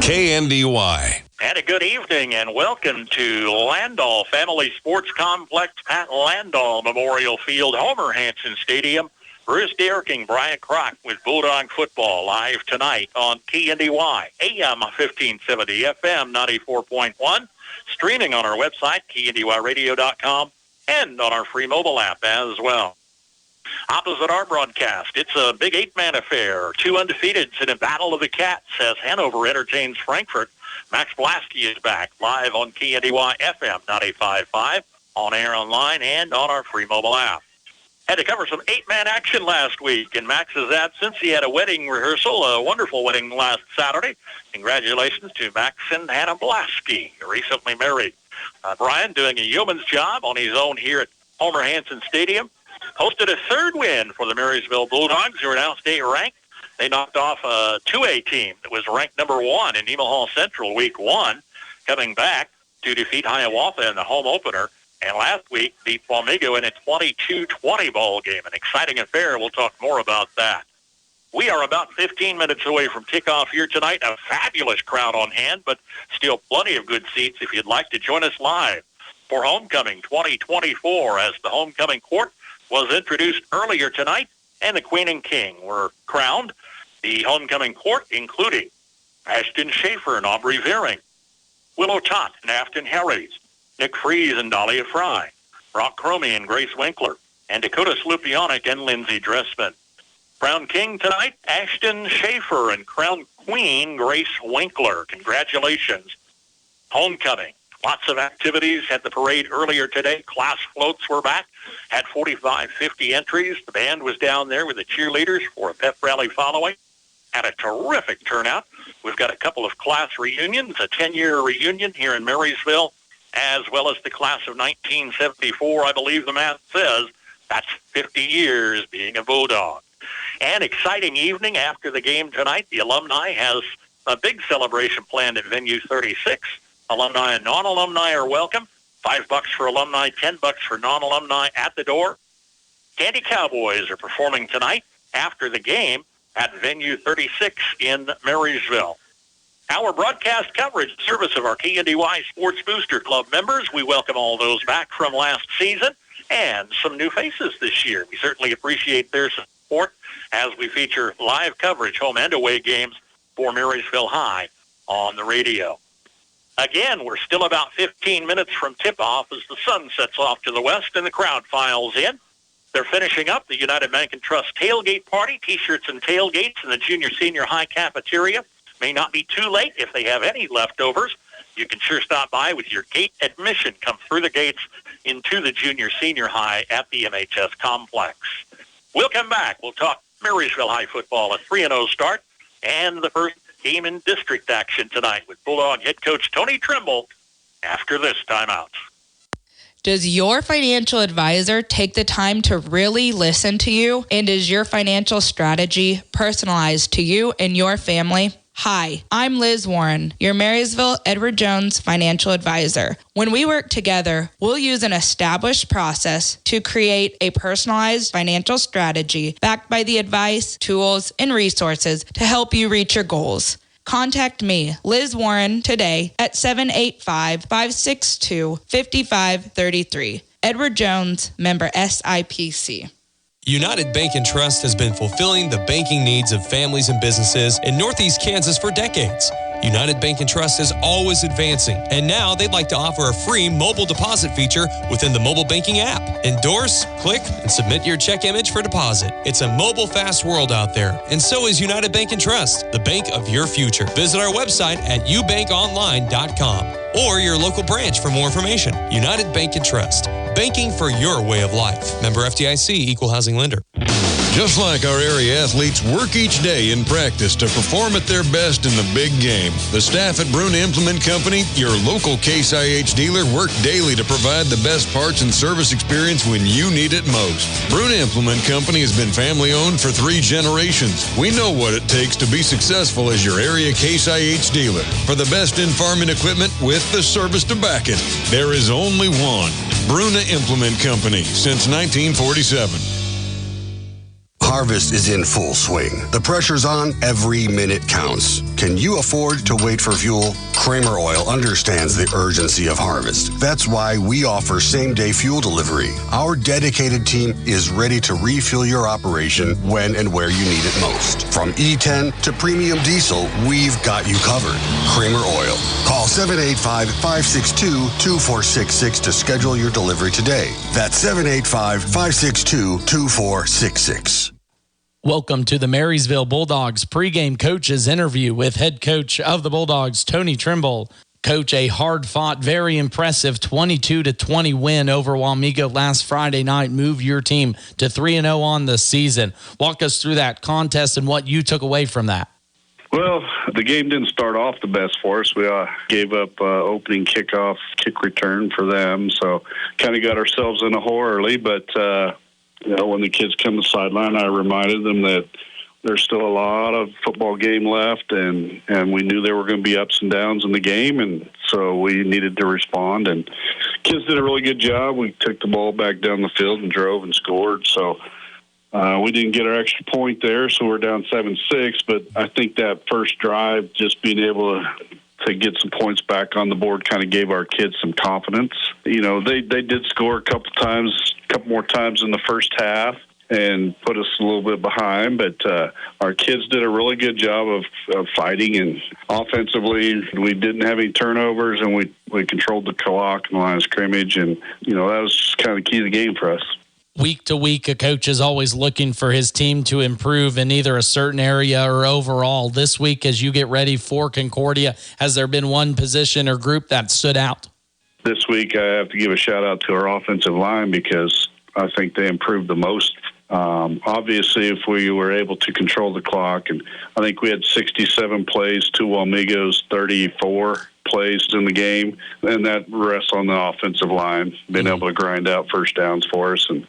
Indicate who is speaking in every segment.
Speaker 1: KNDY.
Speaker 2: And a good evening and welcome to Landall Family Sports Complex at Landall Memorial Field, Homer Hanson Stadium. Bruce Derking, Brian Kroc with Bulldog Football live tonight on KNDY, AM 1570, FM 94.1, streaming on our website, KNDYradio.com, and on our free mobile app as well. Opposite our broadcast, it's a big eight-man affair. Two undefeateds in a battle of the cats as Hanover entertains Frankfurt. Max Blasky is back live on KNDY FM 95.5, on air online, and on our free mobile app. Had to cover some eight-man action last week in Max's absence. He had a wedding rehearsal, a wonderful wedding last Saturday. Congratulations to Max and Hannah Blasky, recently married. Brian doing a yeoman's job on his own here at Homer Hanson Stadium. Hosted a third win for the Marysville Bulldogs, who are now state ranked. They knocked off a 2A team that was ranked number 1 in Nemo Hall Central Week 1, coming back to defeat Hiawatha in the home opener. And last week, beat Wamego in a 22-20 ball game. An exciting affair. We'll talk more about that. We are about 15 minutes away from kickoff here tonight. A fabulous crowd on hand, but still plenty of good seats if you'd like to join us live for Homecoming 2024, as the Homecoming Court was introduced earlier tonight, and the Queen and King were crowned. The Homecoming Court, including Ashton Schaefer and Aubrey Veering, Willow Tott and Afton Harries, Nick Fries and Dahlia Fry, Brock Cromie and Grace Winkler, and Dakota Slupionic and Lindsay Dressman. Crown King tonight, Ashton Schaefer, and Crown Queen, Grace Winkler. Congratulations. Homecoming. Lots of activities. Had the parade earlier today. Class floats were back. Had 45-50 entries. The band was down there with the cheerleaders for a pep rally following. Had a terrific turnout. We've got a couple of class reunions, a 10-year reunion here in Marysville, as well as the class of 1974. I believe the math says that's 50 years being a Bulldog. An exciting evening after the game tonight. The alumni has a big celebration planned at Venue 36. Alumni and non-alumni are welcome. $5 for alumni, $10 for non-alumni at the door. Candy Cowboys are performing tonight after the game at Venue 36 in Marysville. Our broadcast coverage service of our KNDY Sports Booster Club members. We welcome all those back from last season and some new faces this year. We certainly appreciate their support as we feature live coverage, home and away games for Marysville High on the radio. Again, we're still about 15 minutes from tip-off as the sun sets off to the west and the crowd files in. They're finishing up the United Bank and Trust tailgate party, T-shirts and tailgates in the junior-senior high cafeteria. May not be too late if they have any leftovers. You can sure stop by with your gate admission. Come through the gates into the junior-senior high at the MHS complex. We'll come back. We'll talk Marysville High football, a 3-0 start, and the first game in district action tonight with Bulldog head coach Tony Trimble after this timeout.
Speaker 3: Does your financial advisor take the time to really listen to you? And is your financial strategy personalized to you and your family? Hi, I'm Liz Warren, your Marysville Edward Jones financial advisor. When we work together, we'll use an established process to create a personalized financial strategy backed by the advice, tools, and resources to help you reach your goals. Contact me, Liz Warren, today at 785-562-5533. Edward Jones, member SIPC.
Speaker 4: United Bank and Trust has been fulfilling the banking needs of families and businesses in Northeast Kansas for decades. United Bank and Trust is always advancing, and now they'd like to offer a free mobile deposit feature within the mobile banking app. Endorse, click, and submit your check image for deposit. It's a mobile fast world out there, and so is United Bank and Trust, the bank of your future. Visit our website at ubankonline.com or your local branch for more information. United Bank and Trust, banking for your way of life. Member FDIC, Equal Housing Lender.
Speaker 5: Just like our area athletes work each day in practice to perform at their best in the big game, the staff at Bruna Implement Company, your local Case IH dealer, work daily to provide the best parts and service experience when you need it most. Bruna Implement Company has been family-owned for 3 generations. We know what it takes to be successful as your area Case IH dealer. For the best in farming equipment with the service to back it, there is only one. Bruna Implement Company, since 1947.
Speaker 1: Harvest is in full swing. The pressure's on. Every minute counts. Can you afford to wait for fuel? Kramer Oil understands the urgency of harvest. That's why we offer same-day fuel delivery. Our dedicated team is ready to refuel your operation when and where you need it most. From E10 to premium diesel, we've got you covered. Kramer Oil. Call 785-562-2466 to schedule your delivery today. That's 785-562-2466.
Speaker 6: Welcome to the Marysville Bulldogs pregame coaches interview with head coach of the Bulldogs, Tony Trimble. Coach, a hard-fought, very impressive 22-20 win over Wamego last Friday night moved your team to 3-0 on the season. Walk us through that contest and what you took away from that.
Speaker 7: Well, the game didn't start off the best for us. We gave up opening kickoff, kick return for them, so kind of got ourselves in a hole early, but when the kids come to the sideline, I reminded them that there's still a lot of football game left, and we knew there were going to be ups and downs in the game, and so we needed to respond. And kids did a really good job. We took the ball back down the field and drove and scored. So we didn't get our extra point there, so we're down 7-6. But I think that first drive, just being able to get some points back on the board kind of gave our kids some confidence. You know, they did score a couple more times in the first half and put us a little bit behind, but our kids did a really good job of fighting, and offensively we didn't have any turnovers, and we controlled the clock and the line of scrimmage, and that was kind of the key to the game for us.
Speaker 6: Week to week, a coach is always looking for his team to improve in either a certain area or overall. This week, as you get ready for Concordia, has there been one position or group that stood out?
Speaker 7: This week, I have to give a shout-out to our offensive line because I think they improved the most. Obviously, if we were able to control the clock, and I think we had 67 plays to Wamego's 34 plays in the game, and that rests on the offensive line, being able to grind out first downs for us. And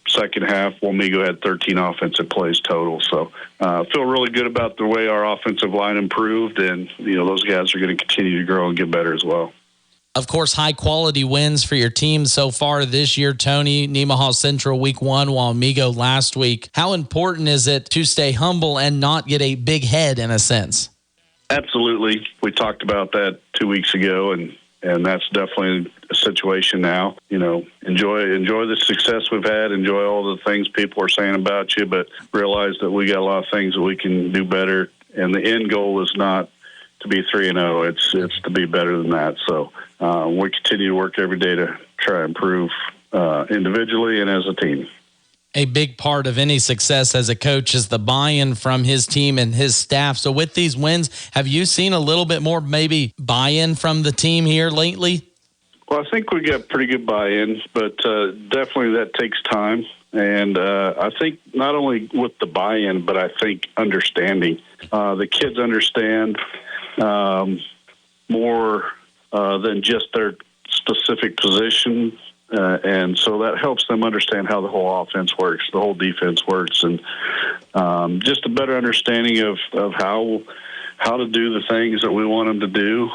Speaker 7: second half, Wamego had 13 offensive plays total. So I feel really good about the way our offensive line improved, and those guys are going to continue to grow and get better as well.
Speaker 6: Of course, high-quality wins for your team so far this year, Tony. Nemaha Central week 1, Wamego last week. How important is it to stay humble and not get a big head in a sense?
Speaker 7: Absolutely. We talked about that 2 weeks ago, and that's definitely a situation now. Enjoy the success we've had, enjoy all the things people are saying about you, but realize that we got a lot of things that we can do better, and the end goal is not to be 3-0. It's to be better than that. So we continue to work every day to try to improve individually and as a team.
Speaker 6: A big part of any success as a coach is the buy-in from his team and his staff. So with these wins, have you seen a little bit more maybe buy-in from the team here lately?
Speaker 7: Well, I think we got pretty good buy-in, but definitely that takes time. And I think not only with the buy-in, but I think understanding. The kids understand more than just their specific position. And so that helps them understand how the whole offense works, the whole defense works, and just a better understanding of how to do the things that we want them to do.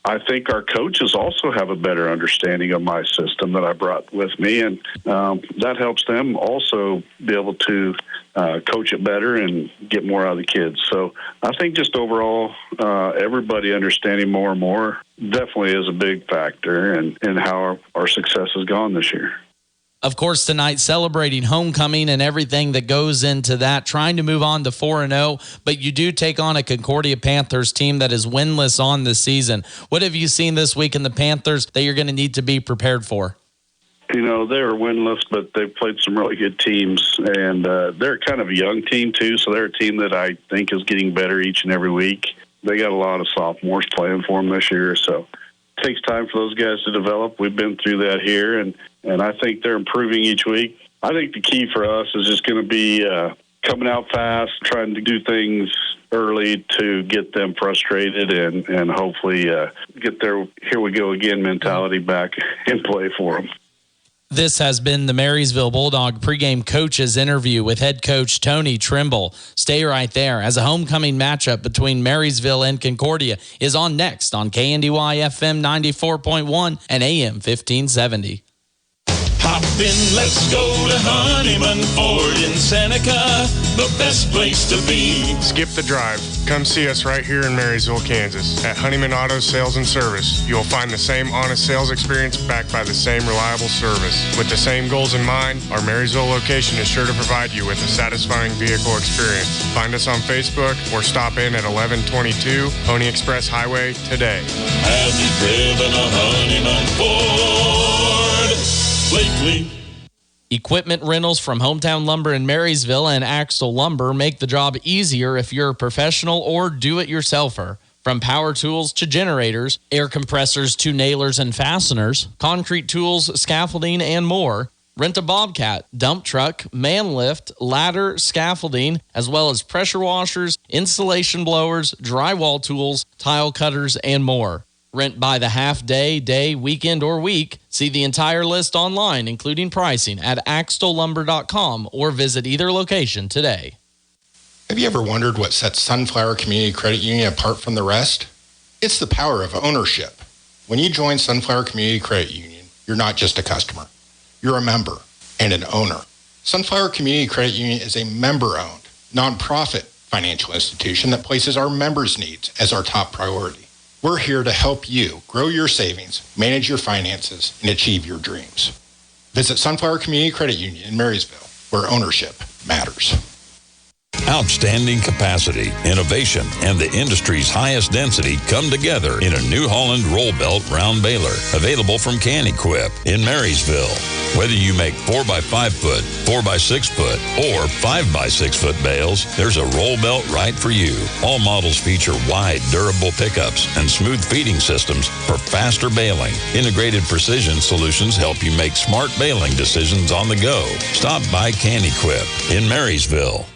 Speaker 7: I think our coaches also have a better understanding of my system that I brought with me, and that helps them also be able to coach it better and get more out of the kids. So I think just overall, everybody understanding more and more definitely is a big factor in how our success has gone this year.
Speaker 6: Of course, tonight celebrating homecoming and everything that goes into that, trying to move on to 4-0, but you do take on a Concordia Panthers team that is winless on the season. What have you seen this week in the Panthers that you're going to need to be prepared for?
Speaker 7: They were winless, but they've played some really good teams, and they're kind of a young team too, so they're a team that I think is getting better each and every week. They got a lot of sophomores playing for them this year, so it takes time for those guys to develop. We've been through that here, and I think they're improving each week. I think the key for us is just going to be coming out fast, trying to do things early to get them frustrated and hopefully get their here we go again mentality back in play for them.
Speaker 6: This has been the Marysville Bulldog pregame coaches interview with head coach Tony Trimble. Stay right there as a homecoming matchup between Marysville and Concordia is on next on KNDY FM 94.1 and AM 1570.
Speaker 8: Pop then let's go to Honeyman Ford in Seneca, the best place to be.
Speaker 9: Skip the drive. Come see us right here in Marysville, Kansas. At Honeyman Auto Sales and Service, you'll find the same honest sales experience backed by the same reliable service. With the same goals in mind, our Marysville location is sure to provide you with a satisfying vehicle experience. Find us on Facebook or stop in at 1122 Pony Express Highway today.
Speaker 8: Have you driven a Honeyman Ford lately?
Speaker 6: Equipment rentals from Hometown Lumber in Marysville and Axtell Lumber make the job easier if you're a professional or do-it-yourselfer. From power tools to generators, air compressors to nailers and fasteners, concrete tools, scaffolding, and more. Rent a Bobcat, dump truck, man lift, ladder, scaffolding, as well as pressure washers, insulation blowers, drywall tools, tile cutters, and more. Rent by the half day, weekend, or week. See the entire list online, including pricing, at axtellumber.com or visit either location today.
Speaker 10: Have you ever wondered what sets Sunflower Community Credit Union apart from the rest? It's the power of ownership. When you join Sunflower Community Credit Union, you're not just a customer. You're a member and an owner. Sunflower Community Credit Union is a member-owned, nonprofit financial institution that places our members' needs as our top priority. We're here to help you grow your savings, manage your finances, and achieve your dreams. Visit Sunflower Community Credit Union in Marysville, where ownership matters.
Speaker 5: Outstanding capacity, innovation, and the industry's highest density come together in a New Holland roll belt round baler, available from KNDY in Marysville. Whether you make 4x5 foot, 4x6 foot, or 5x6 foot bales, there's a roll belt right for you. All models feature wide, durable pickups and smooth feeding systems for faster baling. Integrated precision solutions help you make smart baling decisions on the go. Stop by KNDY in Marysville.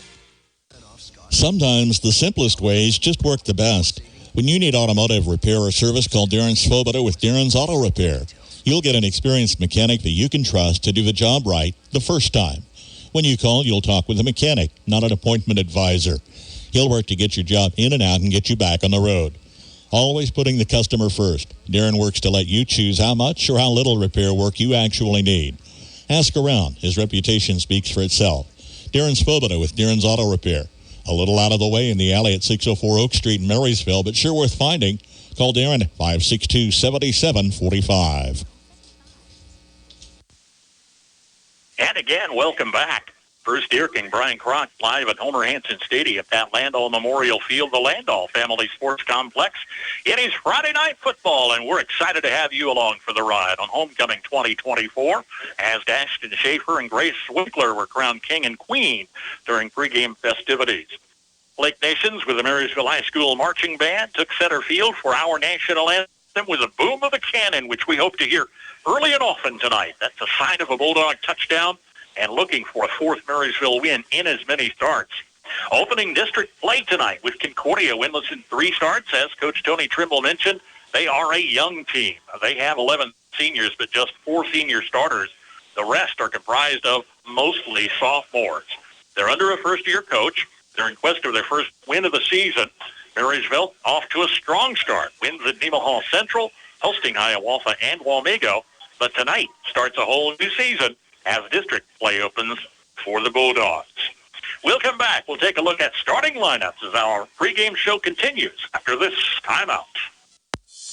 Speaker 11: Sometimes the simplest ways just work the best. When you need automotive repair or service, call Darren Svoboda with Darren's Auto Repair. You'll get an experienced mechanic that you can trust to do the job right the first time. When you call, you'll talk with a mechanic, not an appointment advisor. He'll work to get your job in and out and get you back on the road. Always putting the customer first. Darren works to let you choose how much or how little repair work you actually need. Ask around. His reputation speaks for itself. Darren Svoboda with Darren's Auto Repair. A little out of the way in the alley at 604 Oak Street in Marysville, but sure worth finding. Call Darren at 562-7745.
Speaker 2: And again, welcome back. Bruce Deerking, Brian Kroc, live at Homer Hanson Stadium at Landau Memorial Field, the Landau Family Sports Complex. It is Friday Night Football, and we're excited to have you along for the ride on Homecoming 2024, as Ashton Schaefer and Grace Winkler were crowned king and queen during pregame festivities. Lake Nations with the Marysville High School Marching Band took center field for our national anthem with a boom of a cannon, which we hope to hear early and often tonight. That's a sign of a Bulldog touchdown, and looking for a fourth Marysville win in as many starts. Opening district play tonight with Concordia winless in 3 starts. As Coach Tony Trimble mentioned, they are a young team. They have 11 seniors, but just 4 senior starters. The rest are comprised of mostly sophomores. They're under a first-year coach. They're in quest of their first win of the season. Marysville off to a strong start. Wins at Nemaha Central, hosting Hiawatha and Wamego. But tonight starts a whole new season as district play opens for the Bulldogs. We'll come back. We'll take a look at starting lineups as our pregame show continues after this timeout.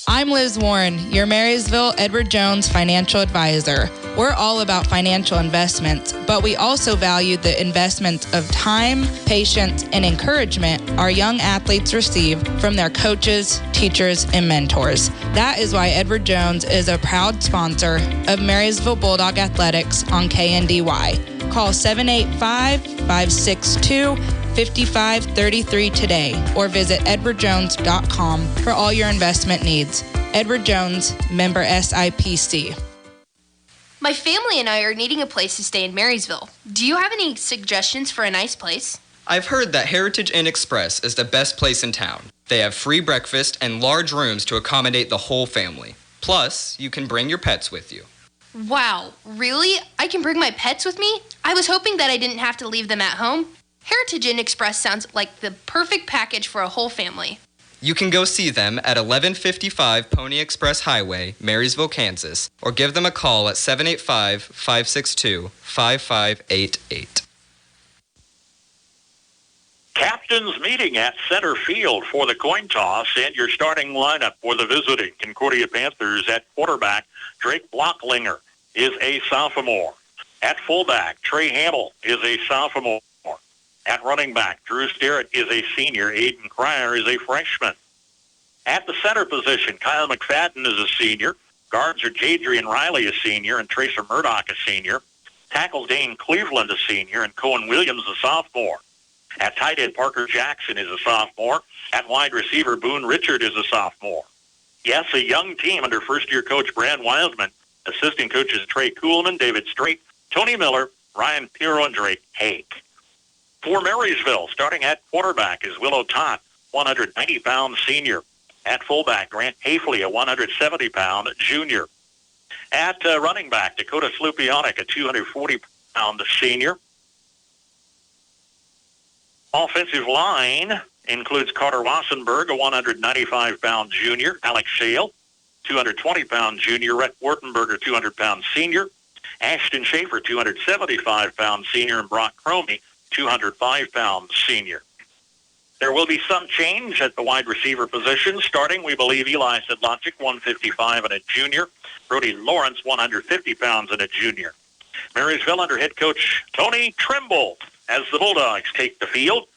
Speaker 3: I'm Liz Warren, your Marysville Edward Jones financial advisor. We're all about financial investments, but we also value the investments of time, patience, and encouragement our young athletes receive from their coaches, teachers, and mentors. That is why Edward Jones is a proud sponsor of Marysville Bulldog Athletics on KNDY. Call 785-562-5533 today or visit edwardjones.com for all your investment needs. Edward Jones, member SIPC.
Speaker 12: My family and I are needing a place to stay in Marysville. Do you have any suggestions for a nice place?
Speaker 13: I've heard that Heritage Inn Express is the best place in town. They have free breakfast and large rooms to accommodate the whole family. Plus, you can bring your pets with you.
Speaker 12: Wow, really? I can bring my pets with me? I was hoping that I didn't have to leave them at home. Heritage Inn Express sounds like the perfect package for a whole family.
Speaker 13: You can go see them at 1155 Pony Express Highway, Marysville, Kansas, or give them a call at 785-562-5588.
Speaker 2: Captain's meeting at center field for the coin toss, and your starting lineup for the visiting Concordia Panthers. At quarterback, Drake Blocklinger is a sophomore. At fullback, Trey Hamill is a sophomore. At running back, Drew Sterrett is a senior. Aiden Cryer is a freshman. At the center position, Kyle McFadden is a senior. Guards are Jadrian Riley, a senior, and Tracer Murdoch, a senior. Tackle Dane Cleveland, a senior, and Cohen Williams, a sophomore. At tight end, Parker Jackson is a sophomore. At wide receiver, Boone Richard is a sophomore. Yes, a young team under first-year coach Brad Wildman. Assistant coaches Trey Kuhlman, David Strait, Tony Miller, Ryan Pirro, and Drake Hake. For Marysville, starting at quarterback is Willow Todd, 190-pound senior. At fullback, Grant Hafley, a 170-pound junior. At running back, Dakota Slupionic, a 240-pound senior. Offensive line includes Carter Wassenberg, a 195-pound junior. Alex Shale, 220-pound junior. Rhett Wartenberger, 200-pound senior. Ashton Schaefer, 275-pound senior. And Brock Cromie, 205-pound senior. There will be some change at the wide receiver position. Starting, we believe, Eli Sedlacek, 155 and a junior. Brody Lawrence, 150 pounds and a junior. Marysville under head coach Tony Trimble as the Bulldogs take the field.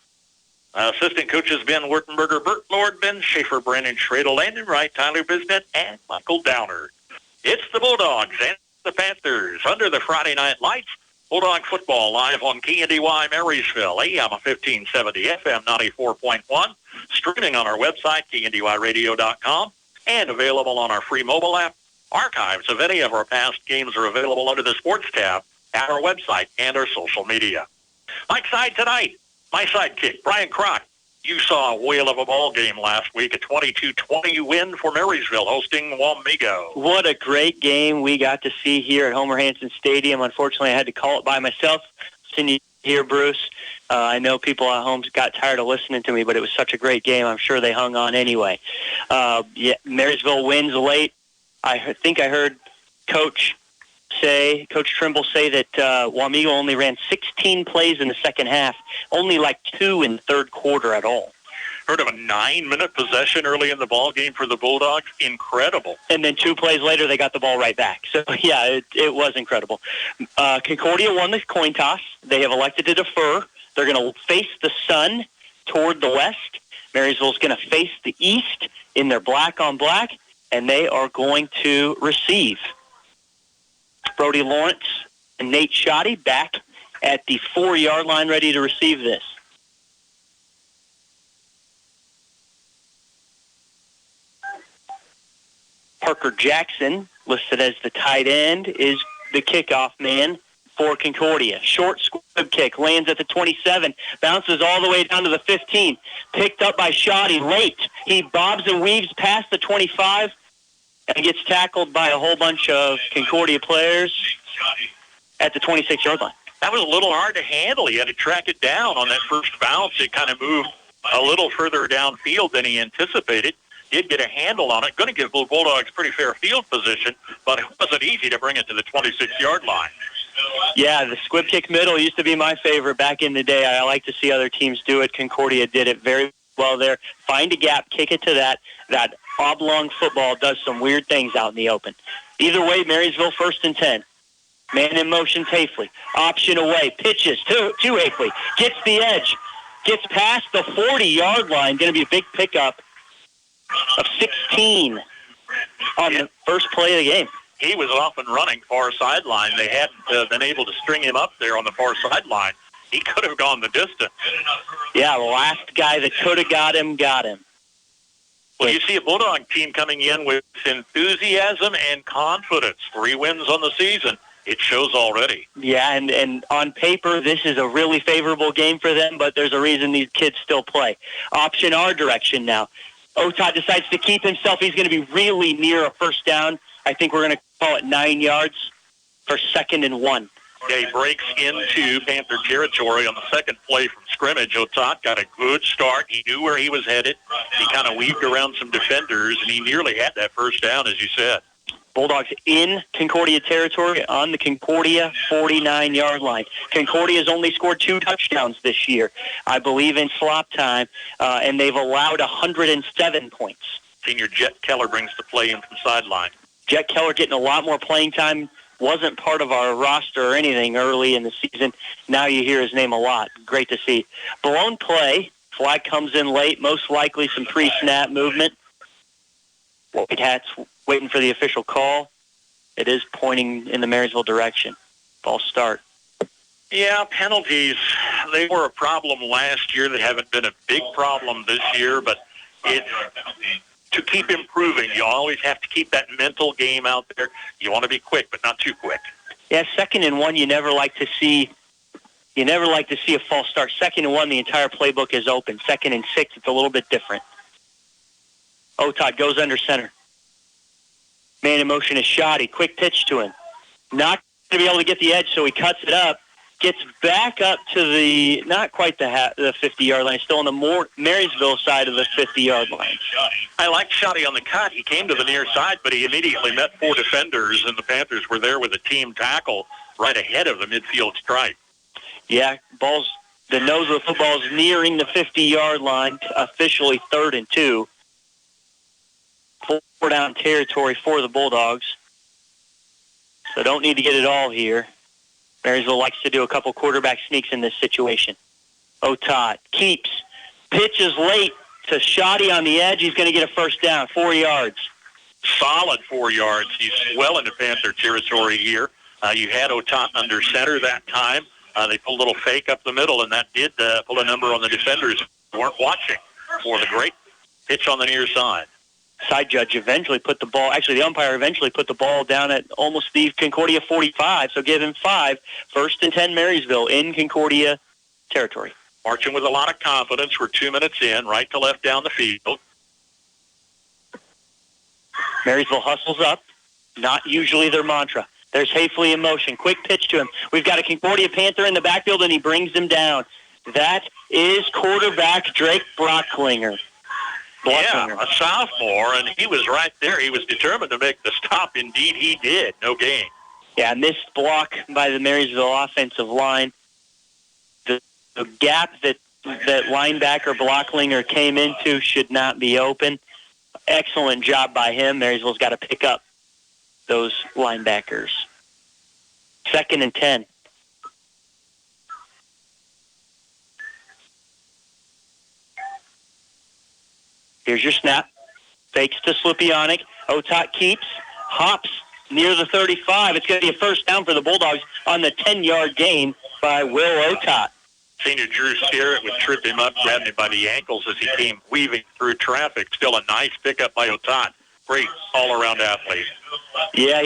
Speaker 2: Assistant coaches Ben Wurtenberger, Bert Lord, Ben Schaefer, Brandon Schradel, Landon Wright, Tyler Bisnet, and Michael Downer. It's the Bulldogs and the Panthers under the Friday night lights. Bulldog football live on KNDY Marysville, AM 1570, FM 94.1, streaming on our website, KNDYradio.com, and available on our free mobile app. Archives of any of our past games are available under the Sports tab at our website and our social media. Mike's side tonight, my sidekick, Brian Kroc. You saw a whale of a ball game last week, a 22-20 win for Marysville hosting Wamego.
Speaker 14: What a great game we got to see here at Homer Hanson Stadium. Unfortunately, I had to call it by myself. Send you here, Bruce. I know people at home got tired of listening to me, but it was such a great game. I'm sure they hung on anyway. Marysville wins late. I think I heard Coach Trimble say that Wamego only ran 16 plays in the second half, only like 2 in the third quarter at all.
Speaker 2: Heard of a 9-minute possession early in the ball game for the Bulldogs? Incredible.
Speaker 14: And then 2 plays later, they got the ball right back. So, yeah, it was incredible. Concordia won the coin toss. They have elected to defer. They're going to face the sun toward the west. Marysville's going to face the east in their black on black, and they are going to receive. Brody Lawrence and Nate Shoddy back at the 4-yard line ready to receive this. Parker Jackson, listed as the tight end, is the kickoff man for Concordia. Short squib kick, lands at the 27, bounces all the way down to the 15. Picked up by Shoddy late. He bobs and weaves past the 25. And gets tackled by a whole bunch of Concordia players at the 26-yard line.
Speaker 2: That was a little hard to handle. He had to track it down on that first bounce. It kind of moved a little further downfield than he anticipated. Did get a handle on it. Going to give the Bulldogs pretty fair field position, but it wasn't easy to bring it to the 26-yard line.
Speaker 14: Yeah, the squib kick middle used to be my favorite back in the day. I like to see other teams do it. Concordia did it very well there. Find a gap, kick it to that oblong football does some weird things out in the open. Either way, Marysville 1st and 10. Man in motion, Hafley. Option away. Pitches to Hafley. Gets the edge. Gets past the 40-yard line. Going to be a big pickup of 16 on the first play of the game.
Speaker 2: He was off and running far sideline. They hadn't been able to string him up there on the far sideline. He could have gone the distance.
Speaker 14: Yeah, the last guy that could have got him, got him.
Speaker 2: Well, you see a Bulldog team coming in with enthusiasm and confidence. 3 wins on the season. It shows already.
Speaker 14: Yeah, and on paper, this is a really favorable game for them, but there's a reason these kids still play. Option our direction now. Otad decides to keep himself. He's going to be really near a first down. I think we're going to call it 9 yards for 2nd and 1.
Speaker 2: Day breaks into Panther territory on the second play from scrimmage. Otat got a good start. He knew where he was headed. He kind of weaved around some defenders, and he nearly had that first down, as you said.
Speaker 14: Bulldogs in Concordia territory on the Concordia 49-yard line. Concordia has only scored 2 touchdowns this year, I believe, in slop time, and they've allowed 107 points.
Speaker 2: Senior Jet Keller brings the play in from sideline.
Speaker 14: Jet Keller getting a lot more playing time. Wasn't part of our roster or anything early in the season. Now you hear his name a lot. Great to see. Blown play. Flag comes in late. Most likely some pre-snap movement. White Hats waiting for the official call. It is pointing in the Marysville direction. False start.
Speaker 2: Yeah, penalties. They were a problem last year. They haven't been a big problem this year, but it's to keep improving. You always have to keep that mental game out there. You want to be quick, but not too quick.
Speaker 14: Yeah, 2nd and 1, you never like to see a false start. 2nd and 1, the entire playbook is open. 2nd and 6, it's a little bit different. Otat goes under center. Man in motion is Shoddy. Quick pitch to him. Not going to be able to get the edge, so he cuts it up. Gets back up to the, not quite the 50-yard line, still on the Marysville side of the 50-yard line.
Speaker 2: I like Shoddy on the cut. He came to the near side, but he immediately met 4 defenders, and the Panthers were there with a team tackle right ahead of the midfield stripe.
Speaker 14: Yeah, the nose of the football is nearing the 50-yard line, officially 3rd and 2. 4 down territory for the Bulldogs. So don't need to get it all here. Marysville likes to do a couple quarterback sneaks in this situation. Otat keeps, pitches late to Shoddy on the edge. He's going to get a first down, 4 yards.
Speaker 2: Solid 4 yards. He's well into Panther territory here. You had Otat under center that time. They pulled a little fake up the middle, and that did pull a number on the defenders who weren't watching for the great pitch on the near side.
Speaker 14: Side judge eventually put the ball, actually the umpire eventually put the ball down at almost the Concordia 45, so give him 5. 1st and 10 Marysville in Concordia territory.
Speaker 2: Marching with a lot of confidence. We're 2 minutes in, right to left down the field.
Speaker 14: Marysville hustles up, not usually their mantra. There's Hafley in motion. Quick pitch to him. We've got a Concordia Panther in the backfield, and he brings him down. That is quarterback Drake Brocklinger.
Speaker 2: Yeah, a sophomore, and he was right there. He was determined to make the stop. Indeed, he did. No gain.
Speaker 14: Yeah, missed block by the Marysville offensive line. The gap that linebacker Brocklinger came into should not be open. Excellent job by him. Marysville's got to pick up those linebackers. 2nd and 10. Here's your snap. Fakes to Slupionic. Otat keeps. Hops near the 35. It's going to be a first down for the Bulldogs on the 10-yard gain by Will Otat.
Speaker 2: Senior Drew Sterrett would trip him up, grabbing him by the ankles as he came weaving through traffic. Still a nice pickup by Otat. Great all-around athlete.
Speaker 14: Yeah,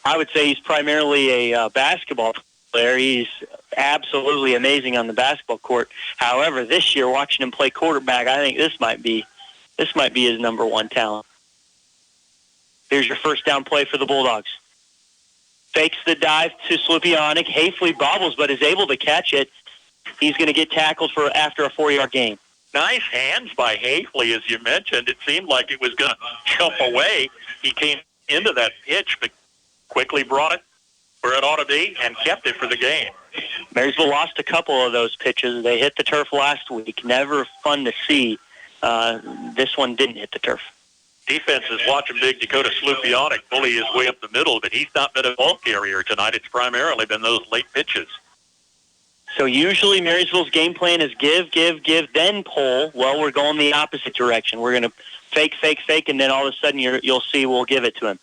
Speaker 14: I would say he's primarily a basketball player. He's absolutely amazing on the basketball court. However, this year, watching him play quarterback, I think this might be his number 1 talent. Here's your first down play for the Bulldogs. Fakes the dive to Slupionic. Hafley bobbles, but is able to catch it. He's going to get tackled after a 4-yard gain.
Speaker 2: Nice hands by Hafley, as you mentioned. It seemed like it was going to jump away. He came into that pitch, but quickly brought it where it ought to be and kept it for the game.
Speaker 14: Marysville lost a couple of those pitches. They hit the turf last week. Never fun to see. This one didn't hit the turf.
Speaker 2: Defense is watching Big Dakota Slupionic bully his way up the middle, but he's not been a ball carrier tonight. It's primarily been those late pitches.
Speaker 14: So usually Marysville's game plan is give, then pull. Well, we're going the opposite direction. We're going to fake, and then all of a sudden you'll see we'll give it to him.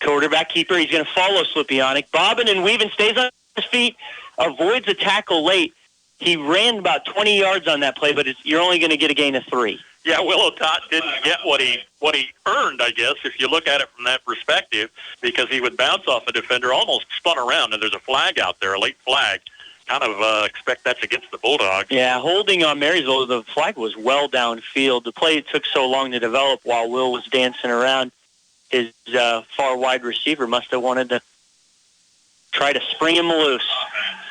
Speaker 14: Quarterback keeper, he's going to follow Slupionic. Bobbing and weaving, stays on his feet, avoids a tackle late. He ran about 20 yards on that play, but you're only going to get a gain of 3.
Speaker 2: Yeah, Will Otat didn't get what he earned, I guess, if you look at it from that perspective, because he would bounce off a defender, almost spun around, and there's a flag out there, a late flag. Kind of expect that's against the Bulldogs.
Speaker 14: Yeah, holding on Marysville, the flag was well downfield. The play took so long to develop while Will was dancing around. His far wide receiver must have wanted to Try to spring him loose.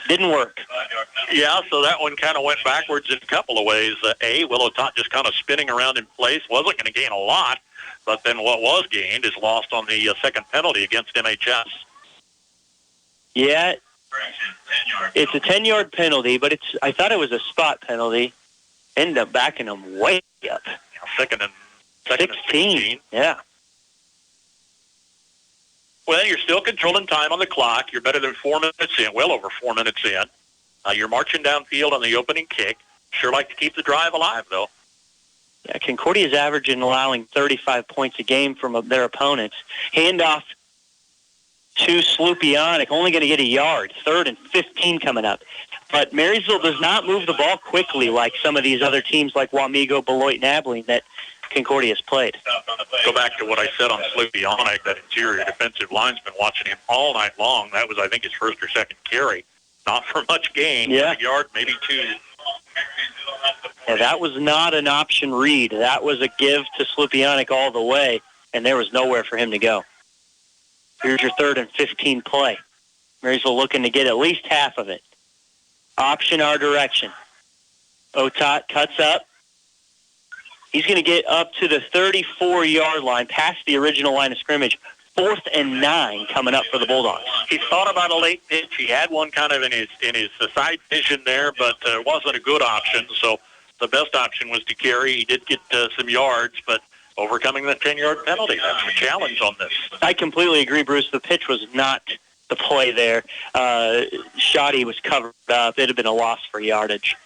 Speaker 14: Didn't work.
Speaker 2: Yeah, so that one kind of went backwards in a couple of ways. Willow Tot just kind of spinning around in place. Wasn't going to gain a lot, but then what was gained is lost on the second penalty against MHS.
Speaker 14: Yeah, it's a 10-yard penalty, but I thought it was a spot penalty. Ended up backing him way up.
Speaker 2: Second and 16.
Speaker 14: Yeah.
Speaker 2: Well, you're still controlling time on the clock. You're better than 4 minutes in, well over 4 minutes in. You're marching downfield on the opening kick. Sure like to keep the drive alive, though.
Speaker 14: Yeah, Concordia is averaging allowing 35 points a game from their opponents. Handoff to Slupionic, only going to get a yard. 3rd and 15 coming up. But Marysville does not move the ball quickly like some of these other teams like Wamego, Beloit, and Abilene that Concordia has played.
Speaker 2: Go back to what I said on Slupionic, that interior defensive linesman, watching him all night long. That was, I think, his first or second carry. Not for much gain.
Speaker 14: Yeah.
Speaker 2: A yard, maybe 2.
Speaker 14: Yeah, that was not an option read. That was a give to Slupionic all the way, and there was nowhere for him to go. Here's your 3rd and 15 play. Marysville looking to get at least half of it. Option our direction. Otot cuts up. He's going to get up to the 34-yard line, past the original line of scrimmage. 4th and 9 coming up for the Bulldogs.
Speaker 2: He thought about a late pitch. He had one kind of in his side vision there, but it wasn't a good option. So the best option was to carry. He did get some yards, but overcoming the 10-yard penalty, that's the challenge on this.
Speaker 14: I completely agree, Bruce. The pitch was not the play there. Shoddy was covered up. It would have been a loss for yardage.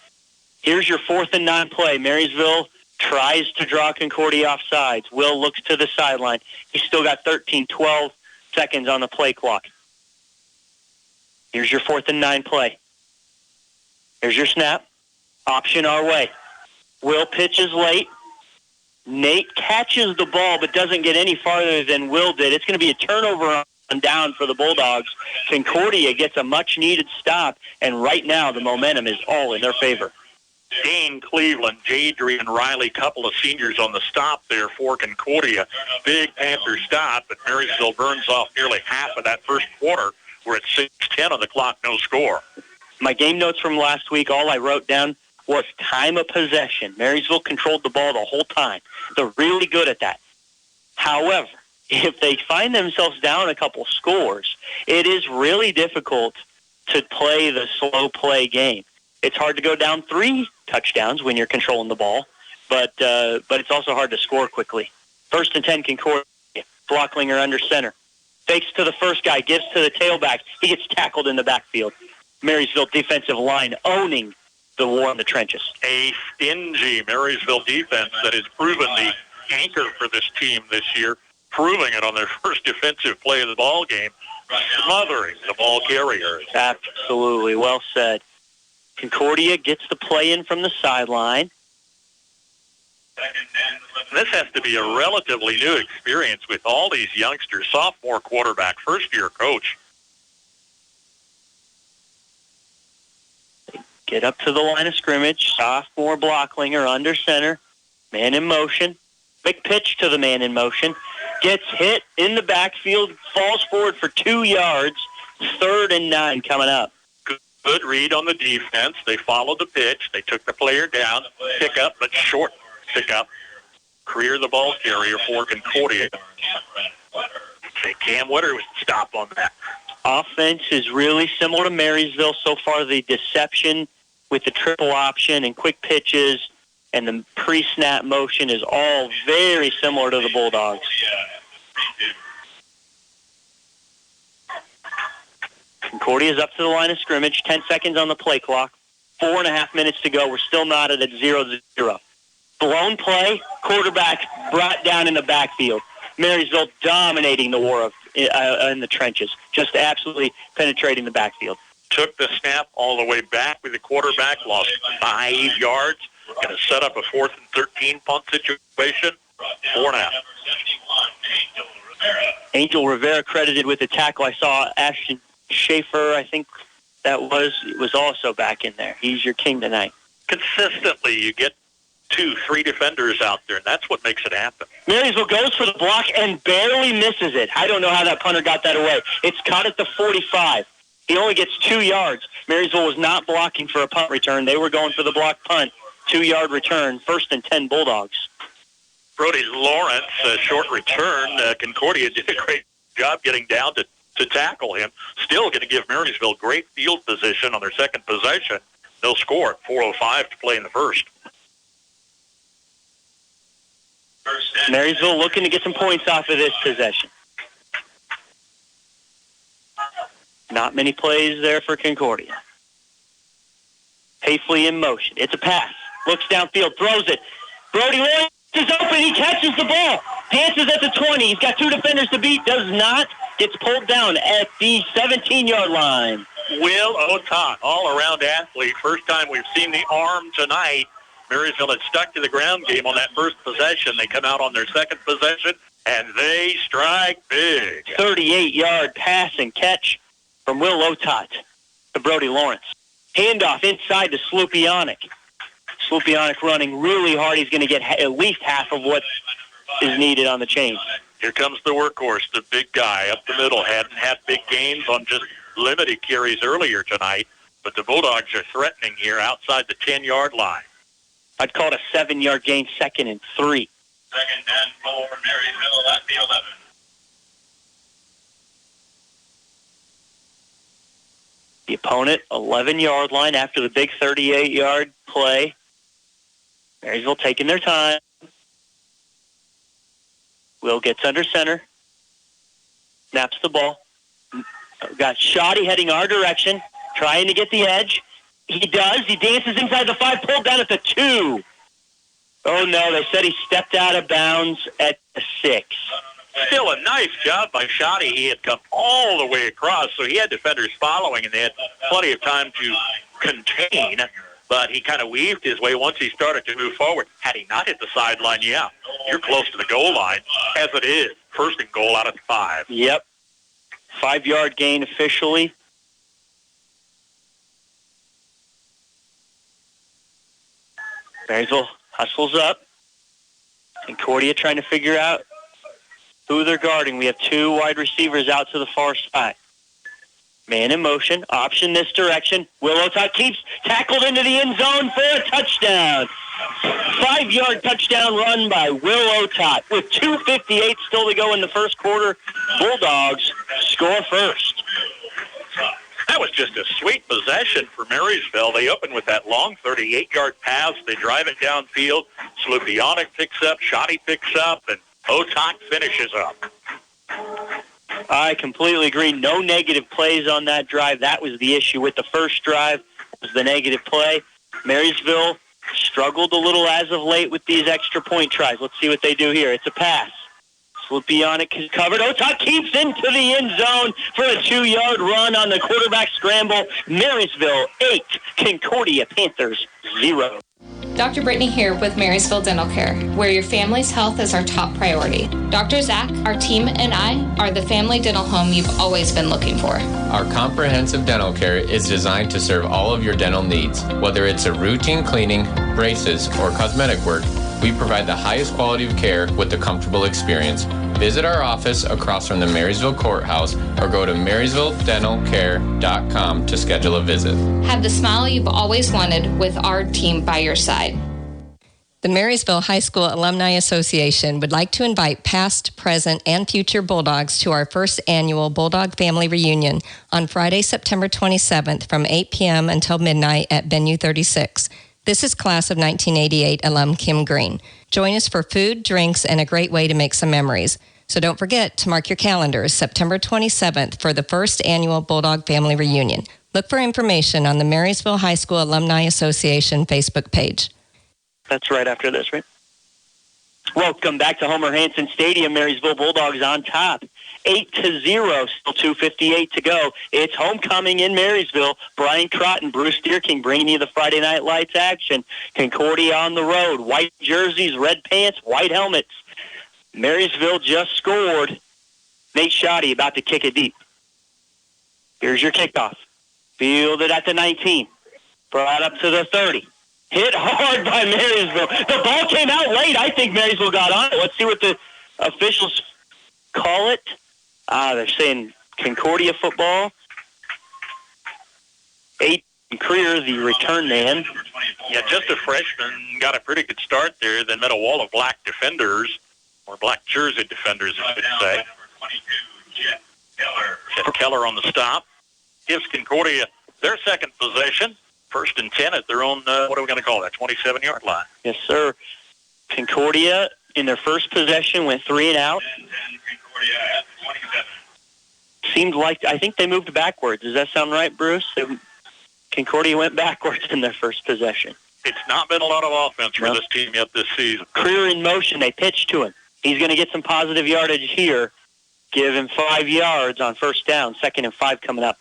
Speaker 14: Here's your 4th and 9 play. Marysville tries to draw Concordia off sides. Will looks to the sideline. He's still got 12 seconds on the play clock. Here's your 4th and 9 play. Here's your snap. Option our way. Will pitches late. Nate catches the ball but doesn't get any farther than Will did. It's going to be a turnover on down for the Bulldogs. Concordia gets a much-needed stop, and right now the momentum is all in their favor.
Speaker 2: Dane Cleveland, Jadrian Riley, couple of seniors on the stop there for Concordia. Big Panther stop, but Marysville burns off nearly half of that first quarter. We're at 6:10 on the clock, no score.
Speaker 14: My game notes from last week, all I wrote down was time of possession. Marysville controlled the ball the whole time. They're really good at that. However, if they find themselves down a couple scores, it is really difficult to play the slow play game. It's hard to go down 3 touchdowns when you're controlling the ball, but it's also hard to score quickly. 1st and 10, Concordia. Blocklinger under center. Fakes to the first guy, gives to the tailback. He gets tackled in the backfield. Marysville defensive line owning the war in the trenches.
Speaker 2: A stingy Marysville defense that has proven the anchor for this team this year, proving it on their first defensive play of the ball game, smothering the ball carriers.
Speaker 14: Absolutely, well said. Concordia gets the play in from the sideline.
Speaker 2: This has to be a relatively new experience with all these youngsters. Sophomore quarterback, first-year coach.
Speaker 14: Get up to the line of scrimmage. Sophomore Blocklinger under center. Man in motion. Big pitch to the man in motion. Gets hit in the backfield. Falls forward for 2 yards. 3rd and 9 coming up.
Speaker 2: Good read on the defense. They followed the pitch. They took the player down. Pick up, but short pick up. Career the ball carrier for Concordia. Cam Witter was stop on that.
Speaker 14: Offense is really similar to Marysville. So far, the deception with the triple option and quick pitches and the pre-snap motion is all very similar to the Bulldogs. Concordia's up to the line of scrimmage. 10 seconds on the play clock. 4.5 minutes to go. We're still knotted at 0-0. Blown play. Quarterback brought down in the backfield. Marysville dominating the war in the trenches. Just absolutely penetrating the backfield.
Speaker 2: Took the snap all the way back with the quarterback. Lost 5 yards. Going to set up a 4th and 13 punt situation. 4.5.
Speaker 14: Angel Rivera credited with the tackle. I saw Ashton Schaefer, I think was also back in there. He's your king tonight.
Speaker 2: Consistently, you get 2-3 defenders out there, and that's what makes it happen.
Speaker 14: Marysville goes for the block and barely misses it. I don't know how that punter got that away. It's caught at the 45. He only gets 2 yards. Marysville was not blocking for a punt return. They were going for the block punt. 2-yard return, 1st and 10 Bulldogs.
Speaker 2: Brody Lawrence, a short return. Concordia did a great job getting down to tackle him. Still going to give Marysville great field position on their second possession. They'll score at 4:05 to play in the first.
Speaker 14: Marysville looking to get some points off of this possession. Not many plays there for Concordia. Hafley in motion. It's a pass. Looks downfield, throws it. Brody Lawrence is open. He catches the ball. Dances at the 20. He's got 2 defenders to beat. Does not. Gets pulled down at the 17-yard line.
Speaker 2: Will Otot, all-around athlete. First time we've seen the arm tonight. Marysville had stuck to the ground game on that first possession. They come out on their second possession, and they strike big.
Speaker 14: 38-yard pass and catch from Will Otot to Brody Lawrence. Handoff inside to Slupionic. Slupionic running really hard. He's going to get at least half of what is needed on the chain.
Speaker 2: Here comes the workhorse, the big guy up the middle. Hadn't had big gains on just limited carries earlier tonight, but the Bulldogs are threatening here outside the 10-yard line.
Speaker 14: I'd call it a 7-yard gain, 2nd and 3.
Speaker 2: 2nd and 4 for Marysville at the 11.
Speaker 14: The opponent, 11-yard line after the big 38-yard play. Marysville taking their time. Will gets under center. Snaps the ball. Got Shoddy heading our direction, trying to get the edge. He does. He dances inside the 5, pulled down at the 2. Oh, no, they said he stepped out of bounds at the 6.
Speaker 2: Still a nice job by Shoddy. He had come all the way across, so he had defenders following, and they had plenty of time to contain, but he kind of weaved his way once he started to move forward. Had he not hit the sideline, yeah, you're close to the goal line, as it is. 1st and goal out of 5.
Speaker 14: Yep. 5-yard gain officially. Marysville hustles up. Concordia trying to figure out who they're guarding. We have 2 wide receivers out to the far side. Man in motion. Option this direction. Will Otot keeps tackled into the end zone for a touchdown. 5-yard touchdown run by Will Otot. With 2:58 still to go in the first quarter, Bulldogs score first.
Speaker 2: That was just a sweet possession for Marysville. They open with that long 38-yard pass. They drive it downfield. Slupionic picks up, Shoddy picks up, and Otot finishes up.
Speaker 14: I completely agree. No negative plays on that drive. That was the issue with the first drive, was the negative play. Marysville struggled a little as of late with these extra point tries. Let's see what they do here. It's a pass. Slupionic is covered. Otot keeps into the end zone for a 2-yard run on the quarterback scramble. Marysville 8, Concordia Panthers 0.
Speaker 15: Dr. Brittany here with Marysville Dental Care, where your family's health is our top priority. Dr. Zach, our team, and I are the family dental home you've always been looking for.
Speaker 16: Our comprehensive dental care is designed to serve all of your dental needs. Whether it's a routine cleaning, braces, or cosmetic work, we provide the highest quality of care with a comfortable experience. Visit our office across from the Marysville Courthouse or go to marysvilledentalcare.com to schedule a visit.
Speaker 15: Have the smile you've always wanted with our team by your side.
Speaker 17: The Marysville High School Alumni Association would like to invite past, present, and future Bulldogs to our first annual Bulldog Family Reunion on Friday, September 27th from 8 p.m. until midnight at Venue 36. This is class of 1988 alum Kim Green. Join us for food, drinks, and a great way to make some memories. So don't forget to mark your calendars, September 27th for the first annual Bulldog Family Reunion. Look for information on the Marysville High School Alumni Association Facebook page.
Speaker 14: That's right after this, right? Welcome back to Homer Hanson Stadium. Marysville Bulldogs on top. 8-0, still 2:58 to go. It's homecoming in Marysville. Brian Crotton, Bruce Deerking bringing you the Friday Night Lights action. Concordia on the road. White jerseys, red pants, white helmets. Marysville just scored. Nate Shoddy about to kick it deep. Here's your kickoff. Fielded at the 19. Brought up to the 30. Hit hard by Marysville. The ball came out late. I think Marysville got on it. Let's see what the officials call it. They're saying Concordia football. Aiden Creer, the return man.
Speaker 2: Yeah, just a freshman, got a pretty good start there, then met a wall of black defenders, or black jersey defenders, I should say. Jet Keller on the stop. Gives Concordia their second possession. 1st and 10 at their own, what are we going to call that, 27-yard line?
Speaker 14: Yes, sir. Concordia, in their first possession, went 3 and out. Seemed like, I think they moved backwards. Does that sound right, Bruce? Concordia went backwards in their first possession.
Speaker 2: It's not been a lot of offense for this team yet this season.
Speaker 14: Creer in motion. They pitched to him. He's going to get some positive yardage here. Give him 5 yards on first down. 2nd and 5 coming up.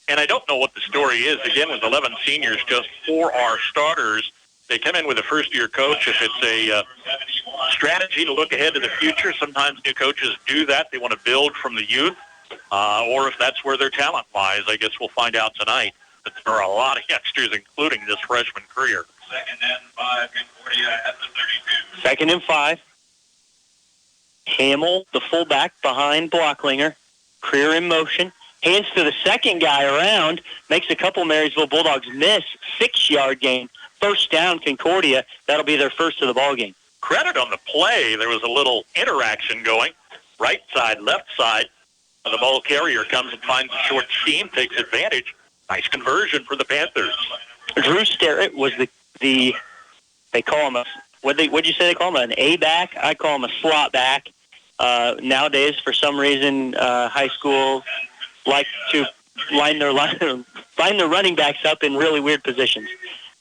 Speaker 2: And I don't know what the story is. Again, with 11 seniors, just 4 are starters. They come in with a first-year coach. If it's a strategy to look ahead to the future, sometimes new coaches do that. They want to build from the youth. Or if that's where their talent lies, I guess we'll find out tonight. But there are a lot of youngsters, including this freshman Creer.
Speaker 18: 2nd and 5, Concordia at the 32.
Speaker 14: 2nd and 5. Hamill, the fullback, behind Blocklinger. Creer in motion. Hands to the second guy around. Makes a couple Marysville Bulldogs miss. 6-yard gain. First down, Concordia. That'll be their first of the ball game.
Speaker 2: Credit on the play. There was a little interaction going. Right side, left side. The ball carrier comes and finds a short seam, takes advantage. Nice conversion for the Panthers.
Speaker 14: Drew Sterrett was the they call him a, what'd you say they call him, an A-back? I call him a slot back. Nowadays, for some reason, high school like to line their running backs up in really weird positions.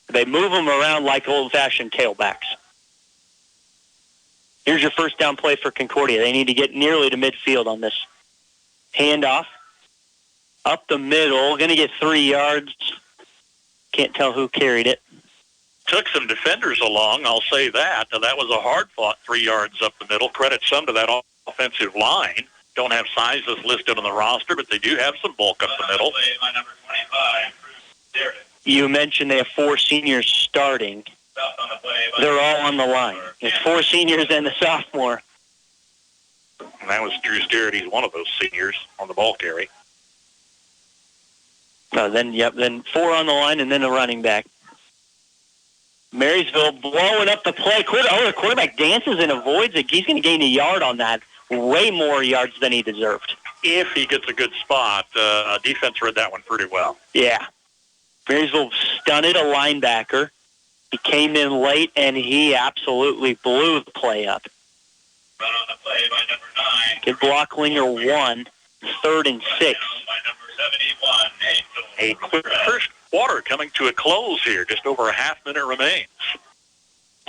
Speaker 14: They move them around like old-fashioned tailbacks. Here's your first down play for Concordia. They need to get nearly to midfield on this. Handoff. Up the middle. Going to get 3 yards. Can't tell who carried it.
Speaker 2: Took some defenders along, I'll say that. That was a hard-fought 3 yards up the middle. Credit some to that offensive line. Don't have sizes listed on the roster, but they do have some bulk up the middle.
Speaker 14: You mentioned they have 4 seniors starting. They're all on the line. It's 4 seniors and a sophomore.
Speaker 2: And that was Drew Sterrett. He's one of those seniors on the ball carry.
Speaker 14: Then 4 on the line and then a running back. Marysville blowing up the play. The quarterback dances and avoids it. He's going to gain a yard on that. Way more yards than he deserved.
Speaker 2: If he gets a good spot, defense read that one pretty well.
Speaker 14: Yeah. Marysville stunned a linebacker. He came in late, and he absolutely blew the play up.
Speaker 18: Run on the play by number 9.
Speaker 14: Get Blocklinger 1, 3rd and 6.
Speaker 2: A quick first quarter coming to a close here. Just over a half minute remains.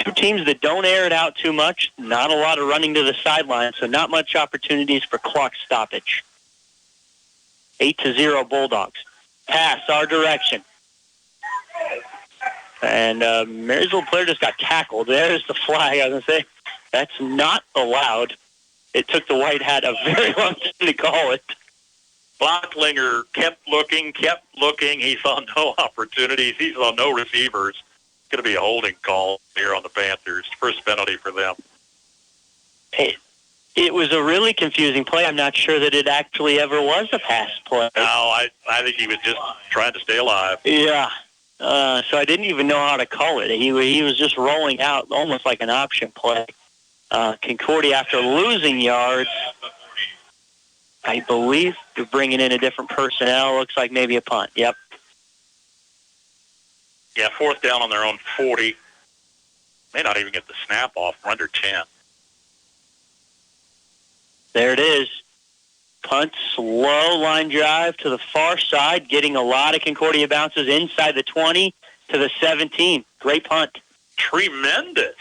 Speaker 14: 2 teams that don't air it out too much. Not a lot of running to the sideline, so not much opportunities for clock stoppage. 8-0 Bulldogs. Pass our direction. And Marysville player just got tackled. There's the flag. I was going to say, that's not allowed. It took the white hat a very long time to call it.
Speaker 2: Blocklinger kept looking. He saw no opportunities. He saw no receivers. It's going to be a holding call here on the Panthers. First penalty for them.
Speaker 14: It was a really confusing play. I'm not sure that it actually ever was a pass play.
Speaker 2: No, I think he was just trying to stay alive.
Speaker 14: Yeah. So I didn't even know how to call it. He was just rolling out almost like an option play. Concordia, after losing yards, I believe they're bringing in a different personnel. Looks like maybe a punt. Yep.
Speaker 2: Yeah, 4th down on their own 40. May not even get the snap off. We're under 10.
Speaker 14: There it is. Punt, slow line drive to the far side, getting a lot of Concordia bounces inside the 20 to the 17. Great punt.
Speaker 2: Tremendous.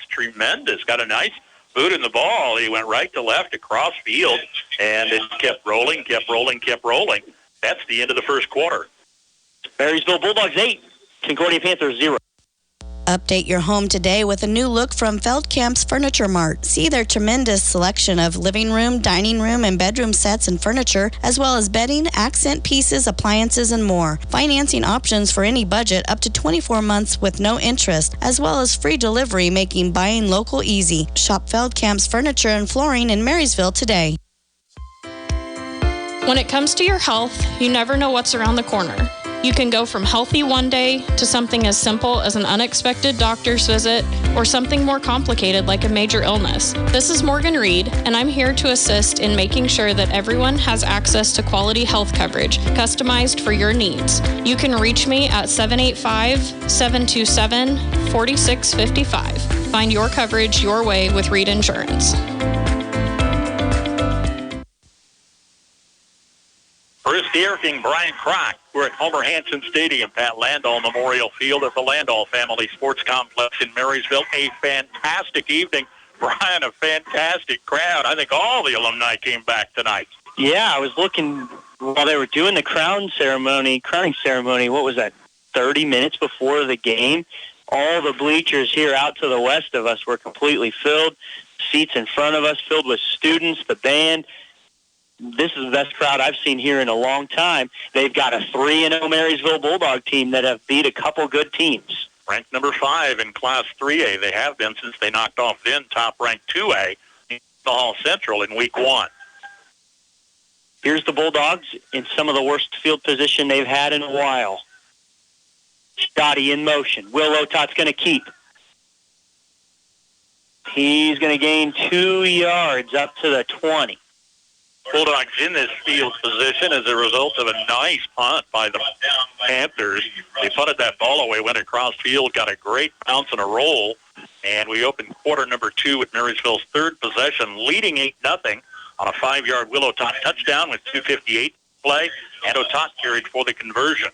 Speaker 2: Got a nice boot in the ball. He went right to left across field, and it kept rolling. That's the end of the first quarter.
Speaker 14: Marysville Bulldogs 8, Concordia Panthers 0.
Speaker 19: Update your home today with a new look from Feldkamp's Furniture Mart. See their tremendous selection of living room, dining room, and bedroom sets and furniture, as well as bedding, accent pieces, appliances, and more. Financing options for any budget up to 24 months with no interest, as well as free delivery, making buying local easy. Shop Feldkamp's Furniture and Flooring in Marysville today.
Speaker 20: When it comes to your health, you never know what's around the corner. You can go from healthy one day to something as simple as an unexpected doctor's visit or something more complicated like a major illness. This is Morgan Reed, and I'm here to assist in making sure that everyone has access to quality health coverage customized for your needs. You can reach me at 785-727-4655. Find your coverage your way with Reed Insurance.
Speaker 2: Bruce Dierking, Brian Kroc. We're at Homer Hanson Stadium at Landau Memorial Field at the Landau Family Sports Complex in Marysville. A fantastic evening. Brian, a fantastic crowd. I think all the alumni came back tonight.
Speaker 14: Yeah, I was looking while they were doing the crowning ceremony, what was that, 30 minutes before the game? All the bleachers here out to the west of us were completely filled. Seats in front of us filled with students, the band. This is the best crowd I've seen here in a long time. They've got a 3-0 Marysville Bulldog team that have beat a couple good teams.
Speaker 2: Ranked number 5 in Class 3A. They have been since they knocked off then top-ranked 2A in the Hall Central in Week 1.
Speaker 14: Here's the Bulldogs in some of the worst field position they've had in a while. Scotty in motion. Will Otot's going to keep. He's going to gain 2 yards up to the 20.
Speaker 2: Bulldogs in this field position as a result of a nice punt by the Panthers. They punted that ball away, went across field, got a great bounce and a roll, and we opened quarter number 2 with Marysville's third possession, leading 8-0 on a 5-yard Will Otot touchdown with 2:58 play, and Otot carried for the conversion.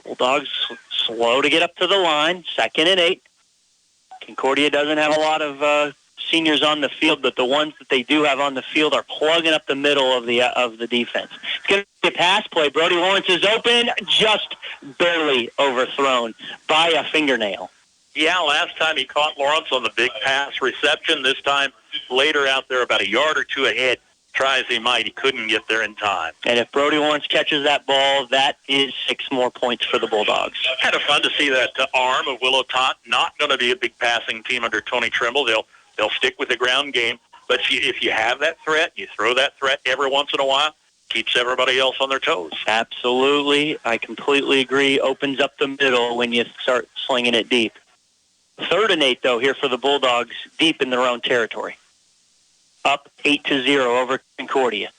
Speaker 14: Bulldogs slow to get up to the line, 2nd and 8. Concordia doesn't have a lot of seniors on the field, but the ones that they do have on the field are plugging up the middle of the defense. It's going to be a pass play. Brody Lawrence is open, just barely overthrown by a fingernail.
Speaker 2: Yeah, last time he caught Lawrence on the big pass reception. This time later out there about a yard or two ahead. Try as he might, he couldn't get there in time.
Speaker 14: And if Brody Lawrence catches that ball, that is 6 more points for the Bulldogs.
Speaker 2: Kind of fun to see that arm of Will Otot. Not going to be a big passing team under Tony Trimble. They'll stick with the ground game. But if you have that threat, you throw that threat every once in a while, keeps everybody else on their toes.
Speaker 14: Absolutely. I completely agree. Opens up the middle when you start slinging it deep. 3rd and 8, though, here for the Bulldogs, deep in their own territory. Up 8-0 over Concordia.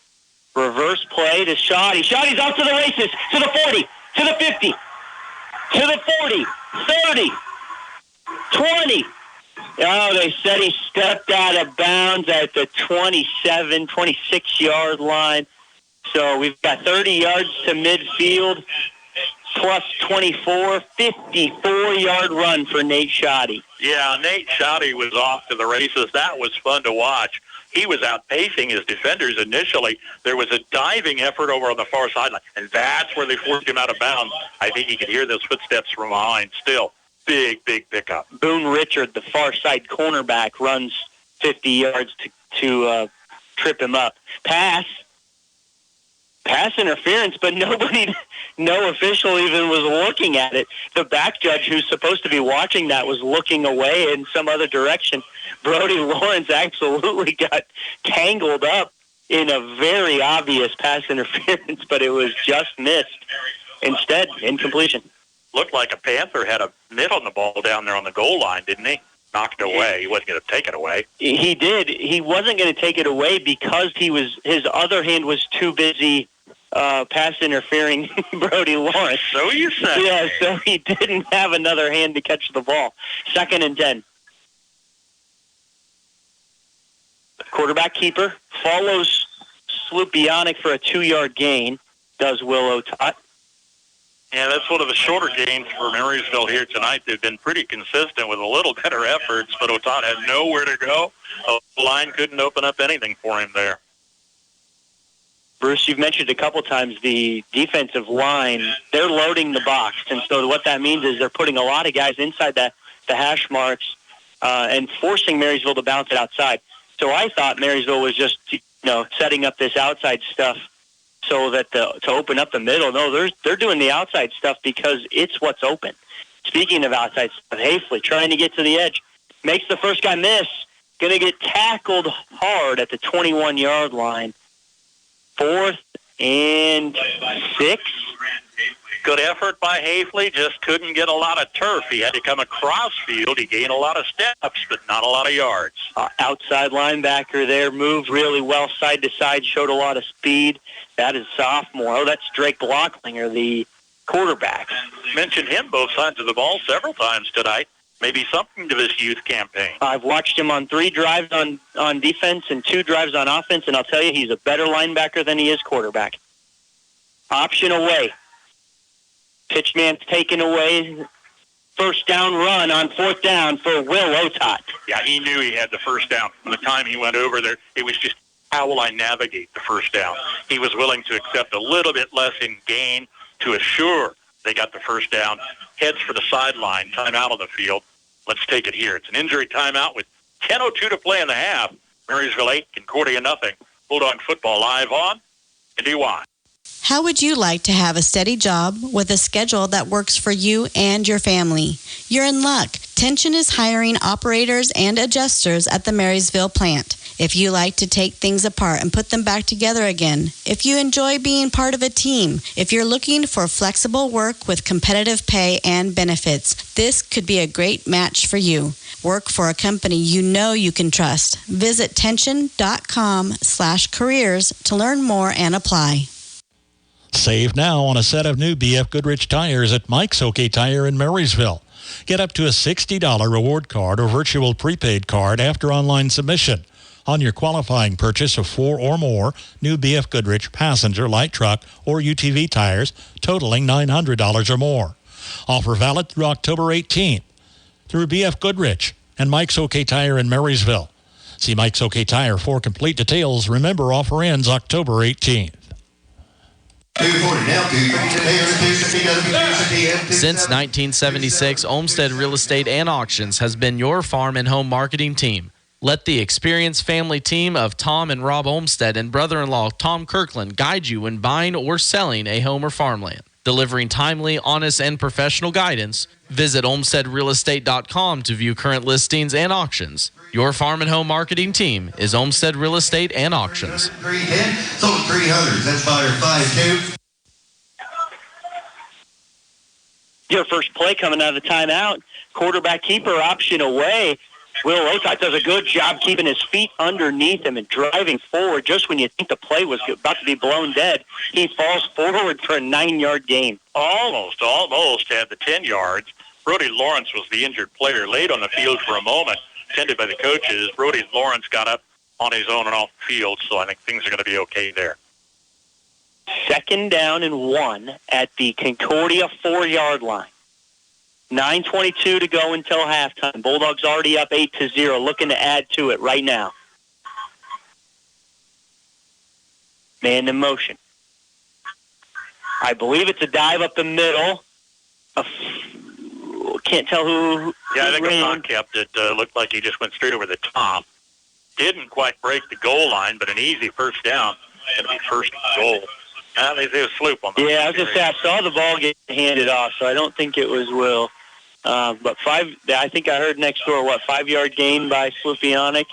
Speaker 14: Reverse play to Shoddy. Shoddy's off to the races, to the 40, to the 50, to the 40, 30, 20. Oh, they said he stepped out of bounds at the 27, 26-yard line. So we've got 30 yards to midfield, plus 24, 54-yard run for Nate Shoddy.
Speaker 2: Yeah, Nate Shoddy was off to the races. That was fun to watch. He was outpacing his defenders initially. There was a diving effort over on the far sideline, and that's where they forced him out of bounds. I think he could hear those footsteps from behind still. Big pickup.
Speaker 14: Boone Richard, the far side cornerback, runs 50 yards to trip him up. Pass interference, but no official even was looking at it. The back judge, who's supposed to be watching that, was looking away in some other direction. Brody Lawrence absolutely got tangled up in a very obvious pass interference, but it was just missed. Instead, incompletion.
Speaker 2: Looked like a Panther had a mitt on the ball down there on the goal line, didn't he? Knocked it away. He wasn't going to take it away.
Speaker 14: He did. He wasn't going to take it away because his other hand was too busy pass interfering Brody Lawrence.
Speaker 2: So you said.
Speaker 14: Yeah, so he didn't have another hand to catch the ball. 2nd and 10. Quarterback keeper follows Slupionic for a 2-yard gain, does Will Otot.
Speaker 2: Yeah, that's one of the shorter gains for Marysville here tonight. They've been pretty consistent with a little better efforts, but Otot had nowhere to go. The line couldn't open up anything for him there.
Speaker 14: Bruce, you've mentioned a couple times the defensive line. They're loading the box, and so what that means is they're putting a lot of guys inside the hash marks and forcing Marysville to bounce it outside. So I thought Marysville was just setting up this outside stuff so that to open up the middle. No, they're doing the outside stuff because it's what's open. Speaking of outside stuff, Hafley trying to get to the edge. Makes the first guy miss. Going to get tackled hard at the 21-yard line. 4th and 6.
Speaker 2: Good effort by Hafley, just couldn't get a lot of turf. He had to come across field. He gained a lot of steps, but not a lot of yards.
Speaker 14: Outside linebacker there, moved really well side to side, showed a lot of speed. That is sophomore. Oh, that's Drake Blocklinger, the quarterback.
Speaker 2: Mentioned him both sides of the ball several times tonight. Maybe something to this youth campaign.
Speaker 14: I've watched him on 3 drives on defense and 2 drives on offense, and I'll tell you, he's a better linebacker than he is quarterback. Option away. Pitch man's taken away. First down run on 4th down for Will Otot.
Speaker 2: Yeah, he knew he had the first down. From the time he went over there, it was just, how will I navigate the first down? He was willing to accept a little bit less in gain to assure they got the first down. Heads for the sideline, timeout on the field. Let's take it here. It's an injury timeout with 10:02 to play in the half. Marysville 8, Concordia nothing. Bulldog football live on KNDY.
Speaker 19: How would you like to have a steady job with a schedule that works for you and your family? You're in luck. Tension is hiring operators and adjusters at the Marysville plant. If you like to take things apart and put them back together again, if you enjoy being part of a team, if you're looking for flexible work with competitive pay and benefits, this could be a great match for you. Work for a company you know you can trust. Visit tension.com/careers to learn more and apply.
Speaker 11: Save now on a set of new BF Goodrich tires at Mike's OK Tire in Marysville. Get up to a $60 reward card or virtual prepaid card after online submission on your qualifying purchase of 4 or more new BF Goodrich passenger, light truck, or UTV tires totaling $900 or more. Offer valid through October 18th through BF Goodrich and Mike's OK Tire in Marysville. See Mike's OK Tire for complete details. Remember, offer ends October 18th.
Speaker 6: Since 1976, Olmsted Real Estate and Auctions has been your farm and home marketing team. Let the experienced family team of Tom and Rob Olmsted and brother-in-law Tom Kirkland guide you when buying or selling a home or farmland. Delivering timely, honest, and professional guidance, visit olmstedrealestate.com to view current listings and auctions. Your farm and home marketing team is Olmsted Real Estate and Auctions.
Speaker 21: 310, sold 300. That's buyer 5-2.
Speaker 14: Your first play coming out of the timeout. Quarterback keeper option away. Will Otot does a good job keeping his feet underneath him and driving forward. Just when you think the play was about to be blown dead, he falls forward for a 9-yard gain.
Speaker 2: Almost had the 10 yards. Brody Lawrence was the injured player, laid on the field for a moment, tended by the coaches. Brody Lawrence got up on his own and off the field, so I think things are going to be okay there.
Speaker 14: 2nd down and 1 at the Concordia 4-yard line. 9:22 to go until halftime. Bulldogs already up 8-0, looking to add to it right now. Man in motion. I believe it's a dive up the middle. Can't tell who.
Speaker 2: Yeah, I think Hassan kept it. Looked like he just went straight over the top. Didn't quite break the goal line, but an easy first down. Going to be first and goal. They say a sloop on the
Speaker 14: Yeah, I was just saying, I saw the ball get handed off, so I don't think it was Will. But I think I heard next door, 5-yard gain by Slupionic?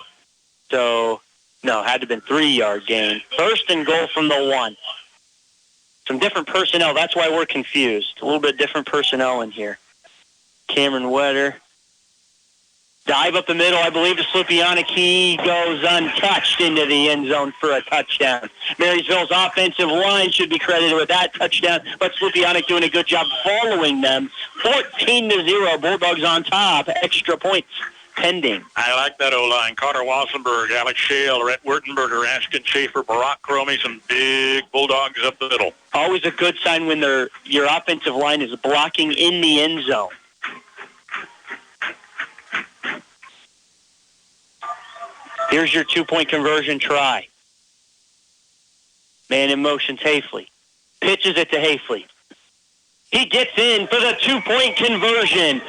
Speaker 14: So, no, had to have been 3-yard gain. First and goal from the 1. Some different personnel. That's why we're confused. A little bit different personnel in here. Cameron Wetter. Dive up the middle, I believe, to Slupionic. He goes untouched into the end zone for a touchdown. Marysville's offensive line should be credited with that touchdown, but Slupionic doing a good job following them. 14-0, Bulldogs on top. Extra points pending.
Speaker 2: I like that O-line. Carter Wassenberg, Alex Shale, Rhett Wurtenberger, Ashton Schaefer, Barack Cromie, some big Bulldogs up the middle.
Speaker 14: Always a good sign when your offensive line is blocking in the end zone. Here's your 2-point conversion try. Man in motion, Hafley. Pitches it to Hafley. He gets in for the 2-point conversion.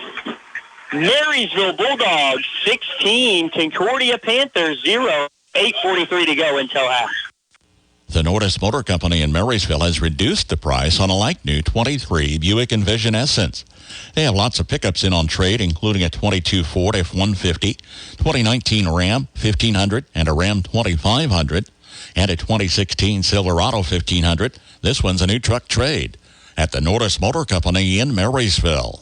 Speaker 14: Marysville Bulldogs 16, Concordia Panthers 0. 8:43 to go until half.
Speaker 11: The Nordis Motor Company in Marysville has reduced the price on a like-new 23 Buick Envision Essence. They have lots of pickups in on trade, including a 22 Ford F-150, 2019 Ram 1500, and a Ram 2500. And a 2016 Silverado 1500. This one's a new truck trade at the Norris Motor Company in Marysville.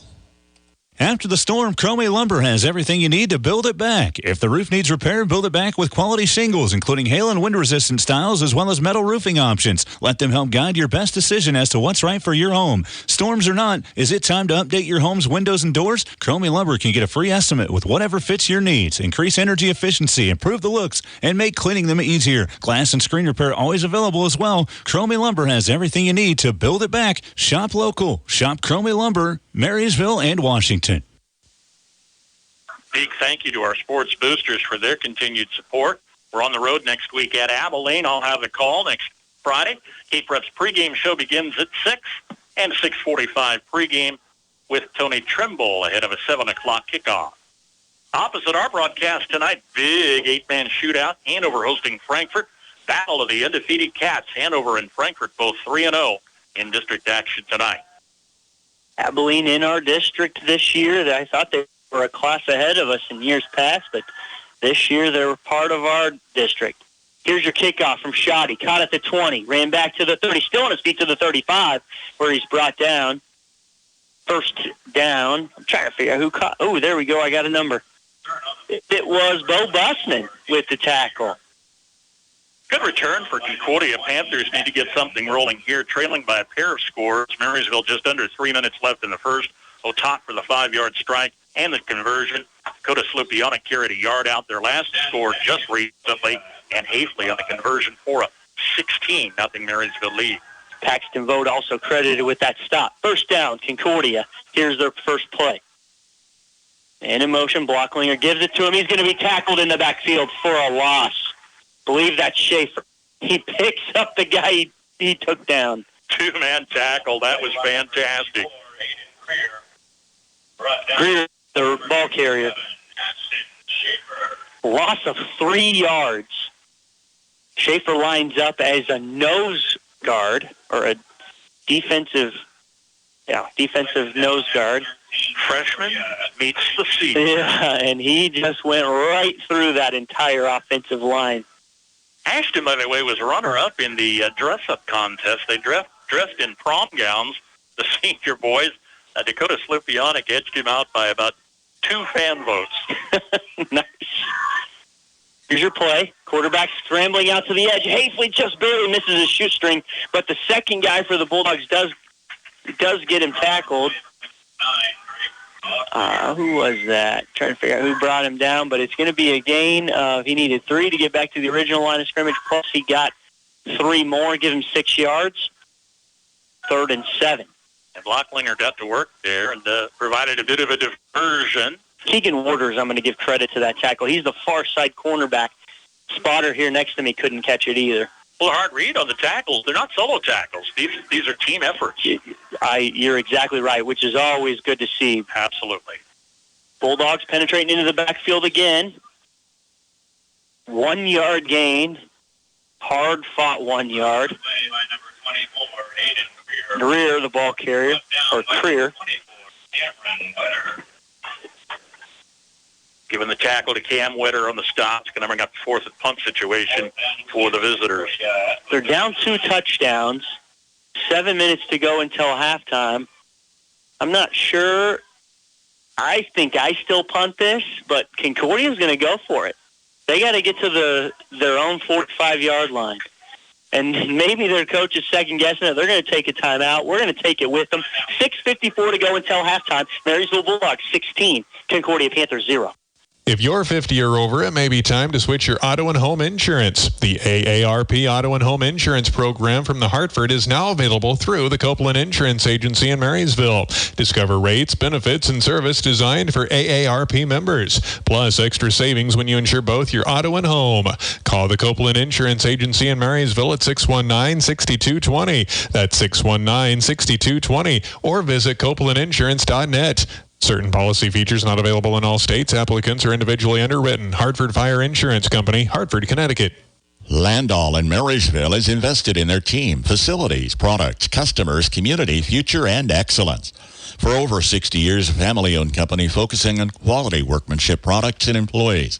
Speaker 4: After the storm, Cromie Lumber has everything you need to build it back. If the roof needs repair, build it back with quality shingles, including hail and wind-resistant styles, as well as metal roofing options. Let them help guide your best decision as to what's right for your home. Storms or not, is it time to update your home's windows and doors? Cromie Lumber can get a free estimate with whatever fits your needs. Increase energy efficiency, improve the looks, and make cleaning them easier. Glass and screen repair always available as well. Cromie Lumber has everything you need to build it back. Shop local. Shop Cromie Lumber, Marysville, and Washington.
Speaker 2: Big thank you to our sports boosters for their continued support. We're on the road next week at Abilene. I'll have the call next Friday. K-Prep's pregame show begins at 6 and 6:45 pregame with Tony Trimble ahead of a 7 o'clock kickoff. Opposite our broadcast tonight, big 8-man shootout. Hanover hosting Frankfort. Battle of the undefeated Cats. Hanover and Frankfort both 3-0 in district action tonight.
Speaker 14: Abilene in our district this year. I thought they were a class ahead of us in years past, but this year they were part of our district. Here's your kickoff from Shoddy. Caught at the 20, ran back to the 30, still on his feet to the 35, where he's brought down. First down. I'm trying to figure out who caught. Oh, there we go. I got a number. It was Bo Bussman with the tackle.
Speaker 2: Good return for Concordia. Panthers need to get something rolling here, trailing by a pair of scores. Marysville just under 3 minutes left in the first. Otak for the 5-yard strike and the conversion. Dakota Slupiana carried a yard out. Their last score just recently, and Hafley on the conversion for a 16-0 Marysville lead.
Speaker 14: Paxton Vogt also credited with that stop. First down, Concordia. Here's their first play. And in motion, Blocklinger gives it to him. He's going to be tackled in the backfield for a loss. Believe that's Schaefer. He picks up the guy he took down.
Speaker 2: Two-man tackle. That was fantastic.
Speaker 14: Greer, the ball carrier. Loss of 3 yards. Schaefer lines up as a nose guard, or a defensive nose guard.
Speaker 2: Freshman meets the senior.
Speaker 14: Yeah, and he just went right through that entire offensive line.
Speaker 2: Ashton, by the way, was runner-up in the dress-up contest. They dressed in prom gowns, the senior boys. Dakota Slupianic edged him out by about 2 fan votes.
Speaker 14: Nice. Here's your play. Quarterback scrambling out to the edge. Hafley just barely misses his shoestring, but the second guy for the Bulldogs does get him tackled. Who was that? Trying to figure out who brought him down, but it's going to be a gain of, he needed 3 to get back to the original line of scrimmage, plus he got 3 more, give him 6 yards. 3rd and 7.
Speaker 2: And Blocklinger got to work there and provided a bit of a diversion.
Speaker 14: Keegan Waters, I'm going to give credit to that tackle. He's the far side cornerback. Spotter here next to me couldn't catch it either.
Speaker 2: Well, hard read on the tackles. They're not solo tackles. These are team efforts.
Speaker 14: You're exactly right, which is always good to see.
Speaker 2: Absolutely.
Speaker 14: Bulldogs penetrating into the backfield again. 1 yard gain. Hard fought 1 yard. Greer, the ball carrier, or Creer.
Speaker 2: Giving the tackle to Cam Wetter on the stop. It's going to bring up the 4th and punt situation for the visitors.
Speaker 14: They're down 2 touchdowns. 7 minutes to go until halftime. I'm not sure. I think I still punt this, but Concordia's going to go for it. They got to get to their own 45-yard line. And maybe their coach is second-guessing it. They're going to take a timeout. We're going to take it with them. 6:54 to go until halftime. Marysville Bulldogs 16, Concordia Panthers 0.
Speaker 22: If you're 50 or over, it may be time to switch your auto and home insurance. The AARP Auto and Home Insurance Program from the Hartford is now available through the Copeland Insurance Agency in Marysville. Discover rates, benefits, and service designed for AARP members, plus extra savings when you insure both your auto and home. Call the Copeland Insurance Agency in Marysville at 619-6220. That's 619-6220. Or visit copelandinsurance.net. Certain policy features not available in all states. Applicants are individually underwritten. Hartford Fire Insurance Company, Hartford, Connecticut.
Speaker 11: Landall in Marysville is invested in their team, facilities, products, customers, community, future, and excellence. For over 60 years, a family-owned company focusing on quality workmanship products and employees.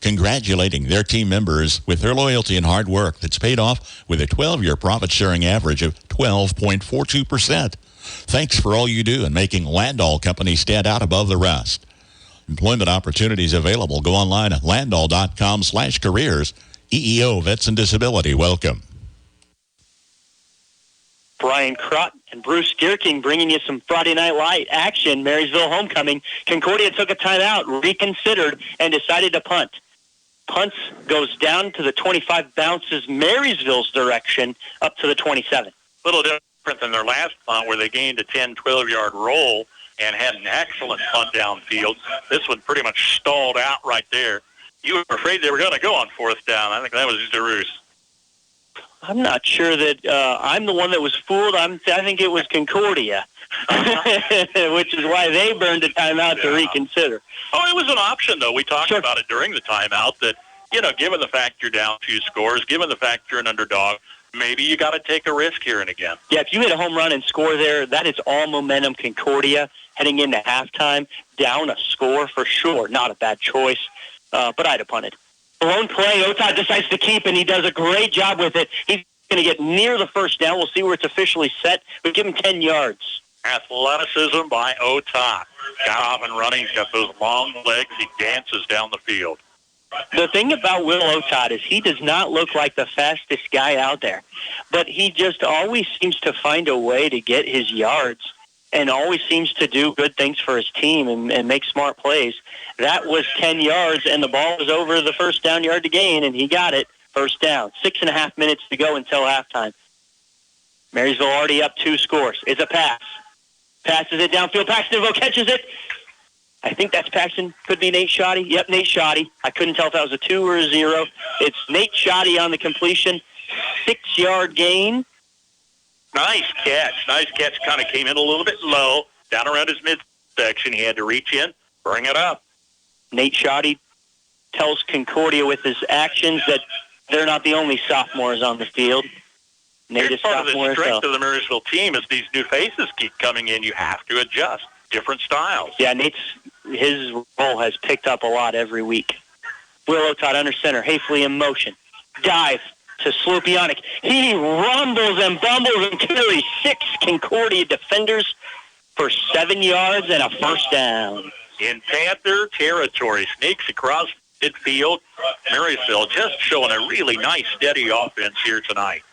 Speaker 11: congratulating their team members with their loyalty and hard work that's paid off with a 12-year profit-sharing average of 12.42%. Thanks for all you do in making Landall Company stand out above the rest. Employment opportunities available. Go online at landall.com/careers. EEO Vets and Disability. Welcome.
Speaker 14: Brian Krott and Bruce Gierking bringing you some Friday Night Light action. Marysville homecoming. Concordia took a timeout, reconsidered, and decided to punt. Punts goes down to the 25, bounces Marysville's direction up to the 27.
Speaker 2: A little different than their last punt where they gained a 10, 12-yard roll and had an excellent punt downfield. This one pretty much stalled out right there. You were afraid they were going to go on fourth down. I think that was just a ruse.
Speaker 14: I'm not sure that I'm the one that was fooled. I think it was Concordia, which is why they burned a timeout to reconsider.
Speaker 2: Oh, it was an option, though. We talked about it during the timeout that, given the fact you're down 2 scores, given the fact you're an underdog, maybe you got to take a risk here and again.
Speaker 14: Yeah, if you hit a home run and score there, that is all momentum Concordia heading into halftime. Down a score for sure. Not a bad choice, but I'd have punted. Blown play, Otad decides to keep, and he does a great job with it. He's going to get near the first down. We'll see where it's officially set. We give him 10 yards.
Speaker 2: Athleticism by Otad. Got off and running. He's got those long legs. He dances down the field.
Speaker 14: The thing about Will Otad is he does not look like the fastest guy out there, but he just always seems to find a way to get his yards and always seems to do good things for his team and make smart plays. That was 10 yards, and the ball was over the first down yard to gain, and he got it. First down. 6.5 minutes to go until halftime. Marysville already up 2 scores. It's a pass. Passes it downfield. Paxtonville catches it. I think that's Paxton. Could be Nate Shoddy. Yep, Nate Shoddy. I couldn't tell if that was a 2 or a 0. It's Nate Shoddy on the completion. 6-yard gain.
Speaker 2: Nice catch. Nice catch. Kind of came in a little bit low. Down around his midsection. He had to reach in, bring it up.
Speaker 14: Nate Shoddy tells Concordia with his actions that they're not the only sophomores on the field. Nate is
Speaker 2: part of the
Speaker 14: sophomore
Speaker 2: strength of the Marysville team is these new faces keep coming in. You have to adjust. Different styles.
Speaker 14: Yeah, his role has picked up a lot every week. Will Otad under center. Hafley in motion. Dive to Slupionic. He rumbles and bumbles and carries 6 Concordia defenders for 7 yards and a first down.
Speaker 2: In Panther territory, sneaks across midfield. Marysville just showing a really nice, steady offense here tonight.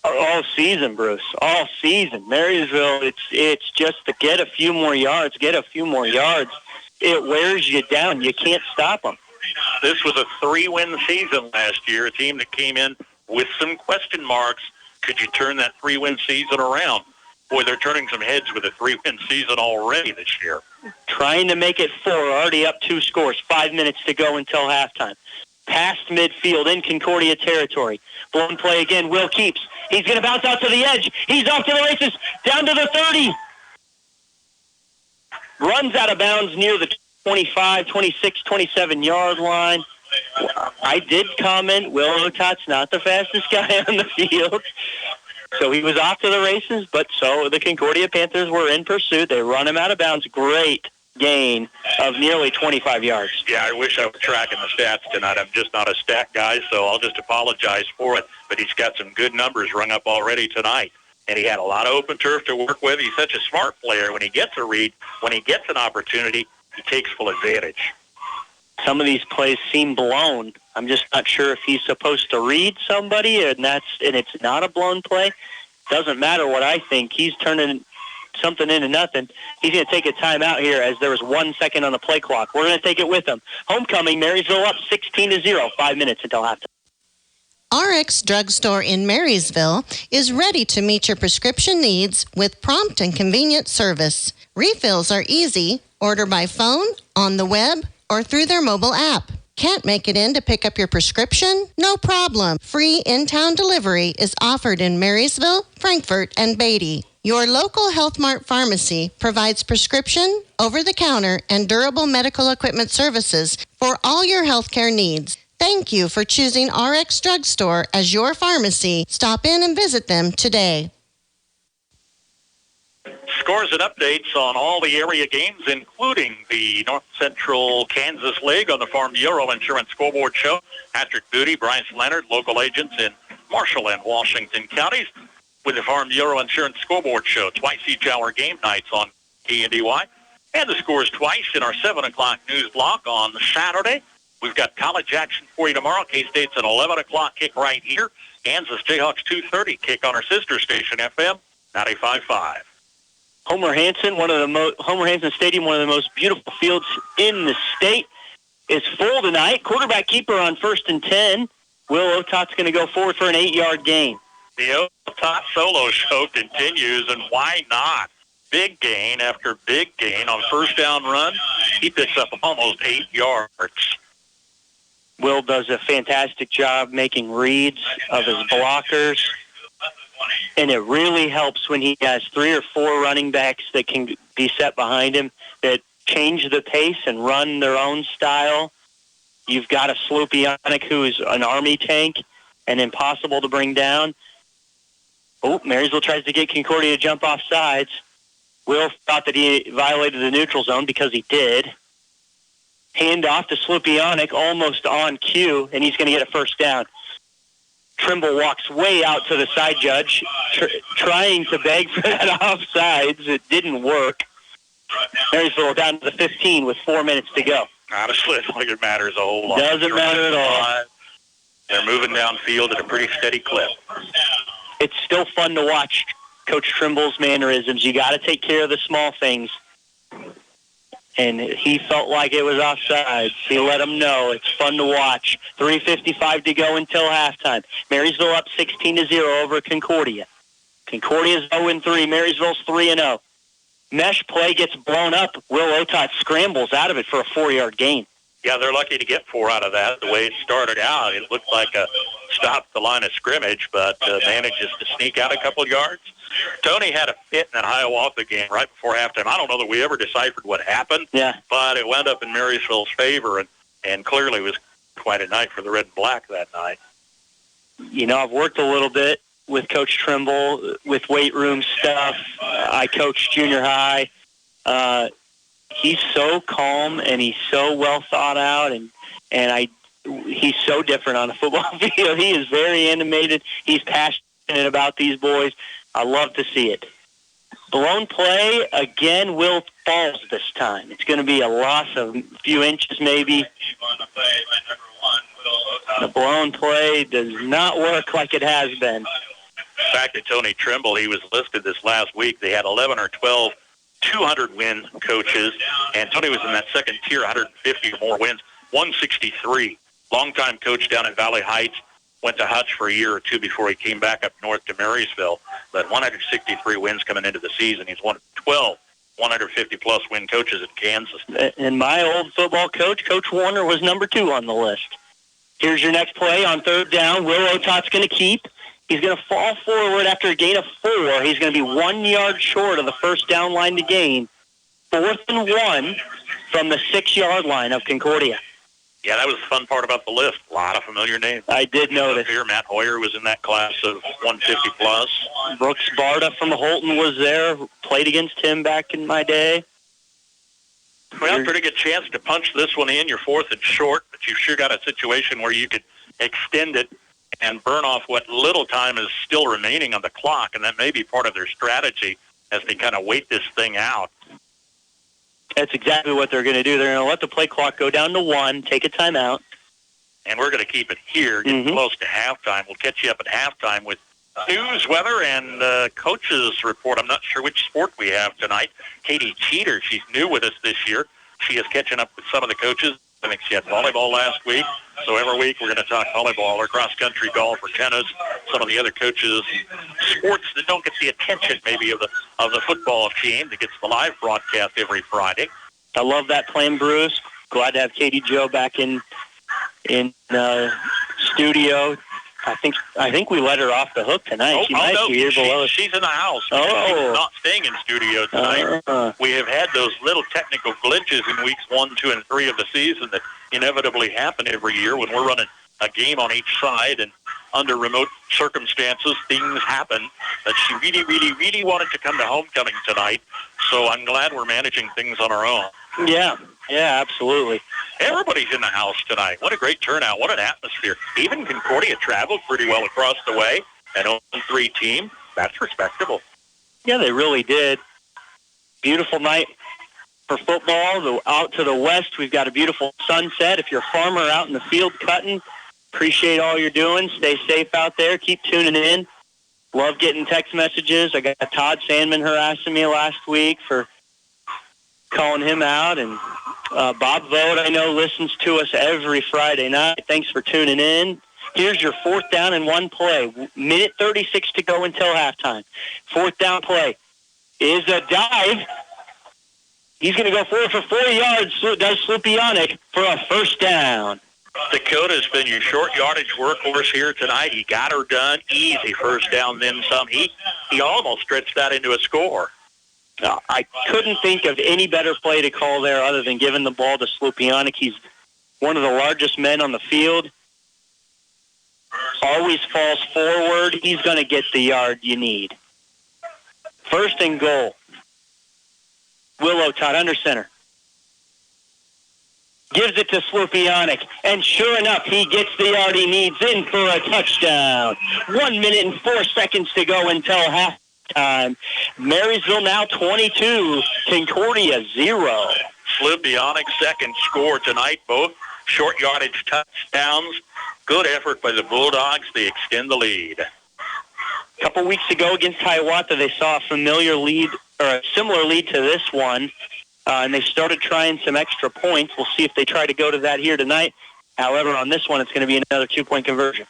Speaker 14: All season, Bruce. All season. Marysville, it's just to get a few more yards, It wears you down. You can't stop them.
Speaker 2: This was a 3-win season last year, a team that came in with some question marks. Could you turn that 3-win season around? Boy, they're turning some heads with a 3-win season already this year.
Speaker 14: Trying to make it 4, already up 2 scores. 5 minutes to go until halftime. Past midfield in Concordia territory. Blown play again. Will keeps. He's going to bounce out to the edge. He's off to the races. Down to the 30. Runs out of bounds near the 25, 26, 27-yard line. I did comment, Will Otad's not the fastest guy on the field. So he was off to the races, but so the Concordia Panthers were in pursuit. They run him out of bounds. Great gain of nearly 25 yards.
Speaker 2: Yeah, I wish I was tracking the stats tonight. I'm just not a stat guy, so I'll just apologize for it. But he's got some good numbers rung up already tonight. And he had a lot of open turf to work with. He's such a smart player. When he gets a read, when he gets an opportunity, he takes full advantage.
Speaker 14: Some of these plays seem blown. I'm just not sure if he's supposed to read somebody and it's not a blown play. Doesn't matter what I think. He's turning something into nothing. He's going to take a timeout here as there was 1 second on the play clock. We're going to take it with him. Homecoming, Marysville up 16-0, 5 minutes until halftime.
Speaker 1: RX Drugstore in Marysville is ready to meet your prescription needs with prompt and convenient service. Refills are easy. Order by phone, on the web, or through their mobile app. Can't make it in to pick up your prescription? No problem. Free in-town delivery is offered in Marysville, Frankfort, and Beatty. Your local Health Mart pharmacy provides prescription, over-the-counter, and durable medical equipment services for all your healthcare needs. Thank you for choosing RX Drugstore as your pharmacy. Stop in and visit them today.
Speaker 2: Scores and updates on all the area games, including the North Central Kansas League on the Farm Bureau Insurance Scoreboard Show. Patrick Booty, Bryce Leonard, local agents in Marshall and Washington counties with the Farm Bureau Insurance Scoreboard Show. Twice each hour game nights on KNDY. And the scores twice in our 7 o'clock news block on Saturday. We've got college action for you tomorrow. K-State's an 11 o'clock kick right here. Kansas Jayhawks 2:30 kick on our sister station, FM 95.5.
Speaker 14: Homer Hansen Stadium, one of the most beautiful fields in the state, is full tonight. Quarterback keeper on 1st and 10. Will Otot's going to go forward for an 8-yard gain.
Speaker 2: The Otot solo show continues, and why not? Big gain after big gain on first down run. He picks up almost 8 yards.
Speaker 14: Will does a fantastic job making reads of his blockers. And it really helps when he has 3 or 4 running backs that can be set behind him that change the pace and run their own style. You've got a Slopianic who's an Army tank and impossible to bring down. Oh, Marysville tries to get Concordia to jump off sides. Will thought that he violated the neutral zone because he did. Hand off to Slopianic, almost on cue, and he's going to get a first down. Trimble walks way out to the side judge, trying to beg for that offsides. It didn't work. Marysville down to the 15 with 4 minutes to go.
Speaker 2: Honestly, I don't think it matters a whole lot.
Speaker 14: Doesn't matter at all.
Speaker 2: They're moving downfield at a pretty steady clip.
Speaker 14: It's still fun to watch Coach Trimble's mannerisms. You got to take care of the small things. And he felt like it was offsides. He let him know. It's fun to watch. 3:55 to go until halftime. Marysville up 16-0 over Concordia. Concordia's 0-3. Marysville's 3-0. Mesh play gets blown up. Will Otot scrambles out of it for a 4-yard gain.
Speaker 2: Yeah, they're lucky to get 4 out of that. The way it started out, it looked like a stop the line of scrimmage, but manages to sneak out a couple of yards. Tony had a fit in that Hiawatha game right before halftime. I don't know that we ever deciphered what happened, but it wound up in Marysville's favor, and clearly was quite a night for the red and black that night.
Speaker 14: You know, I've worked a little bit with Coach Trimble with weight room stuff. I coached junior high. He's so calm and he's so well thought out, and he's so different on the football field. He is very animated. He's passionate about these boys. I love to see it. Blown play, again, Will falls this time. It's going to be a loss of a few inches maybe. The blown play does not work like it has been.
Speaker 2: Back to Tony Trimble, he was listed this last week. They had 11 or 12 200-win coaches, and Tony was in that second tier, 150 or more wins, 163. Longtime coach down in Valley Heights, went to Hutch for a year or two before he came back up north to Marysville, but 163 wins coming into the season. He's one of 12 150-plus win coaches in Kansas.
Speaker 14: And my old football coach, Coach Warner, was number 2 on the list. Here's your next play on 3rd down. Will Otot's going to keep. He's going to fall forward after a gain of 4. He's going to be 1 yard short of the first down line to gain. 4th and 1 from the 6-yard line of Concordia.
Speaker 2: Yeah, that was the fun part about the list. A lot of familiar names.
Speaker 14: I did notice.
Speaker 2: Here, Matt Hoyer was in that class of 150-plus.
Speaker 14: Brooks Barta from Holton was there. Played against him back in my day.
Speaker 2: Well, pretty good chance to punch this one in. You're 4th and short, but you've sure got a situation where you could extend it and burn off what little time is still remaining on the clock, and that may be part of their strategy as they kind of wait this thing out.
Speaker 14: That's exactly what they're going to do. They're going to let the play clock go down to 1, take a timeout.
Speaker 2: And we're going to keep it here, getting close to halftime. We'll catch you up at halftime with news, weather, and coaches report. I'm not sure which sport we have tonight. Katie Cheater, she's new with us this year. She is catching up with some of the coaches. I think she had volleyball last week. So every week we're going to talk volleyball or cross-country golf or tennis, some of the other coaches, sports that don't get the attention maybe of the football team that gets the live broadcast every Friday.
Speaker 14: I love that plan, Bruce. Glad to have Katie Jo back in studio. I think we let her off the hook tonight.
Speaker 2: No,
Speaker 14: be here below us.
Speaker 2: She's in the house.
Speaker 14: Oh.
Speaker 2: She's not staying in studio tonight. We have had those little technical glitches in weeks 1, 2, and 3 of the season that inevitably happen every year when we're running a game on each side, and under remote circumstances, things happen that she really, really, really wanted to come to homecoming tonight. So I'm glad we're managing things on our own.
Speaker 14: Yeah, absolutely.
Speaker 2: Everybody's in the house tonight. What a great turnout. What an atmosphere. Even Concordia traveled pretty well across the way. An 0-3 team. That's respectable.
Speaker 14: Yeah, they really did. Beautiful night for football. Out to the west, we've got a beautiful sunset. If you're a farmer out in the field cutting, appreciate all you're doing. Stay safe out there. Keep tuning in. Love getting text messages. I got Todd Sandman harassing me last week for calling him out. And Bob Vogt, I know, listens to us every Friday night. Thanks for tuning in. Here's your 4th down and 1 play. Minute 36 to go until halftime. 4th down play is a dive. He's going to go for 4 yards. Does Slupionic for a 1st down.
Speaker 2: Dakota's been your short yardage workhorse here tonight. He got her done. Easy 1st down, then some. He almost stretched that into a score.
Speaker 14: I couldn't think of any better play to call there other than giving the ball to Slupionic. He's one of the largest men on the field. Always falls forward. He's going to get the yard you need. 1st and goal. Willow Todd under center. Gives it to Slupionic. And sure enough, he gets the yard he needs in for a touchdown. 1 minute and 4 seconds to go until halftime. Marysville now 22. Concordia 0.
Speaker 2: Slupionic's 2nd score tonight. Both short yardage touchdowns. Good effort by the Bulldogs. They extend the lead.
Speaker 14: A couple weeks ago against Hiawatha, they saw a familiar lead, or a similar lead to this one, and they started trying some extra points. We'll see if they try to go to that here tonight. However, on this one, it's going to be another 2-point conversion.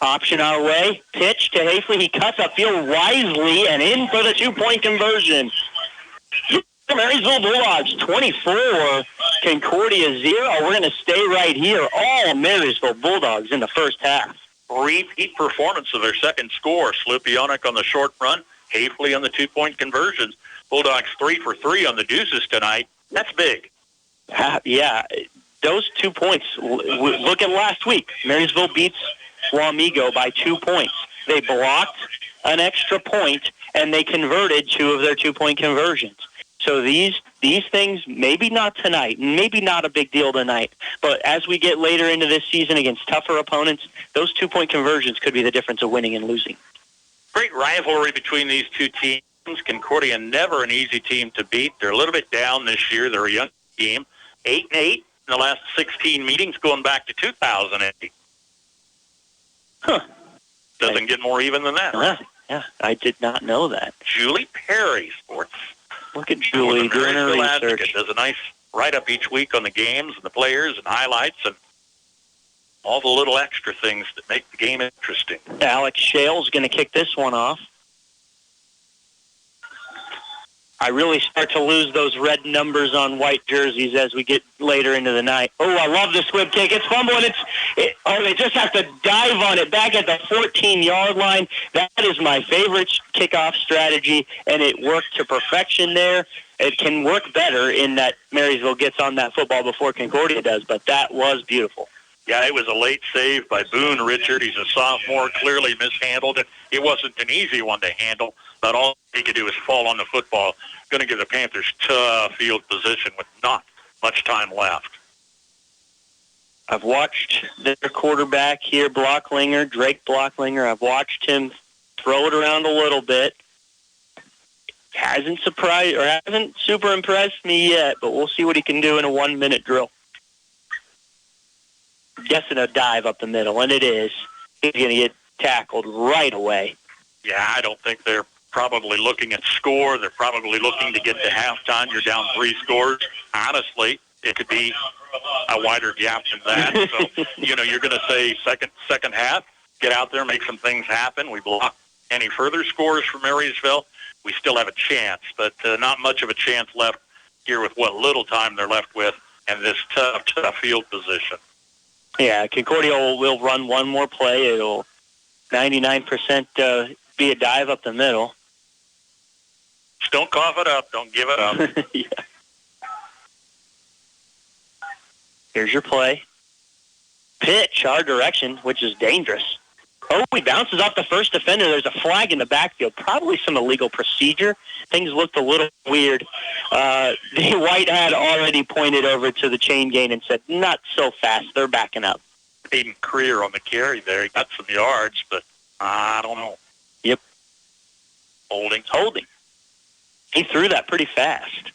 Speaker 14: Option our way. Pitch to Hafley. He cuts upfield wisely and in for the 2-point conversion. Marysville Bulldogs 24, Concordia 0. We're going to stay right here. All Marysville Bulldogs in the 1st half.
Speaker 2: Repeat performance of their 2nd score. Slupionic on the short run, Hafley on the 2-point conversions. Bulldogs 3 for 3 on the deuces tonight. That's big.
Speaker 14: Yeah, those 2 points. Look at last week. Marysville beats Wamego by 2 points. They blocked an extra point, and they converted 2 of their 2-point conversions. So these things, maybe not tonight, maybe not a big deal tonight, but as we get later into this season against tougher opponents, those 2-point conversions could be the difference of winning and losing.
Speaker 2: Great rivalry between these two teams. Concordia never an easy team to beat. They're a little bit down this year. They're a young team. 8-8 in the last 16 meetings going back to 2008. Doesn't get more even than that.
Speaker 14: Yeah, I did not know that.
Speaker 2: Julie Perry, sports.
Speaker 14: Look at Julie doing her research.
Speaker 2: Does a nice write-up each week on the games and the players and highlights and all the little extra things that make the game interesting.
Speaker 14: Alex Shale's going to kick this one off. I really start to lose those red numbers on white jerseys as we get later into the night. Oh, I love the squib kick. It's fumble, and they just have to dive on it back at the 14-yard line. That is my favorite kickoff strategy, and it worked to perfection there. It can work better in that Marysville gets on that football before Concordia does, but that was beautiful.
Speaker 2: Yeah, it was a late save by Boone Richard. He's a sophomore, clearly mishandled it. It wasn't an easy one to handle, but all he could do is fall on the football. Going to give the Panthers tough field position with not much time left.
Speaker 14: I've watched their quarterback here, Blocklinger, Drake Blocklinger. I've watched him throw it around a little bit. Hasn't super impressed me yet, but we'll see what he can do in a 1-minute drill. Guessing a dive up the middle, and it is. He's going to get tackled right away.
Speaker 2: Yeah, I don't think they're probably looking at score. They're probably looking to get to halftime. You're down 3 scores. Honestly, it could be a wider gap than that. So, you're going to say second half, get out there, make some things happen. We block any further scores from Marysville. We still have a chance, but not much of a chance left here with what little time they're left with and this tough field position.
Speaker 14: Yeah, Concordia will run one more play. It'll 99% be a dive up the middle.
Speaker 2: Just don't cough it up. Don't give it up.
Speaker 14: Yeah. Here's your play. pitch our direction, which is dangerous. Oh, he bounces off the first defender. There's a flag in the backfield, probably some illegal procedure. Things looked a little weird. The White had already pointed over to the chain gain and said, not so fast. They're backing up.
Speaker 2: Aiden Creer on the carry there. He got some yards, but I don't know.
Speaker 14: Yep.
Speaker 2: Holding.
Speaker 14: He threw that pretty fast.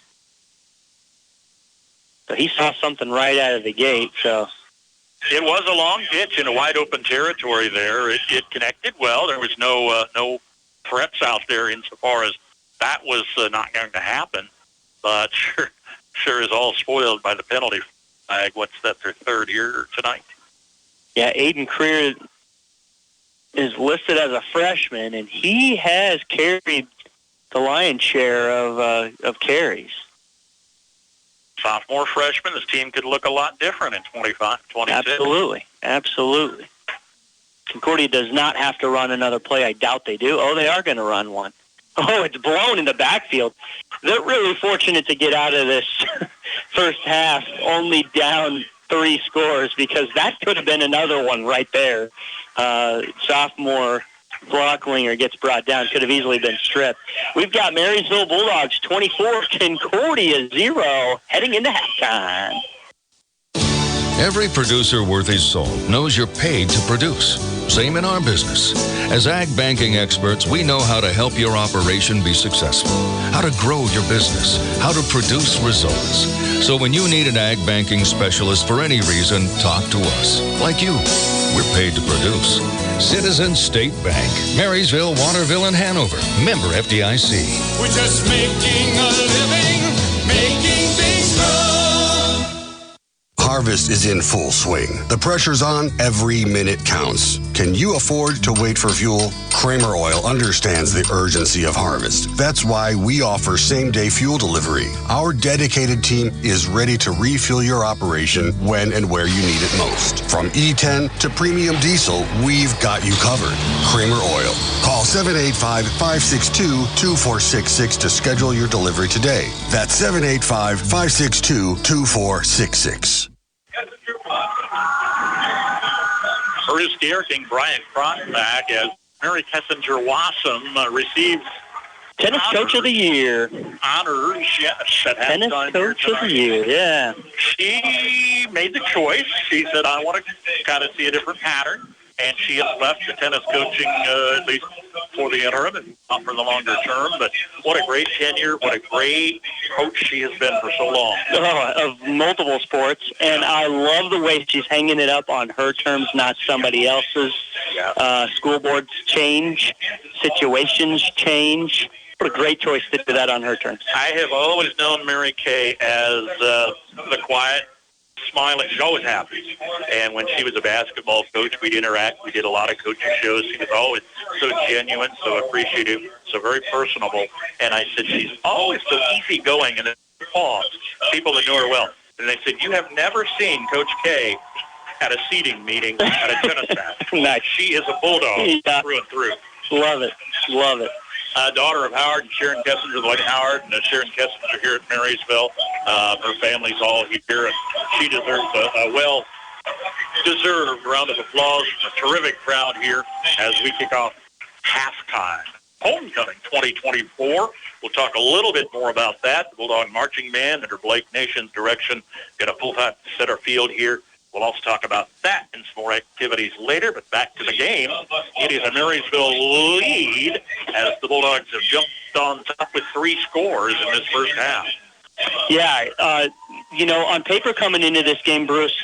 Speaker 14: So he saw something right out of the gate, so...
Speaker 2: It was a long pitch in a wide-open territory there. It connected well. There was no threats out there insofar as that was not going to happen. But sure is all spoiled by the penalty flag. What's that, their third here tonight?
Speaker 14: Yeah, Aiden Creer is listed as a freshman, and he has carried the lion's share of carries.
Speaker 2: Sophomore freshman, this team could look a lot different in 26.
Speaker 14: Absolutely. Concordia does not have to run another play. I doubt they do. Oh, they are going to run one. Oh, it's blown in the backfield. They're really fortunate to get out of this first half only down 3 scores, because that could have been another one right there. Sophomore Blocklinger gets brought down. Could have easily been stripped. We've got Marysville Bulldogs 24, Concordia 0, heading into halftime.
Speaker 7: Every producer worth his salt knows you're paid to produce. Same in our business. As ag banking experts, we know how to help your operation be successful, how to grow your business, how to produce results. So when you need an ag banking specialist for any reason, talk to us. Like you. We're paid to produce. Citizens State Bank, Marysville, Waterville, and Hanover. Member FDIC.
Speaker 8: We're just making a living, making things grow.
Speaker 9: Harvest is in full swing. The pressure's on. Every minute counts. Can you afford to wait for fuel? Kramer Oil understands the urgency of harvest. That's why we offer same-day fuel delivery. Our dedicated team is ready to refuel your operation when and where you need it most. From E10 to premium diesel, we've got you covered. Kramer Oil. Call 785-562-2466 to schedule your delivery today. That's 785-562-2466.
Speaker 2: Bruce Gierking, Brian Cross back as Mary Kessinger-Wassam receives
Speaker 14: Tennis Coach of the Year.
Speaker 2: Honors, yes.
Speaker 14: Tennis Coach of the Year, yeah.
Speaker 2: She made the choice. She said, I want to kind of see a different pattern. And she has left the tennis coaching, at least for the interim and not for the longer term. But what a great tenure. What a great coach she has been for so long.
Speaker 14: Of multiple sports. And I love the way she's hanging it up on her terms, not somebody else's. School boards change. Situations change. What a great choice to do that on her terms.
Speaker 2: I have always known Mary Kay as the quiet, smiling. She's always happy. And when she was a basketball coach, we'd interact. We did a lot of coaching shows. She was always so genuine, so appreciative, so very personable. And I said, she's always so easygoing. And then people that know her well. And they said, you have never seen Coach K at a seating meeting at a tennis match.
Speaker 14: Nice.
Speaker 2: She is a bulldog through and through.
Speaker 14: Love it. Love it.
Speaker 2: Daughter of Howard and Sharon Kessinger, Lloyd Howard, and Sharon Kessinger here at Marysville. Her family's all here, and she deserves a well-deserved round of applause from a terrific crowd here as we kick off halftime. Homecoming 2024. We'll talk a little bit more about that. The Bulldog Marching Band under Blake Nation's direction got a full-time center field here. We'll also talk about that and some more activities later, but back to the game. It is a Marysville lead as the Bulldogs have jumped on top with 3 scores in this first half.
Speaker 14: Yeah, on paper coming into this game, Bruce,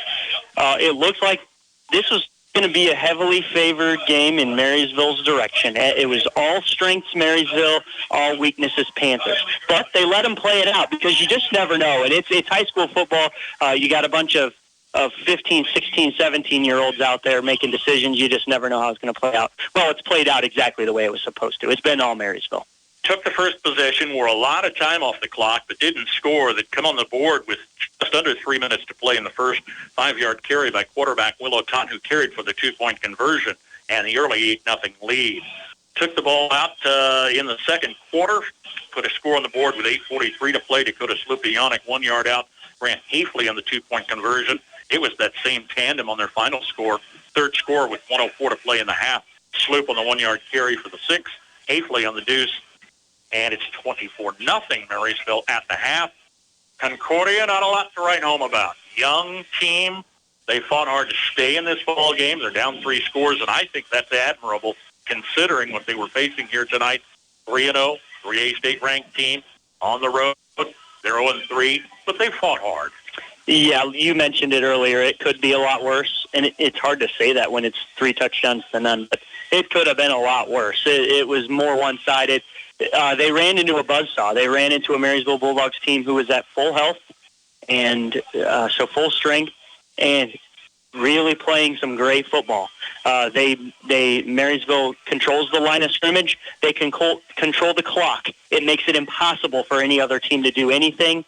Speaker 14: it looks like this was going to be a heavily favored game in Marysville's direction. It was all strengths Marysville, all weaknesses Panthers. But they let them play it out because you just never know. And it's high school football. You got a bunch of 15, 16, 17-year-olds out there making decisions. You just never know how it's going to play out. Well, it's played out exactly the way it was supposed to. It's been all Marysville.
Speaker 2: Took the first possession, wore a lot of time off the clock, but didn't score. They'd come on the board with just under 3 minutes to play in the first 5-yard carry by quarterback Willow Totten, who carried for the 2-point conversion and the early 8-0 lead. Took the ball out in the second quarter, put a score on the board with 8:43 to play. Dakota Slupianic 1 yard out, Grant Heafley on the 2-point conversion. it was that same tandem on their final score. Third score with 1:04 to play in the half. Sloop on the 1-yard carry for the 6. Hafley on the deuce. And it's 24-0 Marysville at the half. Concordia, not a lot to write home about. Young team. They fought hard to stay in this ball game. They're down 3 scores, and I think that's admirable considering what they were facing here tonight. 3-0, 3A state-ranked team on the road. They're 0-3, but they fought hard.
Speaker 14: Yeah, you mentioned it earlier. It could be a lot worse, and it's hard to say that when it's 3 touchdowns to none, but it could have been a lot worse. It was more one-sided. They ran into a buzzsaw. They ran into a Marysville Bulldogs team who was at full health and so full strength and really playing some great football. Marysville controls the line of scrimmage. They can control the clock. It makes it impossible for any other team to do anything.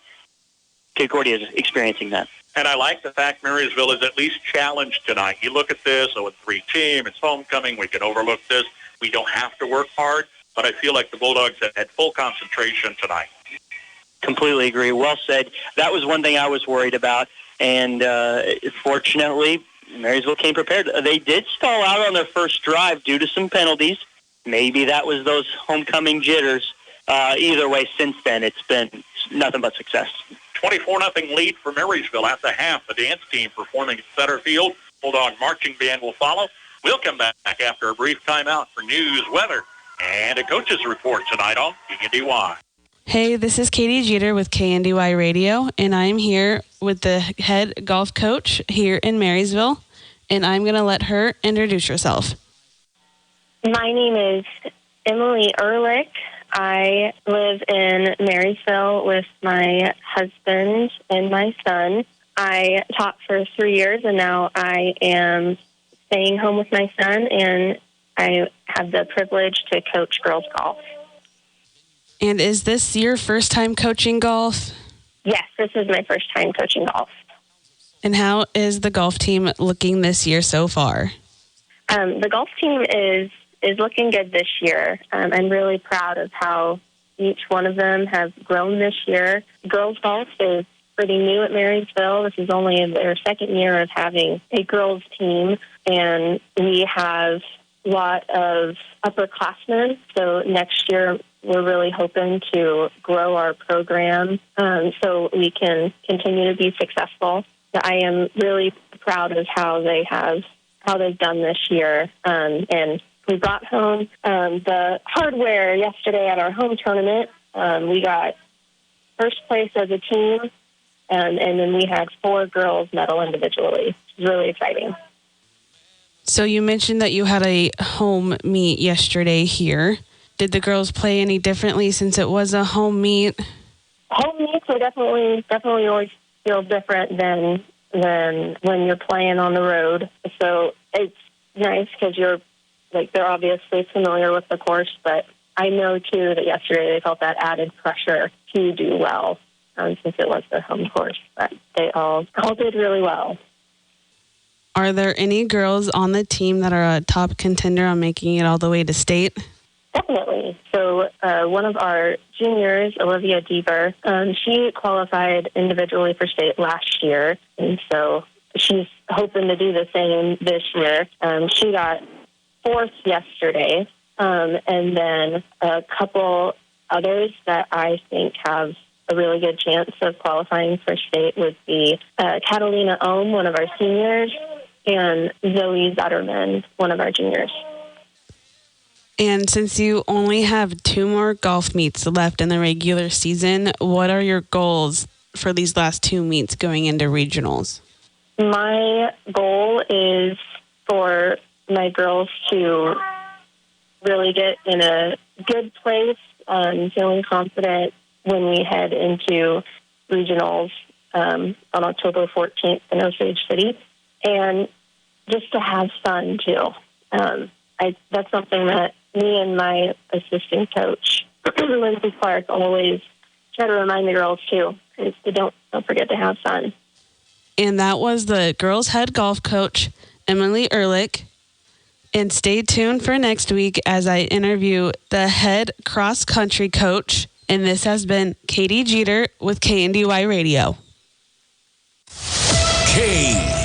Speaker 14: Concordia is experiencing that.
Speaker 2: And I like the fact Marysville is at least challenged tonight. You look at this, 0-3 team, it's homecoming, we can overlook this. We don't have to work hard, but I feel like the Bulldogs had full concentration tonight.
Speaker 14: Completely agree. Well said. That was one thing I was worried about, and fortunately, Marysville came prepared. They did stall out on their first drive due to some penalties. Maybe that was those homecoming jitters. Either way, since then, it's been nothing but success.
Speaker 2: 24-0 lead for Marysville at the half. The dance team performing at center field. Bulldog marching band will follow. We'll come back after a brief timeout for news, weather, and a coach's report tonight on KNDY.
Speaker 5: Hey, this is Katie Jeter with KNDY Radio, and I'm here with the head golf coach here in Marysville, and I'm going to let her introduce herself.
Speaker 10: My name is Emily Ehrlich. I live in Marysville with my husband and my son. I taught for 3 years, and now I am staying home with my son, and I have the privilege to coach girls golf.
Speaker 5: And is this your first time coaching golf?
Speaker 10: Yes, this is my first time coaching golf.
Speaker 5: And how is the golf team looking this year so far?
Speaker 10: The golf team is looking good this year. I'm really proud of how each one of them have grown this year. Girls golf is pretty new at Marysville. This is only their second year of having a girls team, and we have a lot of upperclassmen. So next year, we're really hoping to grow our program so we can continue to be successful. I am really proud of how they've done this year, and we brought home the hardware yesterday at our home tournament. We got first place as a team, and then we had 4 girls medal individually. It was really exciting.
Speaker 5: So you mentioned that you had a home meet yesterday here. Did the girls play any differently since it was a home meet?
Speaker 10: Home meets are definitely always feel different than when you're playing on the road. So it's nice because they're obviously familiar with the course, but I know too that yesterday they felt that added pressure to do well since it was their home course. But they all did really well.
Speaker 5: Are there any girls on the team that are a top contender on making it all the way to state?
Speaker 10: Definitely. So one of our juniors, Olivia Deaver, she qualified individually for state last year, and so she's hoping to do the same this year. She got 4th yesterday, and then a couple others that I think have a really good chance of qualifying for state would be Catalina Ohm, one of our seniors, and Zoe Zetterman, one of our juniors.
Speaker 5: And since you only have 2 more golf meets left in the regular season, what are your goals for these last 2 meets going into regionals?
Speaker 10: My goal is for my girls to really get in a good place, feeling confident when we head into regionals on October 14th in Osage City, and just to have fun too. That's something that me and my assistant coach, Lindsay Clark, always try to remind the girls too, is to don't forget to have fun.
Speaker 5: And that was the girls' head golf coach, Emily Ehrlich. And stay tuned for next week as I interview the head cross-country coach. And this has been Katie Jeter with KNDY Radio.
Speaker 8: K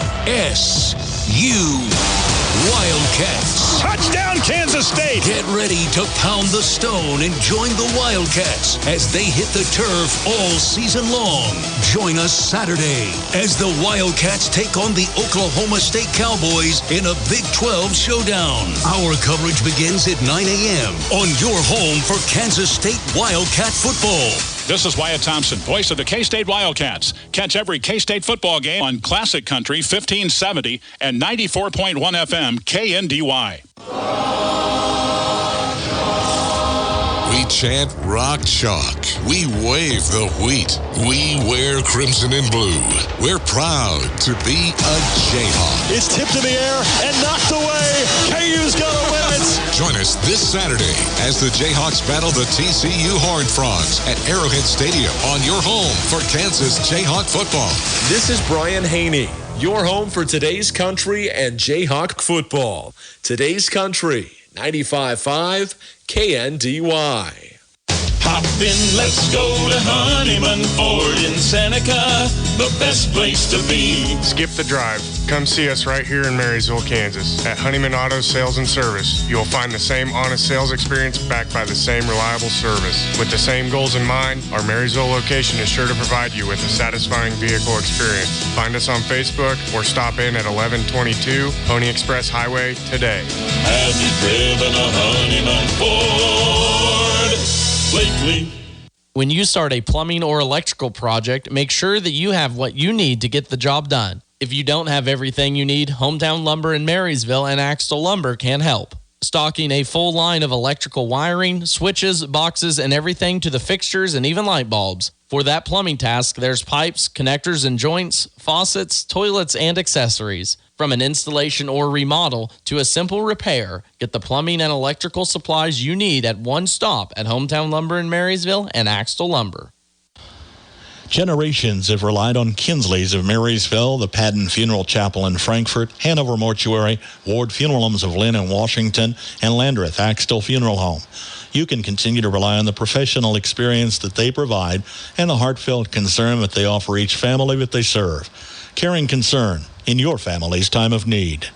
Speaker 3: Wildcats.
Speaker 8: Touchdown, Kansas State.
Speaker 3: Get ready to pound the stone and join the Wildcats as they hit the turf all season long. Join us Saturday as the Wildcats take on the Oklahoma State Cowboys in a Big 12 showdown. Our coverage begins at 9 a.m. on your home for Kansas State Wildcat football.
Speaker 12: This is Wyatt Thompson, voice of the K-State Wildcats. Catch every K-State football game on Classic Country 1570 and 94.1 FM KNDY.
Speaker 23: We chant Rock Chalk. We wave the wheat. We wear crimson and blue. We're proud to be a Jayhawk.
Speaker 8: It's tipped in the air and knocked away. KU's going to win it.
Speaker 23: Join us this Saturday as the Jayhawks battle the TCU Horned Frogs at Arrowhead Stadium on your home for Kansas Jayhawk football.
Speaker 24: This is Brian Haney, your home for today's country and Jayhawk football. Today's country, 95.5 KNDY.
Speaker 8: Hop in, let's go to Honeyman Ford in Seneca, the best place to be.
Speaker 25: Skip the drive. Come see us right here in Marysville, Kansas. At Honeyman Auto Sales and Service, you'll find the same honest sales experience backed by the same reliable service. With the same goals in mind, our Marysville location is sure to provide you with a satisfying vehicle experience. Find us on Facebook or stop in at 1122 Pony Express Highway today.
Speaker 8: Have you driven a Honeyman Ford lately?
Speaker 6: When you start a plumbing or electrical project, make sure that you have what you need to get the job done. If you don't have everything you need, Hometown Lumber in Marysville and Axtell Lumber can help. Stocking a full line of electrical wiring, switches, boxes, and everything to the fixtures and even light bulbs. For that plumbing task, there's pipes, connectors and joints, faucets, toilets, and accessories. From an installation or remodel to a simple repair, get the plumbing and electrical supplies you need at one stop at Hometown Lumber in Marysville and Axtell Lumber.
Speaker 11: Generations have relied on Kinsley's of Marysville, the Padden Funeral Chapel in Frankfort, Hanover Mortuary, Ward Funeral Homes of Lynn and Washington, and Landreth Axtell Funeral Home. You can continue to rely on the professional experience that they provide and the heartfelt concern that they offer each family that they serve. Caring concern in your family's time of need.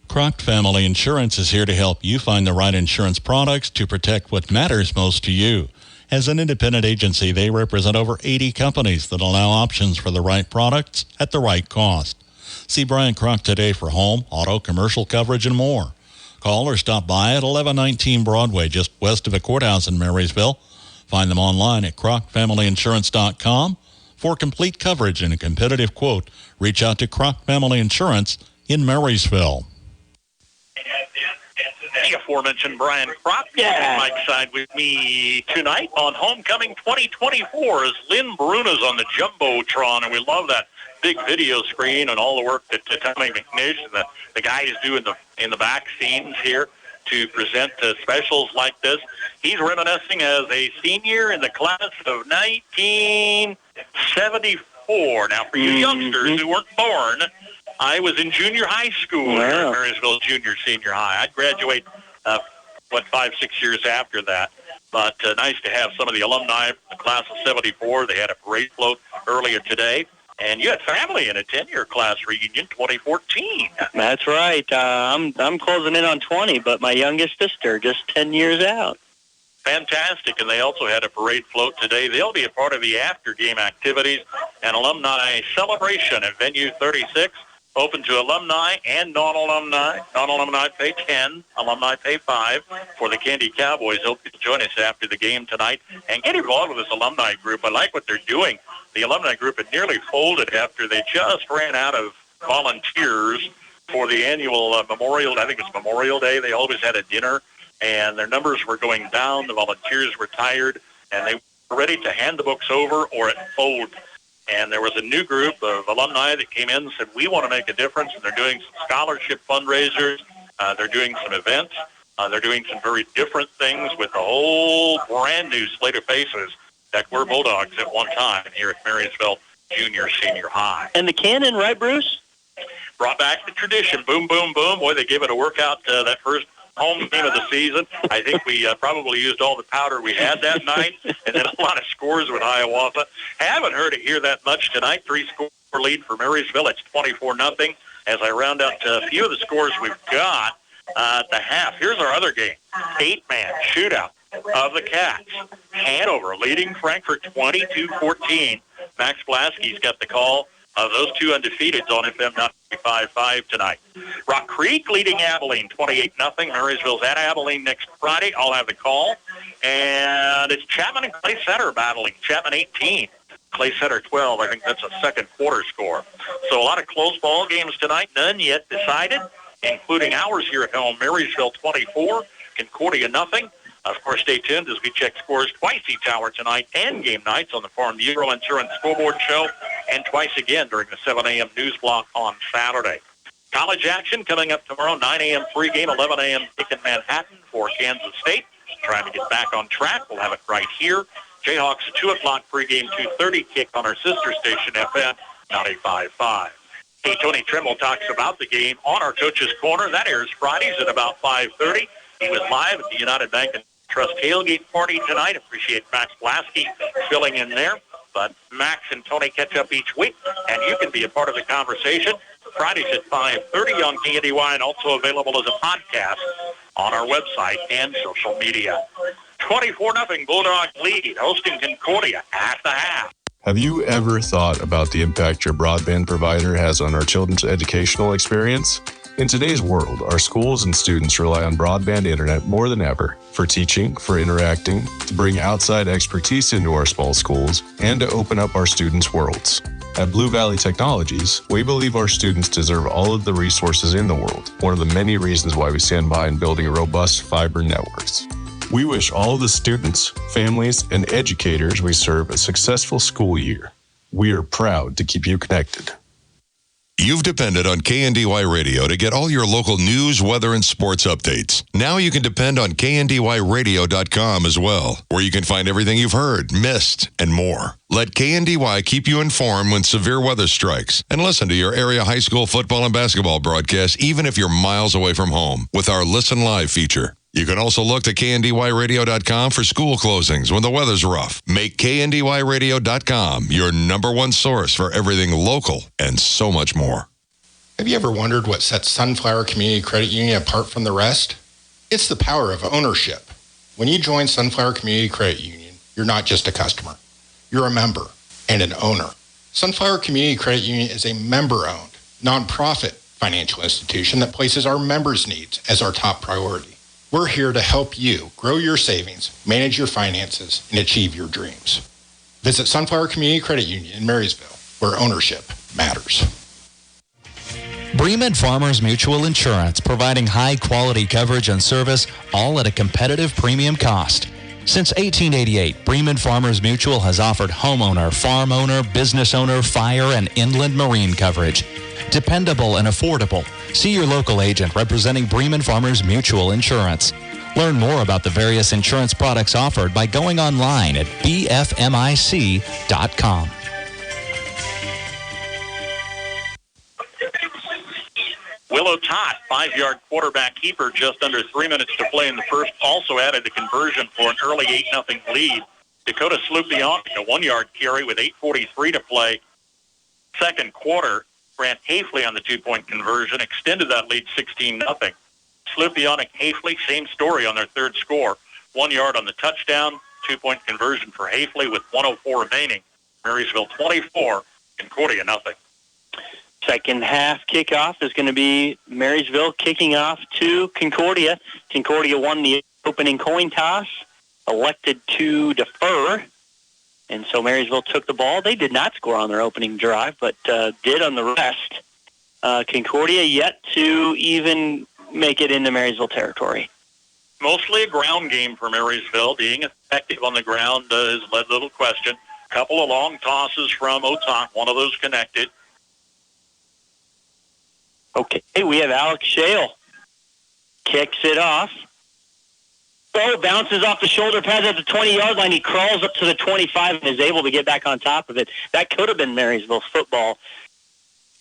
Speaker 11: Croc Family Insurance is here to help you find the right insurance products to protect what matters most to you. As an independent agency, they represent over 80 companies that allow options for the right products at the right cost. See Brian Croc today for home, auto, commercial coverage, and more. Call or stop by at 1119 Broadway, just west of the courthouse in Marysville. Find them online at crocfamilyinsurance.com. For complete coverage and a competitive quote, reach out to Croc Family Insurance in Marysville.
Speaker 2: The aforementioned Brian Kropp on Mike's side with me tonight on Homecoming 2024 as Lynn Bruna's on the Jumbotron, and we love that big video screen and all the work that Tommy McNish and the guys do in the back scenes here to present specials like this. He's reminiscing as a senior in the class of 1974. Now, for you youngsters who weren't born, I was in junior high school here at Marysville Senior High. I'd graduate, 5-6 years after that. But nice to have some of the alumni from the class of 74. They had a parade float earlier today. And you had family in a 10-year class reunion, 2014.
Speaker 14: That's right. I'm closing in on 20, but my youngest sister just 10 years out.
Speaker 2: Fantastic. And they also had a parade float today. They'll be a part of the after-game activities and alumni celebration at Venue 36. Open to alumni and non-alumni. Non-alumni pay 10, alumni pay 5 for the Candy Cowboys. Hope you join us after the game tonight and get involved with this alumni group. I like what they're doing. The alumni group had nearly folded after they just ran out of volunteers for the annual Memorial Day. They always had a dinner, and their numbers were going down. The volunteers were tired, and they were ready to hand the books over or it fold. And there was a new group of alumni that came in and said, we want to make a difference, and they're doing some scholarship fundraisers. They're doing some events. They're doing some very different things with a whole brand-new slate of faces that were Bulldogs at one time here at Marysville Senior High.
Speaker 14: And the cannon, right, Bruce?
Speaker 2: Brought back the tradition. Boom, boom, boom. Boy, they gave it a workout that first home game of the season. I think we probably used all the powder we had that night, and then a lot of scores with Hiawatha. Haven't heard it here that much tonight. 3 scores lead for Marysville. It's 24-0. As I round out a few of the scores we've got at the half, here's our other game. 8-man shootout of the Cats. Hanover leading Frankfurt 22-14. Max Blasky's got the call of those two undefeateds on FM 95.5 tonight. Rock Creek leading Abilene 28-0. Marysville's at Abilene next Friday. I'll have the call. And it's Chapman and Clay Center battling. Chapman 18, Clay Center 12. I think that's a second quarter score. So a lot of close ball games tonight. None yet decided, including ours here at home. Marysville 24, Concordia 0. Of course, stay tuned as we check scores twice each hour tonight and game nights on the Farm Bureau Insurance Scoreboard Show, and twice again during the 7 a.m. news block on Saturday. College action coming up tomorrow, 9 a.m. pregame, 11 a.m. kick in Manhattan for Kansas State. Trying to get back on track. We'll have it right here. Jayhawks, a 2 o'clock pregame, 2:30 kick on our sister station, FM 95.5. Hey, Tony Trimble talks about the game on our Coach's Corner. That airs Fridays at about 5:30. He was live at the United Bank and Trust tailgate party tonight. Appreciate Max Blasky filling in there. But Max and Tony catch up each week, and you can be a part of the conversation. Fridays at 5:30 on KNDY, and also available as a podcast on our website and social media. 24-0 Bulldog lead, hosting Concordia at the half.
Speaker 13: Have you ever thought about the impact your broadband provider has on our children's educational experience? In today's world, our schools and students rely on broadband internet more than ever for teaching, for interacting, to bring outside expertise into our small schools, and to open up our students' worlds. At Blue Valley Technologies, we believe our students deserve all of the resources in the world, one of the many reasons why we stand by in building robust fiber networks. We wish all of the students, families, and educators we serve a successful school year. We are proud to keep you connected.
Speaker 15: You've depended on KNDY Radio to get all your local news, weather, and sports updates. Now you can depend on KNDYradio.com as well, where you can find everything you've heard, missed, and more. Let KNDY keep you informed when severe weather strikes, and listen to your area high school football and basketball broadcasts even if you're miles away from home with our Listen Live feature. You can also look to KNDYradio.com for school closings when the weather's rough. Make KNDYradio.com your number one source for everything local and so much more.
Speaker 16: Have you ever wondered what sets Sunflower Community Credit Union apart from the rest? It's the power of ownership. When you join Sunflower Community Credit Union, you're not just a customer. You're a member and an owner. Sunflower Community Credit Union is a member-owned, nonprofit financial institution that places our members' needs as our top priority. We're here to help you grow your savings, manage your finances, and achieve your dreams. Visit Sunflower Community Credit Union in Marysville, where ownership matters.
Speaker 6: Bremen Farmers Mutual Insurance, providing high-quality coverage and service, all at a competitive premium cost. Since 1888, Bremen Farmers Mutual has offered homeowner, farm owner, business owner, fire, and inland marine coverage. Dependable and affordable. See your local agent representing Bremen Farmers Mutual Insurance. Learn more about the various insurance products offered by going online at bfmic.com.
Speaker 2: Willow Tot, 5-yard quarterback keeper, just under 3 minutes to play in the first, also added the conversion for an early 8-0 lead. Dakota Slupion, a 1-yard carry with 8:43 to play. Second quarter, Grant Hafley on the 2-point conversion, extended that lead 16-0. Slupion and Hafley, same story on their third score. 1 yard on the touchdown, 2-point conversion for Hafley with 1:04 remaining. Marysville 24, Concordia 0.
Speaker 14: Second half kickoff is going to be Marysville kicking off to Concordia. Concordia won the opening coin toss, elected to defer. And so Marysville took the ball. They did not score on their opening drive, but did on the rest. Concordia yet to even make it into Marysville territory.
Speaker 2: Mostly a ground game for Marysville. Being effective on the ground is led little question. A couple of long tosses from Otot, one of those connected.
Speaker 14: Okay, we have Alex Shale. Kicks it off. Oh, bounces off the shoulder pads at the 20-yard line. He crawls up to the 25 and is able to get back on top of it. That could have been Marysville's football.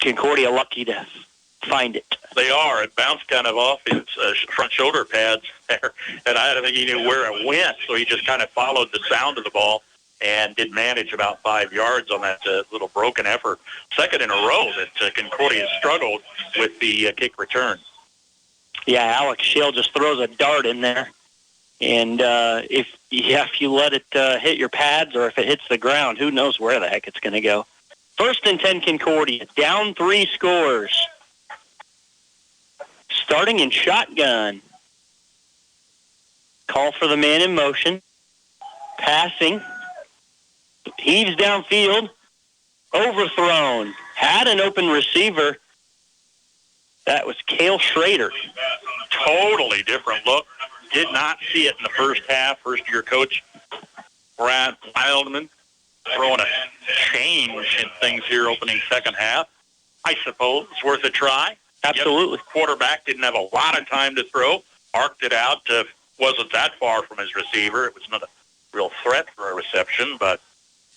Speaker 14: Concordia lucky to find it.
Speaker 2: They are. It bounced kind of off his front shoulder pads there, and I don't think he knew where it went, so he just kind of followed the sound of the ball and did manage about 5 yards on that little broken effort. Second in a row that Concordia struggled with the kick return.
Speaker 14: Yeah, Alex Shale just throws a dart in there. And if you let it hit your pads or if it hits the ground, who knows where the heck it's going to go. 1st and 10 Concordia, down 3 scores. Starting in shotgun. Call for the man in motion. Passing. Heaves downfield. Overthrown. Had an open receiver. That was Cale Schrader.
Speaker 2: Totally different look. Did not see it in the first half. First-year coach Brad Wildman throwing a change in things here opening second half. I suppose it's worth a try.
Speaker 14: Absolutely.
Speaker 2: Yep. Quarterback didn't have a lot of time to throw. Arced it out. Wasn't that far from his receiver. It was not a real threat for a reception. But,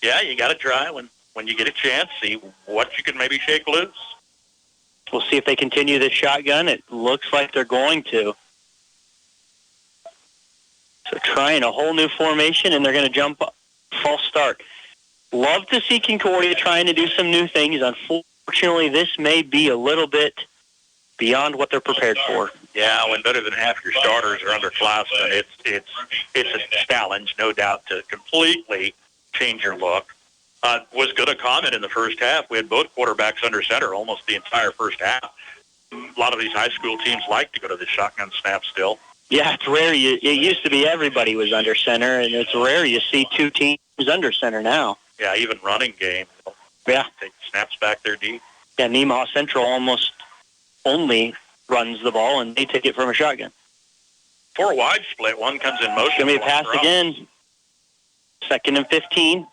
Speaker 2: yeah, you got to try when you get a chance. See what you can maybe shake loose.
Speaker 14: We'll see if they continue this shotgun. It looks like they're going to. So trying a whole new formation, and they're going to jump up. False start. Love to see Concordia trying to do some new things. Unfortunately, this may be a little bit beyond what they're prepared for.
Speaker 2: Yeah, when better than half your starters are underclassmen, it's a challenge, no doubt, to completely change your look. Was good a comment in the first half. We had both quarterbacks under center almost the entire first half. A lot of these high school teams like to go to the shotgun snap still.
Speaker 14: Yeah, it's rare. It used to be everybody was under center, and it's rare you see 2 teams under center now.
Speaker 2: Yeah, even running game.
Speaker 14: Yeah.
Speaker 2: Take snaps back there deep.
Speaker 14: Yeah, Nemaha Central almost only runs the ball, and they take it from a shotgun.
Speaker 2: 4 wide split. One comes in motion.
Speaker 14: Going to be a pass again. 2nd and 15.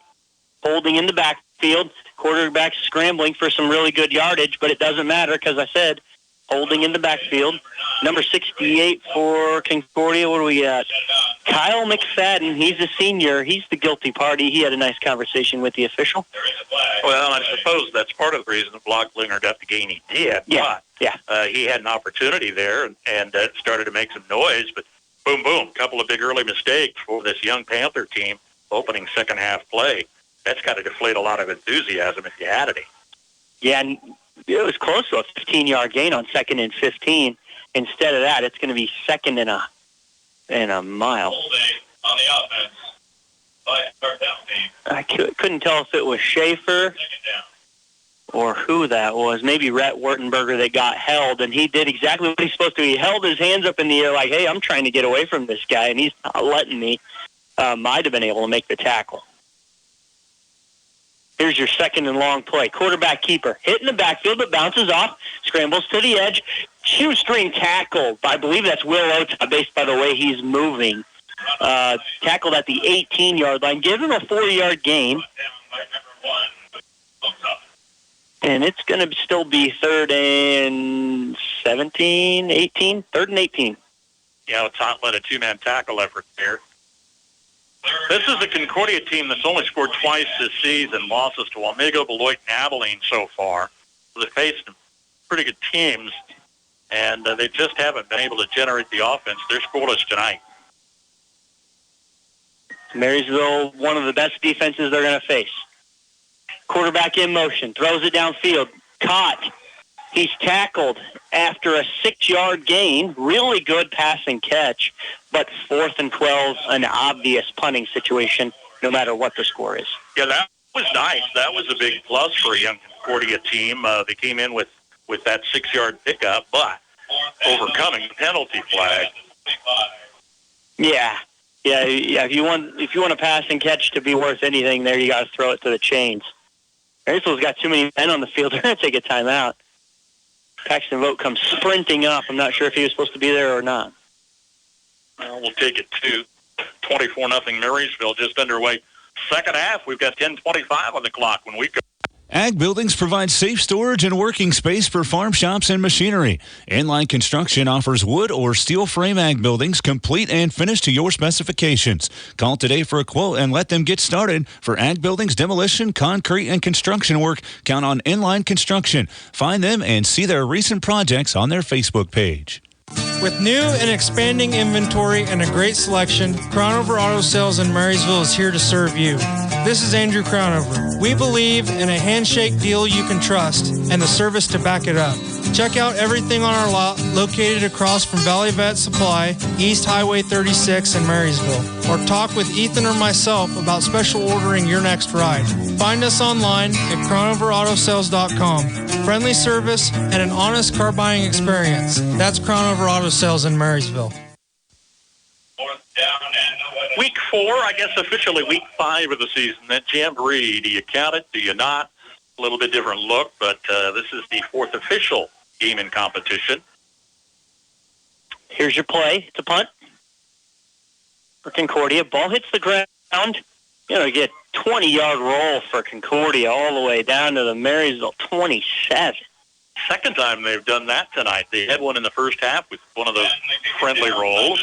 Speaker 14: Holding in the backfield. Quarterback scrambling for some really good yardage, but it doesn't matter because I said holding in the backfield. Number 68 for Concordia. What do we got? Kyle McFadden. He's a senior. He's the guilty party. He had a nice conversation with the official.
Speaker 2: Well, I suppose that's part of the reason that Blocklinger got the gain he did.
Speaker 14: Yeah,
Speaker 2: but, he had an opportunity there and started to make some noise. But boom, boom, couple of big early mistakes for this young Panther team opening second half play. That's got to deflate a lot of enthusiasm if you had any.
Speaker 14: Yeah, and it was close to a 15-yard gain on 2nd and 15. Instead of that, it's going to be 2nd and a mile.
Speaker 2: On the offense.
Speaker 14: I couldn't tell if it was Schaefer or who that was. Maybe Rhett Wertenberger that got held, and he did exactly what he's supposed to. He held his hands up in the air like, hey, I'm trying to get away from this guy, and he's not letting me. Might have been able to make the tackle. Here's your 2nd and long play. Quarterback keeper. Hitting the backfield, but bounces off. Scrambles to the edge. Shoestring tackle. I believe that's Will Ota based by the way he's moving. Tackled at the 18-yard line. Give him a 4-yard gain. And it's going to still be 3rd and 17, 18. 3rd and 18.
Speaker 2: Yeah, let's not let a 2-man tackle effort there. This is a Concordia team that's only scored twice this season, losses to Wamego, Beloit, and Abilene so far. They've faced pretty good teams, and they just haven't been able to generate the offense. They're scoreless tonight.
Speaker 14: Marysville, one of the best defenses they're going to face. Quarterback in motion, throws it downfield, caught. He's tackled after a 6-yard gain. Really good pass and catch, but 4th and 12, an obvious punting situation, no matter what the score is.
Speaker 2: Yeah, that was nice. That was a big plus for a young Concordia team. They came in with that 6-yard pickup, but overcoming the penalty flag.
Speaker 14: Yeah. If you want a pass and catch to be worth anything, there you got to throw it to the chains. Marysville's got too many men on the field. They're going to take a timeout. Paxton Vogt comes sprinting up. I'm not sure if he was supposed to be there or not.
Speaker 2: Well, we'll take it to 24-0 Marysville, just underway. Second half, we've got 10:25 on the clock when we go.
Speaker 4: Ag Buildings provide safe storage and working space for farm shops and machinery. Inline Construction offers wood or steel frame ag buildings complete and finished to your specifications. Call today for a quote and let them get started. For ag buildings, demolition, concrete, and construction work, count on Inline Construction. Find them and see their recent projects on their Facebook page.
Speaker 17: With new and expanding inventory and a great selection, Crownover Auto Sales in Marysville is here to serve you. This is Andrew Crownover. We believe in a handshake deal you can trust and the service to back it up. Check out everything on our lot located across from Valley Vet Supply, East Highway 36 in Marysville. Or talk with Ethan or myself about special ordering your next ride. Find us online at crownoverautosales.com. Friendly service and an honest car buying experience. That's Crownover Auto Sales in Marysville.
Speaker 2: Week 4, I guess officially week 5 of the season. That jamboree, do you count it? Do you not? A little bit different look, but this is the 4th official game in competition.
Speaker 14: Here's your play. It's a punt for Concordia. Ball hits the ground. You get 20-yard roll for Concordia all the way down to the Marysville 27.
Speaker 2: Second time they've done that tonight. They had one in the first half with one of those friendly rolls.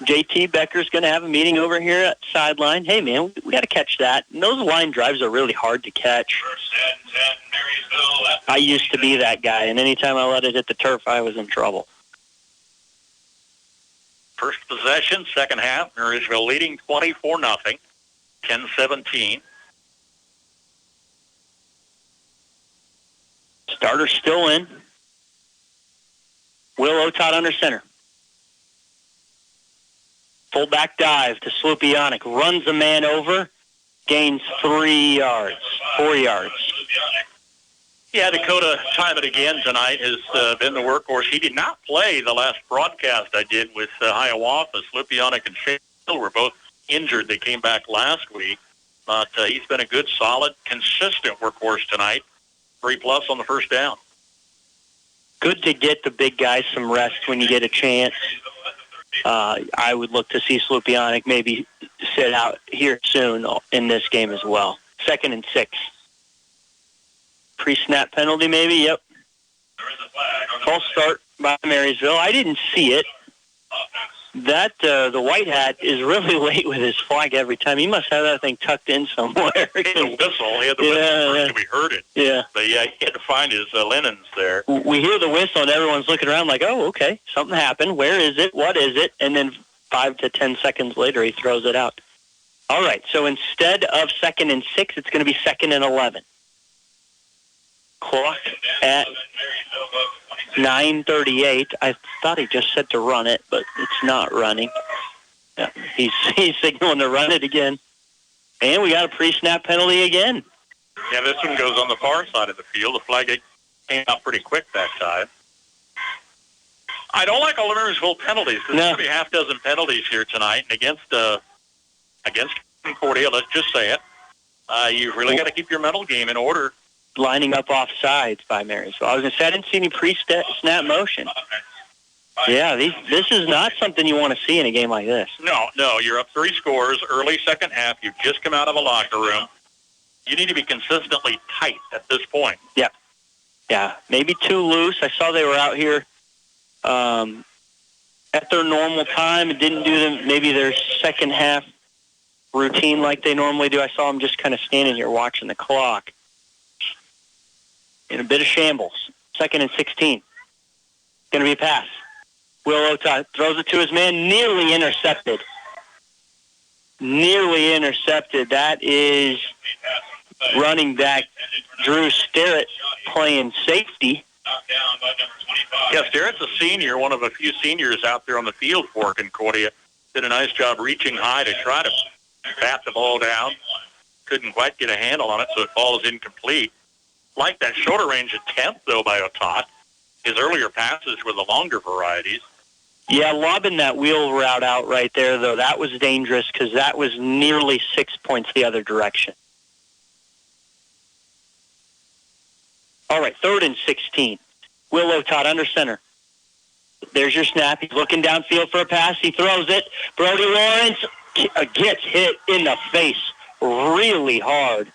Speaker 14: JT Becker's going to have a meeting over here at sideline. Hey, man, we got to catch that. And those line drives are really hard to catch. I used to be that guy, and anytime I let it hit the turf, I was in trouble.
Speaker 2: First possession, second half, Marysville leading 24-0, 10-17.
Speaker 14: Starter still in. Will Otot under center. Fullback dive to Slupionic. Runs a man over. Gains 4 yards.
Speaker 2: Yeah, Dakota time it again tonight has been the workhorse. He did not play the last broadcast I did with Hiawatha. Slupionic and Shale were both injured. They came back last week. But he's been a good, solid, consistent workhorse tonight. 3+ on the first down.
Speaker 14: Good to get the big guys some rest when you get a chance. I would look to see Slupionic maybe sit out here soon in this game as well. 2nd and 6. Pre-snap penalty maybe, yep. False start by Marysville. I didn't see it. That the white hat is really late with his flag every time. He must have that thing tucked in somewhere.
Speaker 2: He had the whistle. We heard it.
Speaker 14: Yeah.
Speaker 2: But, he had to find his linens there.
Speaker 14: We hear the whistle, and everyone's looking around like, oh, okay, something happened. Where is it? What is it? And then 5 to 10 seconds later, he throws it out. All right, so instead of 2nd and 6, it's going to be 2nd and 11. Clock at 9:38. I thought he just said to run it, but it's not running. Yeah, he's signaling to run it again. And we got a pre-snap penalty again.
Speaker 2: Yeah, this one goes on the far side of the field. The flag came out pretty quick that time. I don't like all the Marysville penalties. There's going to be half dozen penalties here tonight. And against Concordia, let's just say it, you've really got to keep your mental game in order.
Speaker 14: Lining up off sides by Marysville. I was going to say, I didn't see any pre-snap motion. Yeah, this is not something you want to see in a game like this.
Speaker 2: No, you're up 3 scores, early second half. You've just come out of a locker room. You need to be consistently tight at this point.
Speaker 14: Yeah, maybe too loose. I saw they were out here at their normal time. It didn't do maybe their second half routine like they normally do. I saw them just kind of standing here watching the clock. In a bit of shambles. 2nd and 16. Going to be a pass. Will Otot throws it to his man. Nearly intercepted. That is running back Drew Sterrett playing safety.
Speaker 2: Yeah, Sterrett's a senior, one of a few seniors out there on the field for Concordia. Did a nice job reaching high to try to bat the ball down. Couldn't quite get a handle on it, so it falls incomplete. Like that shorter range attempt, though, by Otot. His earlier passes were the longer varieties.
Speaker 14: Yeah, lobbing that wheel route out right there, though, that was dangerous because that was nearly 6 points the other direction. All right, 3rd and 16. Will Otot under center. There's your snap. He's looking downfield for a pass. He throws it. Brody Lawrence gets hit in the face really hard.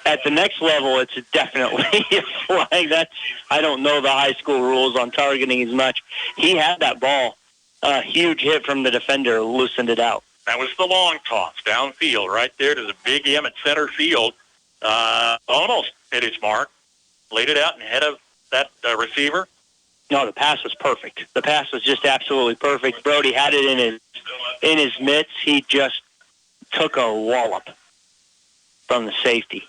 Speaker 14: At the next level, it's definitely a flag. I don't know the high school rules on targeting as much. He had that ball. A huge hit from the defender, loosened it out.
Speaker 2: That was the long toss downfield right there to the big M at center field. Almost hit its mark. Laid it out ahead of that receiver?
Speaker 14: No, the pass was perfect. The pass was just absolutely perfect. Brody had it in his mitts. He just took a wallop from the safety.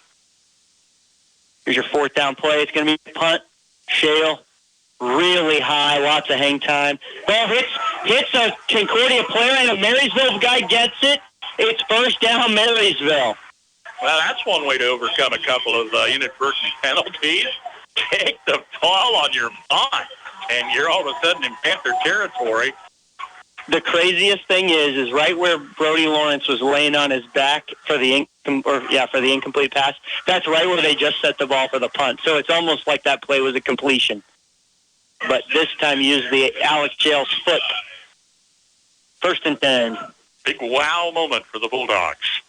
Speaker 14: Here's your fourth down play. It's going to be a punt. Shale, really high, lots of hang time. Ball hits a Concordia player, and a Marysville guy gets it. It's first down, Marysville.
Speaker 2: Well, that's one way to overcome a couple of inadvertent penalties. Take the ball on your butt, and you're all of a sudden in Panther territory.
Speaker 14: The craziest thing is right where Brody Lawrence was laying on his back for the incomplete pass. That's right where they just set the ball for the punt. So it's almost like that play was a completion. But this time used the Alex Jail's foot. First and 10.
Speaker 2: Big wow moment for the Bulldogs.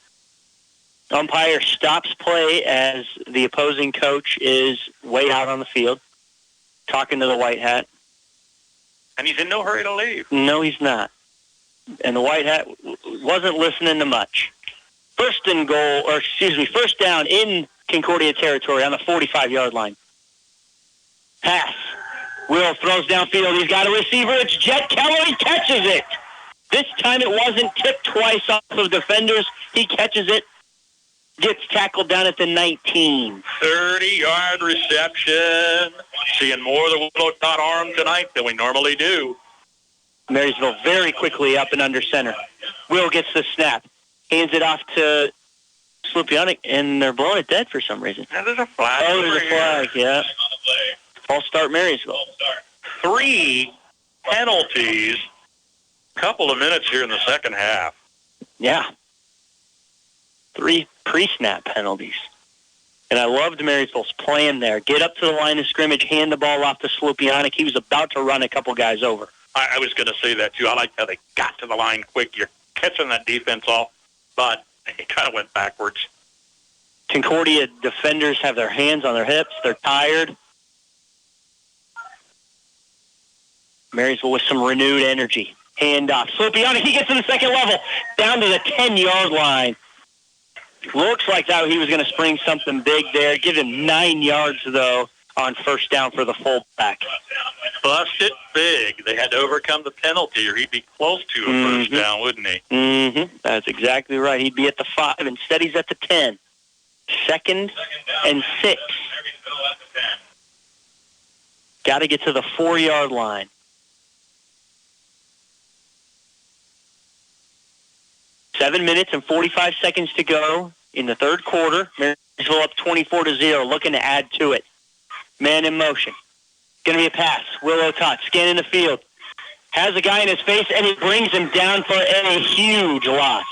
Speaker 14: Umpire stops play as the opposing coach is way out on the field, talking to the white hat.
Speaker 2: And he's in no hurry to leave.
Speaker 14: No, he's not. And the white hat wasn't listening to much. First down in Concordia territory on the 45-yard line. Pass. Will throws downfield. He's got a receiver. It's Jet Keller. He catches it. This time it wasn't tipped twice off of defenders. He catches it. Gets tackled down at the 19.
Speaker 2: 30-yard reception. Seeing more of the Willow Tot arm tonight than we normally do.
Speaker 14: Marysville very quickly up and under center. Will gets the snap. Hands it off to Slupionic, and they're blowing it dead for some reason.
Speaker 2: Now there's a flag.
Speaker 14: Oh, there's a flag, yeah. False start, Marysville.
Speaker 2: 3 penalties. Couple of minutes here in the second half.
Speaker 14: Yeah. 3 pre-snap penalties. And I loved Marysville's plan there. Get up to the line of scrimmage, hand the ball off to Slupionic. He was about to run a couple guys over.
Speaker 2: I was going to say that, too. I like how they got to the line quick. You're catching that defense off, but it kind of went backwards.
Speaker 14: Concordia defenders have their hands on their hips. They're tired. Marysville with some renewed energy. Hand off. Slupionic, he gets to the second level. Down to the 10-yard line. Looks like that he was going to spring something big there. Give him 9 yards, though, on first down for the fullback.
Speaker 2: Busted big. They had to overcome the penalty, or he'd be close to a first down, wouldn't he?
Speaker 14: Mm-hmm. That's exactly right. He'd be at the 5. Instead, he's at the 10. 2nd and 6. Got to get to the 4-yard line. 7 minutes and 45 seconds to go in the third quarter. Marysville up 24-0, looking to add to it. Man in motion. Going to be a pass. Willow Tot scanning the field. Has a guy in his face, and he brings him down for a huge loss.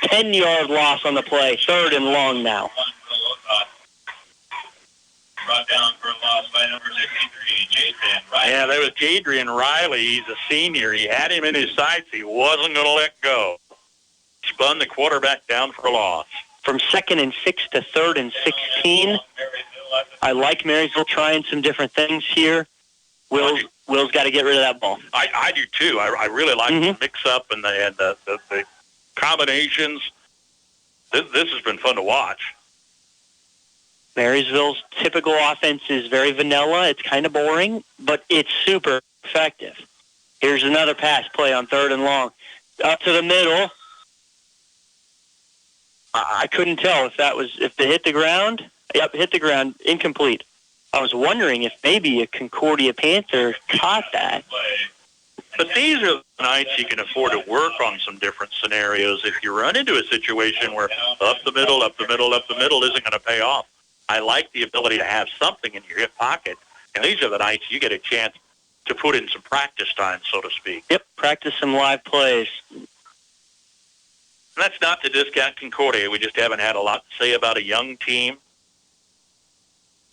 Speaker 14: 10-yard loss on the play. 3rd and long now.
Speaker 2: Brought down for a loss by number 63, Jadrian Riley. Yeah, that was Jadrian Riley. He's a senior. He had him in his sights. He wasn't going to let go. Spun the quarterback down for a loss.
Speaker 14: From 2nd and 6 to 3rd and 16. I like Marysville trying some different things here. Will's got to get rid of that ball.
Speaker 2: I do too. I really like the mix-up and the combinations. This has been fun to watch.
Speaker 14: Marysville's typical offense is very vanilla. It's kind of boring, but it's super effective. Here's another pass play on 3rd and long. Up to the middle. I couldn't tell if they hit the ground. Yep, hit the ground. Incomplete. I was wondering if maybe a Concordia Panther caught that.
Speaker 2: But these are the nights you can afford to work on some different scenarios. If you run into a situation where up the middle isn't going to pay off, I like the ability to have something in your hip pocket. And these are the nights you get a chance to put in some practice time, so to speak.
Speaker 14: Yep, practice some live plays.
Speaker 2: And that's not to discount Concordia. We just haven't had a lot to say about a young team.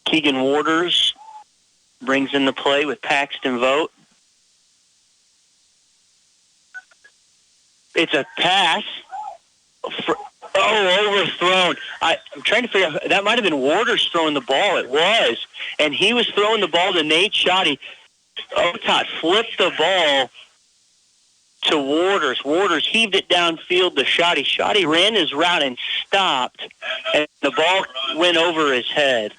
Speaker 14: Keegan Waters brings in the play with Paxton Vogt. It's a pass. Overthrown. I'm trying to figure out. That might have been Waters throwing the ball. It was. And he was throwing the ball to Nate Shoddy. Otot flipped the ball to Waters. Waters heaved it downfield to Shoddy. Shoddy ran his route and stopped, and the ball went over his head.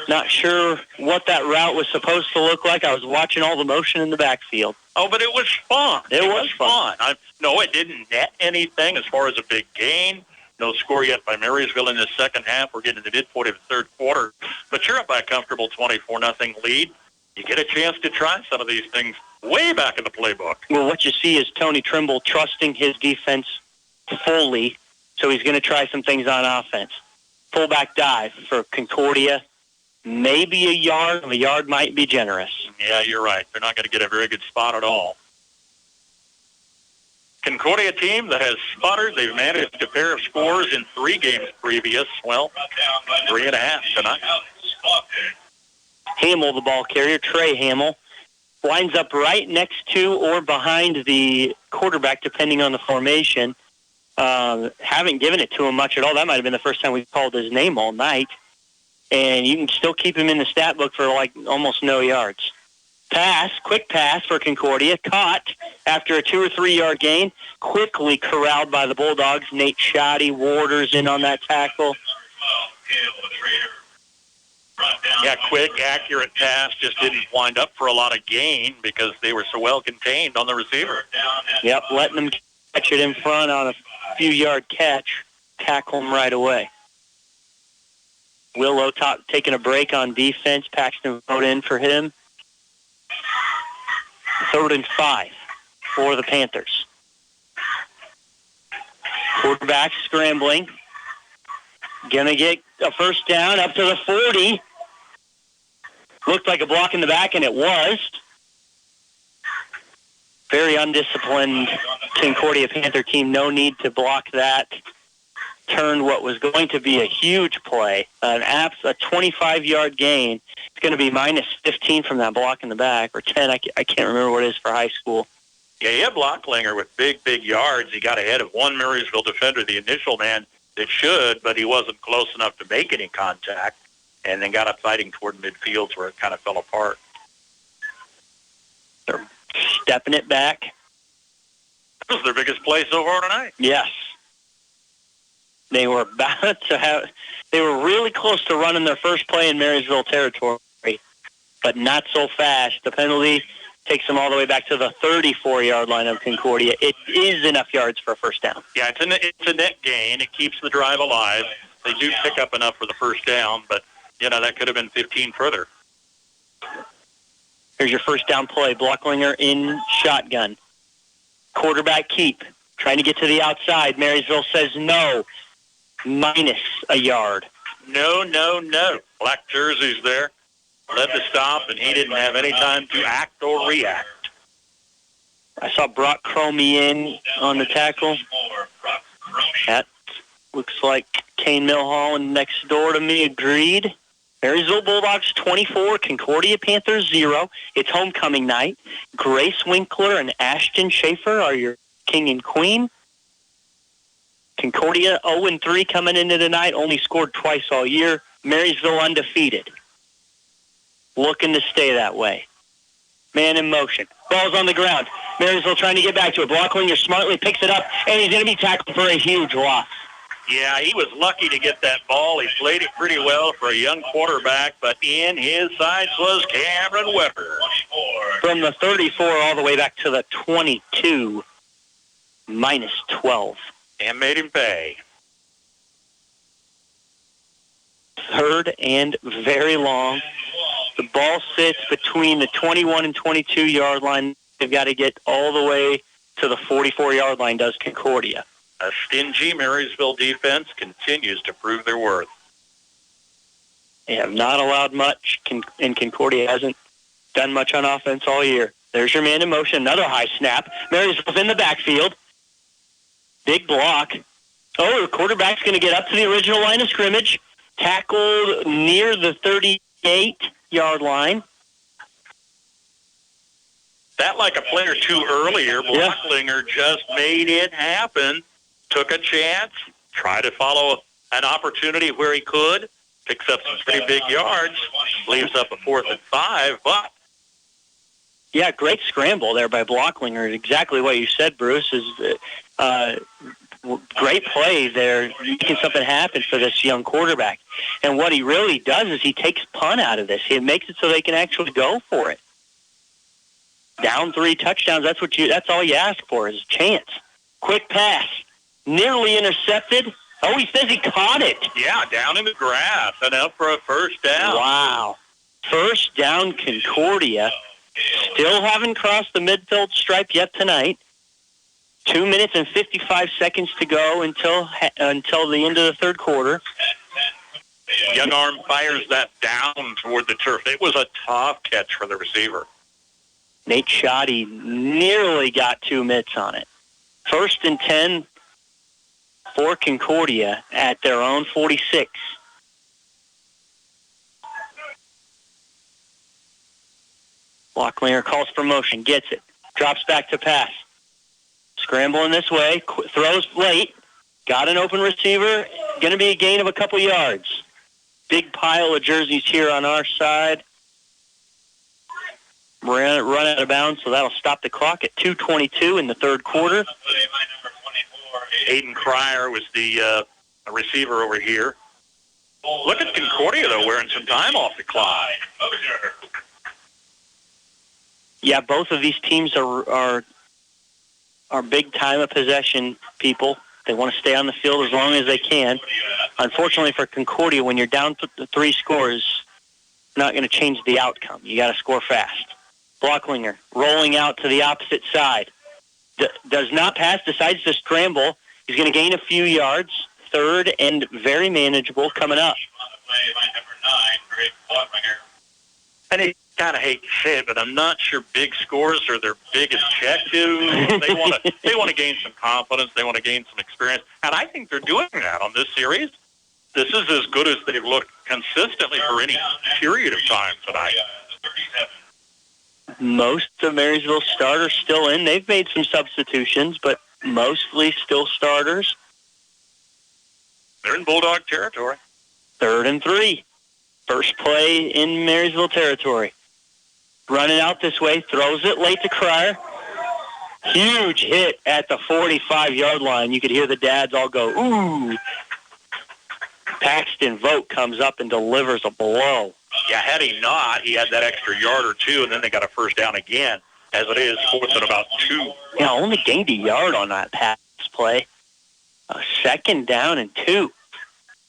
Speaker 14: Not sure what that route was supposed to look like. I was watching all the motion in the backfield.
Speaker 2: Oh, but it was fun.
Speaker 14: It was fun.
Speaker 2: No, it didn't net anything as far as a big gain. No score yet by Marysville in the second half. We're getting to the midpoint of the third quarter. But you're up by a comfortable 24-0 lead. You get a chance to try some of these things way back in the playbook.
Speaker 14: Well, what you see is Tony Trimble trusting his defense fully, so he's going to try some things on offense. Fullback dive for Concordia. Maybe a yard. A yard might be generous.
Speaker 2: Yeah, you're right. They're not going to get a very good spot at all. Concordia team that has sputtered. They've managed a pair of scores in 3 games previous. Well, 3.5 tonight.
Speaker 14: Hamill, the ball carrier, Trey Hamill, lines up right next to or behind the quarterback, depending on the formation. Haven't given it to him much at all. That might have been the first time we called his name all night. And you can still keep him in the stat book for like almost no yards. Quick pass for Concordia, caught after a 2 or 3 yard gain, quickly corralled by the Bulldogs. Nate Shoddy, Warders in on that tackle.
Speaker 2: Yeah, quick, accurate pass, just didn't wind up for a lot of gain because they were so well contained on the receiver.
Speaker 14: Yep, letting them catch it in front on a few yard catch, tackle them right away. Willow taking a break on defense. Paxton wrote in for him. 3rd and 5 for the Panthers. Quarterback scrambling. Going to get a first down up to the 40. Looked like a block in the back, and it was. Very undisciplined Concordia Panther team. No need to block that. Turned what was going to be a huge play, a 25-yard gain. It's going to be minus 15 from that block in the back, or 10. I can't remember what it is for high school.
Speaker 2: Yeah, he had Blocklinger with big yards. He got ahead of one Marysville defender, the initial man that should, but he wasn't close enough to make any contact, and then got up fighting toward midfield where it kind of fell apart.
Speaker 14: They're stepping it back.
Speaker 2: That was their biggest play so far tonight.
Speaker 14: Yes. They were about to have. They were really close to running their first play in Marysville territory, but not so fast. The penalty takes them all the way back to the 34-yard line of Concordia. It is enough yards for a first down.
Speaker 2: Yeah, it's a net gain. It keeps the drive alive. They do pick up enough for the first down, but that could have been 15 further.
Speaker 14: Here's your first down play. Blocklinger in shotgun. Quarterback keep. Trying to get to the outside. Marysville says no. Minus a yard.
Speaker 2: No. Black jerseys there. Led the stop, and he didn't have any time to act or react.
Speaker 14: I saw Brock Cromie in on the tackle. That looks like Kane Milhall next door to me agreed. Marysville Bulldogs 24, Concordia Panthers 0. It's homecoming night. Grace Winkler and Ashton Schaefer are your king and queen. Concordia 0-3 coming into tonight, only scored twice all year. Marysville undefeated. Looking to stay that way. Man in motion. Ball's on the ground. Marysville trying to get back to it. Blocklinger smartly picks it up, and he's going to be tackled for a huge loss.
Speaker 2: Yeah, he was lucky to get that ball. He played it pretty well for a young quarterback, but in his sights was Cameron Weber.
Speaker 14: From the 34 all the way back to the 22, minus 12.
Speaker 2: And made him pay.
Speaker 14: 3rd and very long. The ball sits between the 21 and 22-yard line. They've got to get all the way to the 44-yard line, does Concordia.
Speaker 2: A stingy Marysville defense continues to prove their worth.
Speaker 14: They have not allowed much, and Concordia hasn't done much on offense all year. There's your man in motion. Another high snap. Marysville's in the backfield. Big block. Oh, the quarterback's going to get up to the original line of scrimmage. Tackled near the 38-yard line.
Speaker 2: That like a play or two earlier. Blocklinger just made it happen. Took a chance. Tried to follow an opportunity where he could. Picks up some pretty big yards. Leaves up a 4th and 5, but...
Speaker 14: Yeah, great scramble there by Blocklinger. Exactly what you said, Bruce, is great play there, making something happen for this young quarterback. And what he really does is he takes punt out of this. He makes it so they can actually go for it. Down 3 touchdowns, that's all you ask for is a chance. Quick pass, nearly intercepted. Oh, he says he caught it.
Speaker 2: Yeah, down in the grass and up for a first down.
Speaker 14: Wow. First down, Concordia. Still haven't crossed the midfield stripe yet tonight. 2 minutes and 55 seconds to go until the end of the third quarter.
Speaker 2: Young arm fires that down toward the turf. It was a tough catch for the receiver.
Speaker 14: Nate Shoddy nearly got 2 mitts on it. First and 10 for Concordia at their own 46. Locklinger calls for motion, gets it, drops back to pass. Scrambling this way, throws late, got an open receiver, going to be a gain of a couple yards. Big pile of jerseys here on our side. Run out of bounds, so that'll stop the clock at 2:22 in the third quarter.
Speaker 2: Aiden Cryer was the receiver over here. Look at Concordia, though, wearing some time off the clock.
Speaker 14: Yeah, both of these teams are big time of possession people. They want to stay on the field as long as they can. Unfortunately for Concordia, when you're down to 3 scores, it's not going to change the outcome. You got to score fast. Blocklinger rolling out to the opposite side. Does not pass, decides to scramble. He's going to gain a few yards. Third and very manageable coming up.
Speaker 2: And I kind of hate to say it, but I'm not sure big scores are their biggest objective. They want to gain some confidence. They want to gain some experience. And I think they're doing that on this series. This is as good as they've looked consistently for any period of time tonight.
Speaker 14: Most of Marysville's starters still in. They've made some substitutions, but mostly still starters.
Speaker 2: They're in Bulldog territory.
Speaker 14: 3rd and 3. First play in Marysville territory. Running out this way, throws it late to Cryer. Huge hit at the 45-yard line. You could hear the dads all go, ooh. Paxton Vogt comes up and delivers a blow.
Speaker 2: Yeah, had he not, he had that extra yard or 2, and then they got a first down again. As it is, 4th and about 2.
Speaker 14: Yeah, only gained a yard on that pass play. A 2nd down and 2.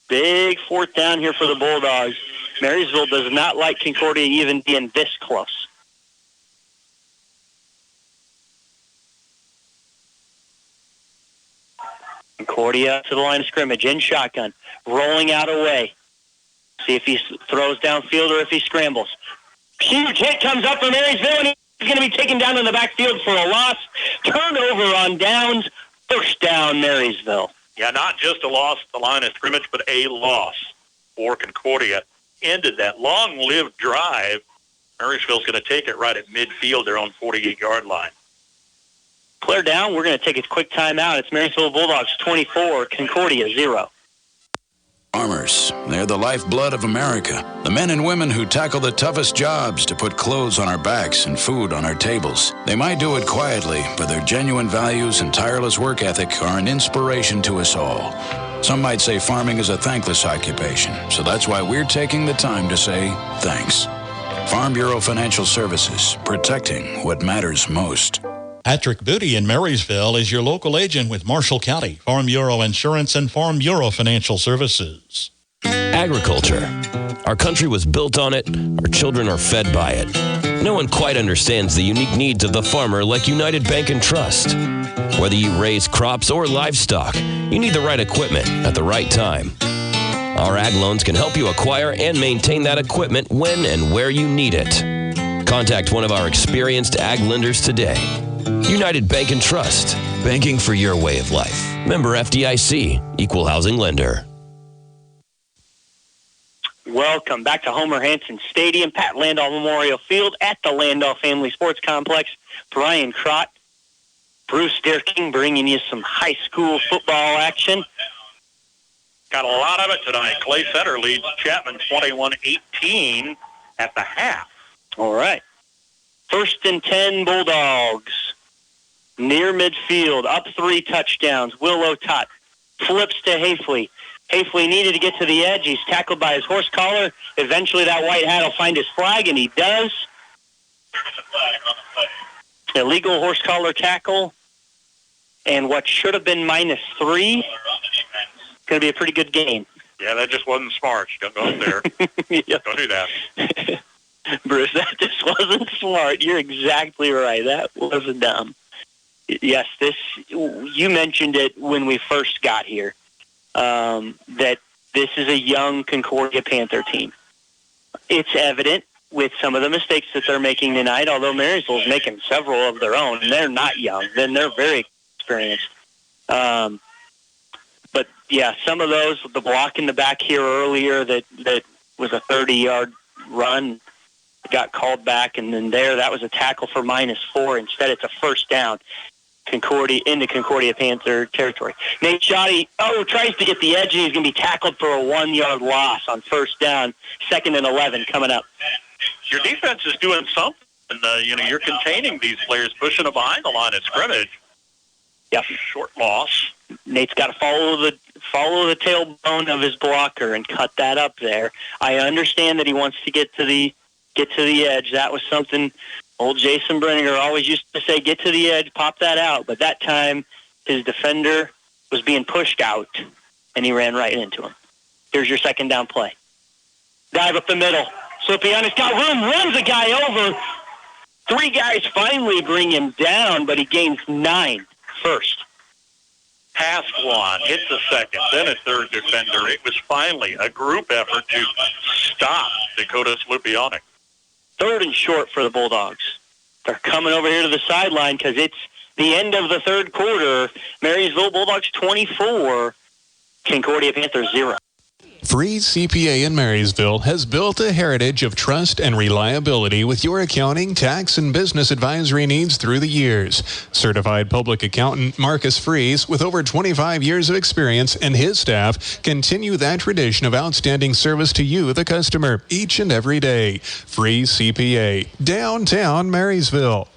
Speaker 14: Big 4th down here for the Bulldogs. Marysville does not like Concordia even being this close. Concordia to the line of scrimmage in shotgun, rolling out away. See if he throws downfield or if he scrambles. Huge hit comes up for Marysville, and he's going to be taken down in the backfield for a loss. Turnover on downs. First down, Marysville.
Speaker 2: Yeah, not just a loss at the line of scrimmage, but a loss for Concordia. Ended that long-lived drive. Marysville's going to take it right at midfield, their own 48-yard line.
Speaker 14: Clear down. We're going to take a quick timeout. It's Marysville Bulldogs 24, Concordia 0.
Speaker 18: Farmers, they're the lifeblood of America. The men and women who tackle the toughest jobs to put clothes on our backs and food on our tables. They might do it quietly, but their genuine values and tireless work ethic are an inspiration to us all. Some might say farming is a thankless occupation, so that's why we're taking the time to say thanks. Farm Bureau Financial Services, protecting what matters most.
Speaker 11: Patrick Booty in Marysville is your local agent with Marshall County, Farm Bureau Insurance, and Farm Bureau Financial Services.
Speaker 19: Agriculture. Our country was built on it. Our children are fed by it. No one quite understands the unique needs of the farmer like United Bank and Trust. Whether you raise crops or livestock, you need the right equipment at the right time. Our ag loans can help you acquire and maintain that equipment when and where you need it. Contact one of our experienced ag lenders today. United Bank and Trust. Banking for your way of life. Member FDIC. Equal housing lender.
Speaker 14: Welcome back to Homer Hanson Stadium, Pat Landahl Memorial Field at the Landahl Family Sports Complex. Brian Crott, Bruce Dierking bringing you some high school football action.
Speaker 2: Got a lot of it tonight. Clay Center leads Chapman 21-18 at the half.
Speaker 14: All right. 1st and 10 Bulldogs. near midfield, up 3 touchdowns. Will Otot flips to Hafley. Hafley needed to get to the edge. He's tackled by his horse collar. Eventually that white hat will find his flag, and he does. Illegal horse collar tackle. And what should have been -3, going to be a pretty good game.
Speaker 2: Yeah, that just wasn't smart. Don't go up there.
Speaker 14: Yep.
Speaker 2: Don't do that.
Speaker 14: Bruce, that just wasn't smart. You're exactly right. That wasn't dumb. Yes, you mentioned it when we first got here, that this is a young Concordia Panther team. It's evident with some of the mistakes that they're making tonight, although Marysville's making several of their own, and they're not young. Then they're very experienced. But, yeah, some of those, the block in the back here earlier that was a 30-yard run, got called back, and then that was a tackle for -4. Instead, it's a first down. Into Concordia Panther territory. Nate Shoddy, tries to get the edge, and he's going to be tackled for a 1-yard loss on first down. 2nd and 11 coming up.
Speaker 2: Your defense is doing something. You're containing these players, pushing them behind the line of scrimmage.
Speaker 14: Yep.
Speaker 2: Short loss.
Speaker 14: Nate's got to follow the tailbone of his blocker and cut that up there. I understand that he wants to get to the edge. That was something old Jason Brenninger always used to say, get to the edge, pop that out. But that time, his defender was being pushed out, and he ran right into him. Here's your 2nd down play. Dive up the middle. Slupiani's got room, runs a guy over. 3 guys finally bring him down, but he gains 9 first.
Speaker 2: Pass 1, hits a 2nd, then a 3rd defender. It was finally a group effort to stop Dakota Slupianic.
Speaker 14: 3rd and short for the Bulldogs. They're coming over here to the sideline because it's the end of the 3rd quarter. Marysville Bulldogs 24, Concordia Panthers 0.
Speaker 1: Freeze CPA in Marysville has built a heritage of trust and reliability with your accounting, tax, and business advisory needs through the years. Certified public accountant Marcus Freeze, with over 25 years of experience, and his staff continue that tradition of outstanding service to you, the customer, each and every day. Freeze CPA, downtown Marysville.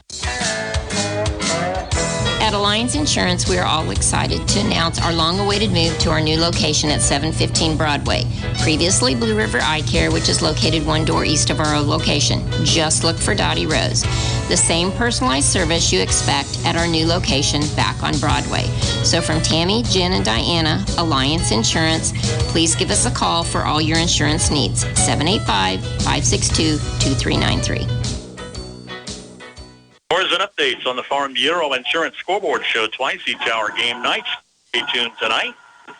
Speaker 7: At Alliance Insurance, we are all excited to announce our long-awaited move to our new location at 715 Broadway. Previously Blue River Eye Care, which is located 1 door east of our old location. Just look for Dottie Rose. The same personalized service you expect at our new location back on Broadway. So from Tammy, Jen, and Diana, Alliance Insurance, please give us a call for all your insurance needs. 785-562-2393.
Speaker 2: Scores and updates on the Farm Bureau Insurance Scoreboard Show twice each hour game nights. Stay tuned tonight.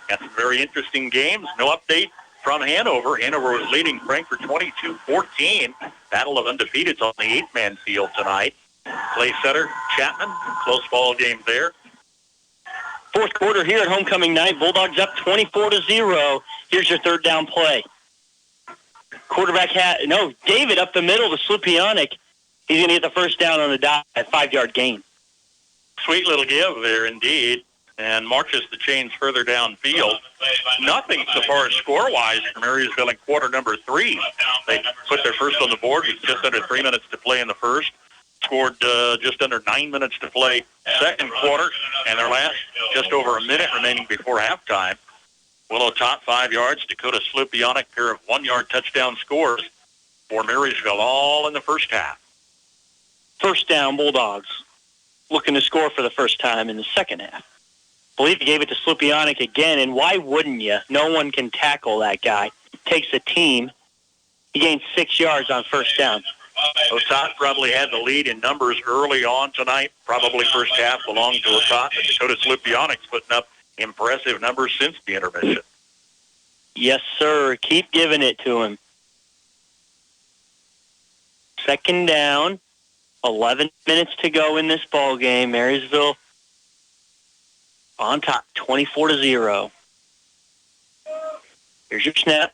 Speaker 2: Got some very interesting games. No update from Hanover. Hanover was leading Frankfort 22-14. Battle of undefeateds on the 8-man field tonight. Clay Sutter, Chapman, close ball game there.
Speaker 14: 4th quarter here at homecoming night. Bulldogs up 24-0. Here's your 3rd down play. Quarterback David up the middle to Slupianic. He's going to get the first down on the dot at 5-yard gain.
Speaker 2: Sweet little give there, indeed, and marches the chains further downfield. Nothing so far as score-wise for Marysville in quarter number 3. They put their first on the board with just under 3 minutes to play in the first. Scored just under 9 minutes to play second quarter, and their last just over a minute remaining before halftime. Willow Tot 5 yards. Dakota Slupianic, pair of 1-yard touchdown scores for Marysville, all in the first half.
Speaker 14: First down, Bulldogs, looking to score for the first time in the second half. I believe he gave it to Slupianic again, and why wouldn't you? No one can tackle that guy. Takes a team. He gained 6 yards on first down.
Speaker 2: Otot probably had the lead in numbers early on tonight. Probably first half belonged to Otot. But Dakota Slupianic's putting up impressive numbers since the intermission.
Speaker 14: Yes, sir. Keep giving it to him. Second down. 11 minutes to go in this ball game. Marysville on top, 24-0. Here's your snap.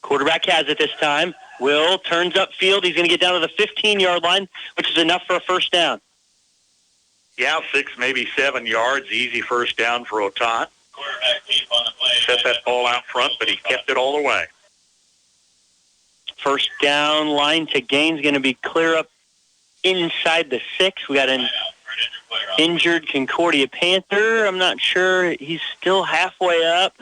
Speaker 14: Quarterback has it this time. Will turns upfield. He's going to get down to the 15-yard line, which is enough for a first down.
Speaker 2: Yeah, 6, maybe 7 yards. Easy first down for Otot. Set that ball out front, but he kept it all the way.
Speaker 14: First down line to gain's going to be clear up inside the 6. We got Injured Concordia Panther. I'm not sure. He's still halfway up.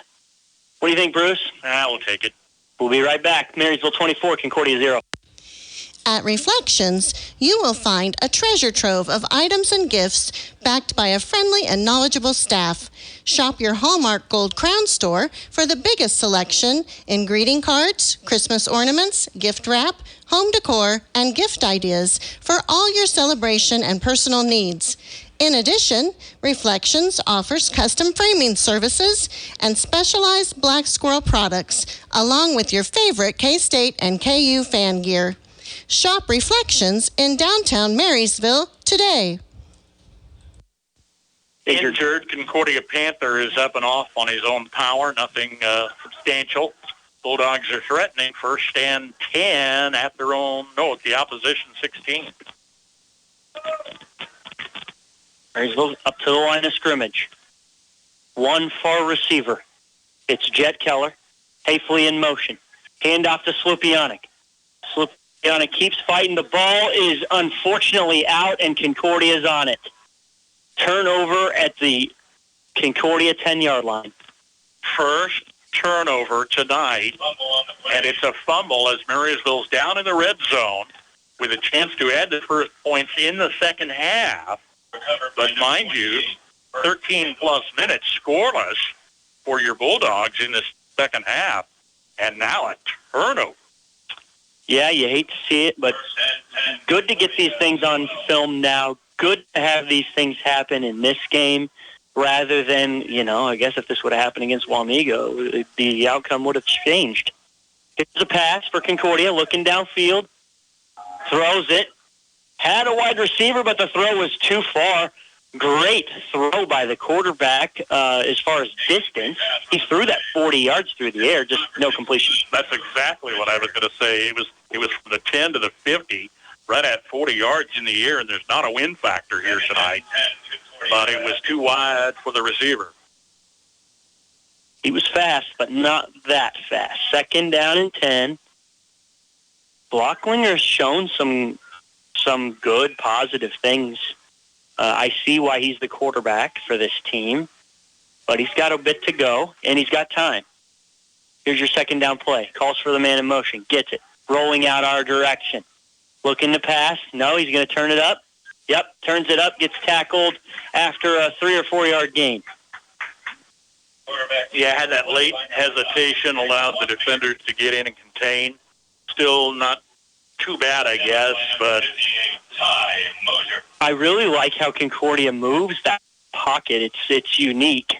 Speaker 14: What do you think, Bruce?
Speaker 2: We'll take it.
Speaker 14: We'll be right back. Marysville 24, Concordia 0.
Speaker 9: At Reflections, you will find a treasure trove of items and gifts backed by a friendly and knowledgeable staff. Shop your Hallmark Gold Crown store for the biggest selection in greeting cards, Christmas ornaments, gift wrap, home decor, and gift ideas for all your celebration and personal needs. In addition, Reflections offers custom framing services and specialized Black Squirrel products, along with your favorite K-State and KU fan gear. Shop Reflections in downtown Marysville today.
Speaker 2: Injured Concordia Panther is up and off on his own power. Nothing substantial. Bulldogs are threatening 1st and 10 at their own, at the opposition 16.
Speaker 14: Marysville up to the line of scrimmage. One far receiver. It's Jet Keller. Hafley in motion. Handoff to Slupianic. Slupianic keeps fighting. The ball is unfortunately out, and Concordia's on it. Turnover at the Concordia 10-yard line.
Speaker 2: First turnover tonight, and it's a fumble as Marysville's down in the red zone with a chance to add the first points in the second half. But mind you, 13-plus minutes scoreless for your Bulldogs in the second half, and now a turnover.
Speaker 14: Yeah, you hate to see it, but good to get these things on film now. Good to have these things happen in this game rather than, I guess if this would have happened against Wamego, the outcome would have changed. It's a pass for Concordia, looking downfield, throws it. Had a wide receiver, but the throw was too far. Great throw by the quarterback as far as distance. He threw that 40 yards through the air, just no completion.
Speaker 2: That's exactly what I was going to say. It was from the 10 to the 50, right at 40 yards in the air, and there's not a win factor here tonight. But it was too wide for the receiver.
Speaker 14: He was fast, but not that fast. 2nd down and 10. Blocklinger's shown some good, positive things. I see why he's the quarterback for this team, but he's got a bit to go, and he's got time. Here's your 2nd down play. Calls for the man in motion. Gets it. Rolling out our direction. Looking to pass. No, he's going to turn it up. Yep, turns it up, gets tackled after a 3 or 4 yard gain.
Speaker 2: Yeah, had that late hesitation, allowed the defenders to get in and contain. Still not too bad, I guess, but
Speaker 14: I really like how Concordia moves that pocket. It's unique,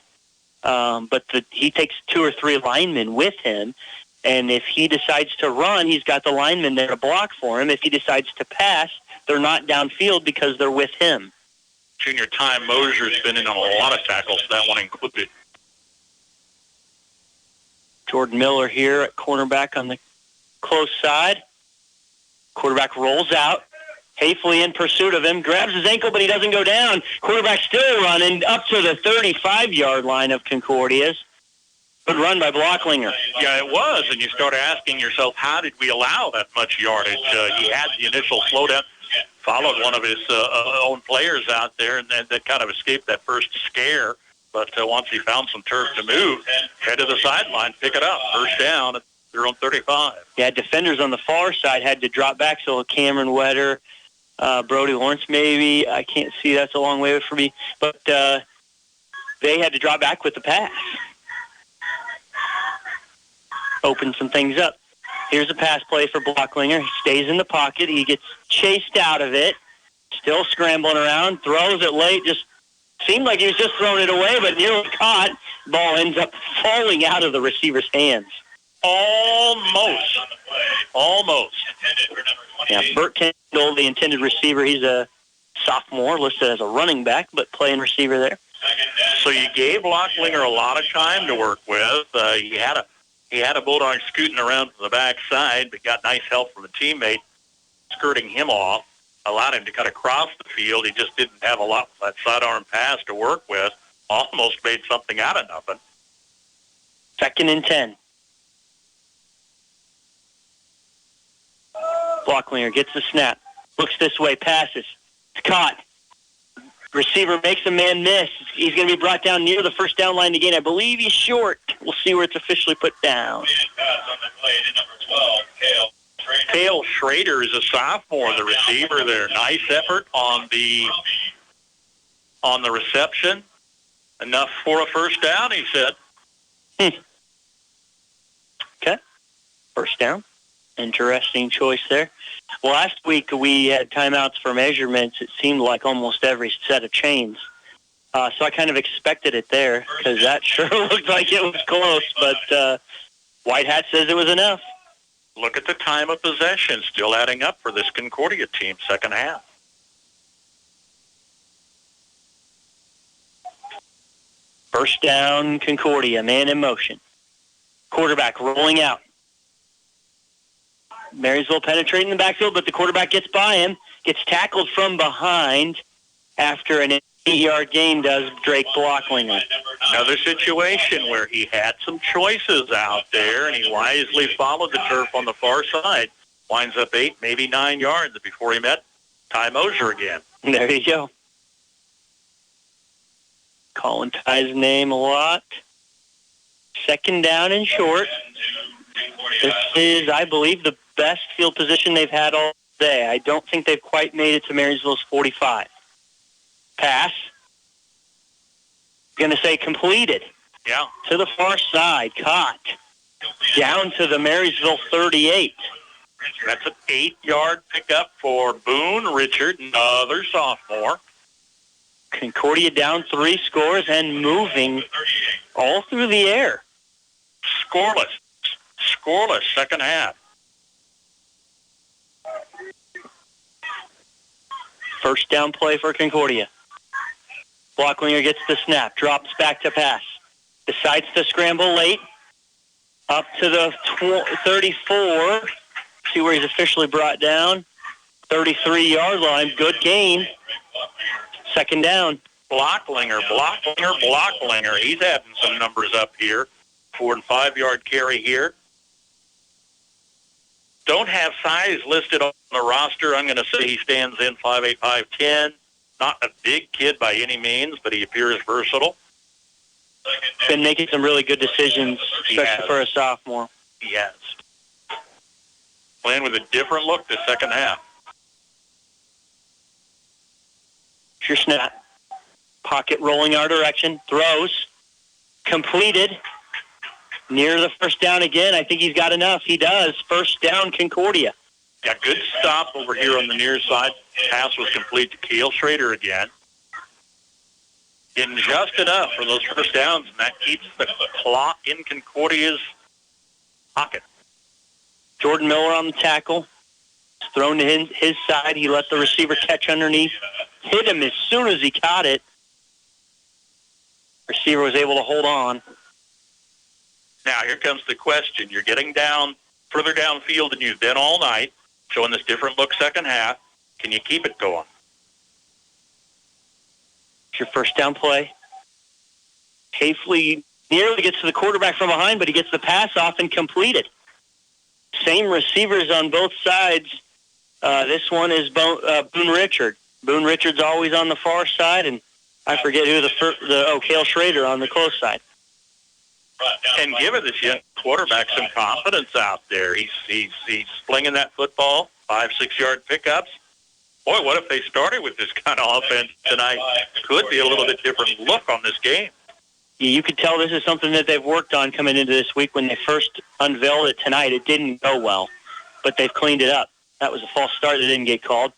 Speaker 14: but he takes 2 or 3 linemen with him, and if he decides to run, he's got the linemen there to block for him. If he decides to pass, they're not downfield because they're with him.
Speaker 2: Junior Ty Mosier's been in on a lot of tackles, that one included.
Speaker 14: Jordan Miller here at cornerback on the close side. Quarterback rolls out. Hafley in pursuit of him. Grabs his ankle, but he doesn't go down. Quarterback still running up to the 35-yard line of Concordia's. Good run by Blocklinger.
Speaker 2: Yeah, it was, and you start asking yourself, how did we allow that much yardage? He had the initial slowdown, followed one of his own players out there, and that kind of escaped that first scare. But once he found some turf to move, head to the sideline, pick it up. 1st down at their own 35.
Speaker 14: Yeah, defenders on the far side had to drop back, so Cameron Wetter, Brody Lawrence maybe. I can't see, that's a long way for me. But they had to drop back with the pass. Open some things up. Here's a pass play for Blocklinger. He stays in the pocket. He gets chased out of it. Still scrambling around. Throws it late. Just seemed like he was just throwing it away, but nearly caught. Ball ends up falling out of the receiver's hands.
Speaker 2: Almost.
Speaker 14: Yeah, Burt Kendall, the intended receiver, he's a sophomore, listed as a running back, but playing receiver there.
Speaker 2: So you gave Blocklinger a lot of time to work with. He had a Bulldog scooting around from the backside, but got nice help from a teammate skirting him off, allowed him to cut across the field. He just didn't have a lot of that sidearm pass to work with. Almost made something out of nothing.
Speaker 14: 2nd and 10. Blocklinger gets the snap. Looks this way, passes. It's caught. Receiver makes a man miss. He's going to be brought down near the first down line again. I believe he's short. We'll see where it's officially put down.
Speaker 2: Cale Schrader is a sophomore, the receiver there. Nice effort on the reception. Enough for a first down, he said.
Speaker 14: Okay. First down. Interesting choice there. Last week we had timeouts for measurements. It seemed like almost every set of chains. So I kind of expected it there because that sure looked like it was close. But White Hat says it was enough.
Speaker 2: Look at the time of possession. Still adding up for this Concordia team, second half.
Speaker 14: First down, Concordia, man in motion. Quarterback rolling out. Marysville penetrating the backfield, but the quarterback gets by him, gets tackled from behind after an 8-yard gain, does Drake Blocklinger.
Speaker 2: Another situation where he had some choices out there, and he wisely followed the turf on the far side. Winds up 8, maybe 9 yards before he met Ty Mosier again.
Speaker 14: There you go. Calling Ty's name a lot. Second down and short. This is, I believe, the best field position they've had all day. I don't think they've quite made it to Marysville's 45. Pass. Going to say completed.
Speaker 2: Yeah.
Speaker 14: To the far side. Caught. Down to the Marysville 38.
Speaker 2: That's an 8-yard pickup for Boone Richard, another sophomore.
Speaker 14: Concordia down 3 scores and moving all through the air.
Speaker 2: Scoreless second half.
Speaker 14: First down play for Concordia. Blocklinger gets the snap, drops back to pass. Decides to scramble late. Up to the 34. See where he's officially brought down. 33-yard line. Good gain. Second down.
Speaker 2: Blocklinger. He's adding some numbers up here. 4- and 5-yard carry here. Don't have size listed on the roster. I'm going to say he stands in 5'8", 5'10". Not a big kid by any means, but he appears versatile.
Speaker 14: Been making some really good decisions, especially for a sophomore.
Speaker 2: He has. Playing with a different look this second half.
Speaker 14: Your snap. Pocket rolling our direction. Throws. Completed. Near the first down again. I think he's got enough. He does. First down, Concordia.
Speaker 2: Yeah, good stop over here on the near side. Pass was complete to Cale Schrader again. Getting just enough for those first downs, and that keeps the clock in Concordia's pocket.
Speaker 14: Jordan Miller on the tackle. It's thrown to his side. He let the receiver catch underneath. Hit him as soon as he caught it. Receiver was able to hold on.
Speaker 2: Now, here comes the question. You're getting down further downfield than you've been all night, showing this different look second half. Can you keep it going?
Speaker 14: It's your first down play. Hafley nearly gets to the quarterback from behind, but he gets the pass off and completed. Same receivers on both sides. This one is Boone Richard. Boone Richard's always on the far side, and I forget who Cale Schrader on the close side.
Speaker 2: And giving this young quarterback some confidence out there. He's flinging that football, 5-6 yard pickups. Boy, what if they started with this kind of offense tonight? Could be a little bit different look on this game.
Speaker 14: You could tell this is something that they've worked on coming into this week. When they first unveiled it tonight, it didn't go well, but they've cleaned it up. That was a false start that didn't get called.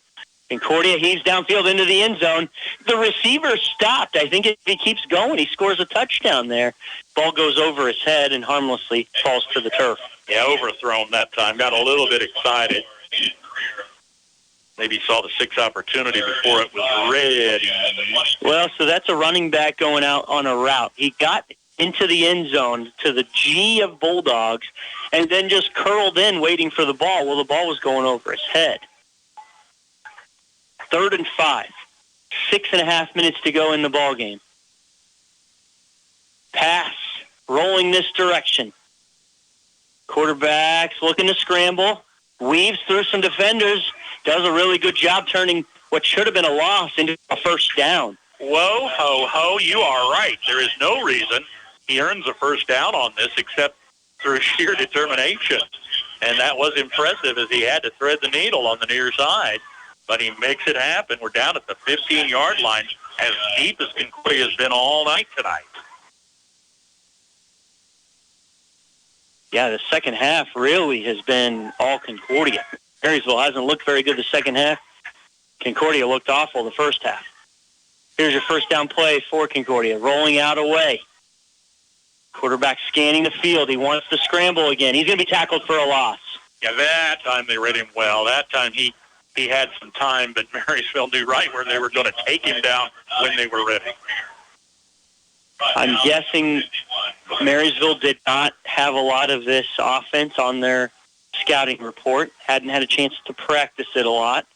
Speaker 14: Concordia heaves downfield into the end zone. The receiver stopped. I think if he keeps going, he scores a touchdown there. Ball goes over his head and harmlessly falls to the turf.
Speaker 2: Yeah, overthrown that time. Got a little bit excited. Maybe saw the 6 opportunity before it was red.
Speaker 14: Well, so that's a running back going out on a route. He got into the end zone to the G of Bulldogs and then just curled in waiting for the ball. Well, the ball was going over his head. 3rd and 5. 6.5 minutes to go in the ball game. Pass. Rolling this direction. Quarterback's looking to scramble. Weaves through some defenders. Does a really good job turning what should have been a loss into a first down.
Speaker 2: Whoa, ho, ho, you are right. There is no reason he earns a first down on this except through sheer determination. And that was impressive as he had to thread the needle on the near side. But he makes it happen. We're down at the 15-yard line, as deep as Concordia has been all night tonight.
Speaker 14: Yeah, the second half really has been all Concordia. Marysville hasn't looked very good the second half. Concordia looked awful the first half. Here's your first down play for Concordia. Rolling out away. Quarterback scanning the field. He wants to scramble again. He's going to be tackled for a loss.
Speaker 2: Yeah, that time they read him well. That time he had some time, but Marysville knew right where they were going to take him down when they were ready.
Speaker 14: I'm guessing Marysville did not have a lot of this offense on their scouting report. Hadn't had a chance to practice it a lot.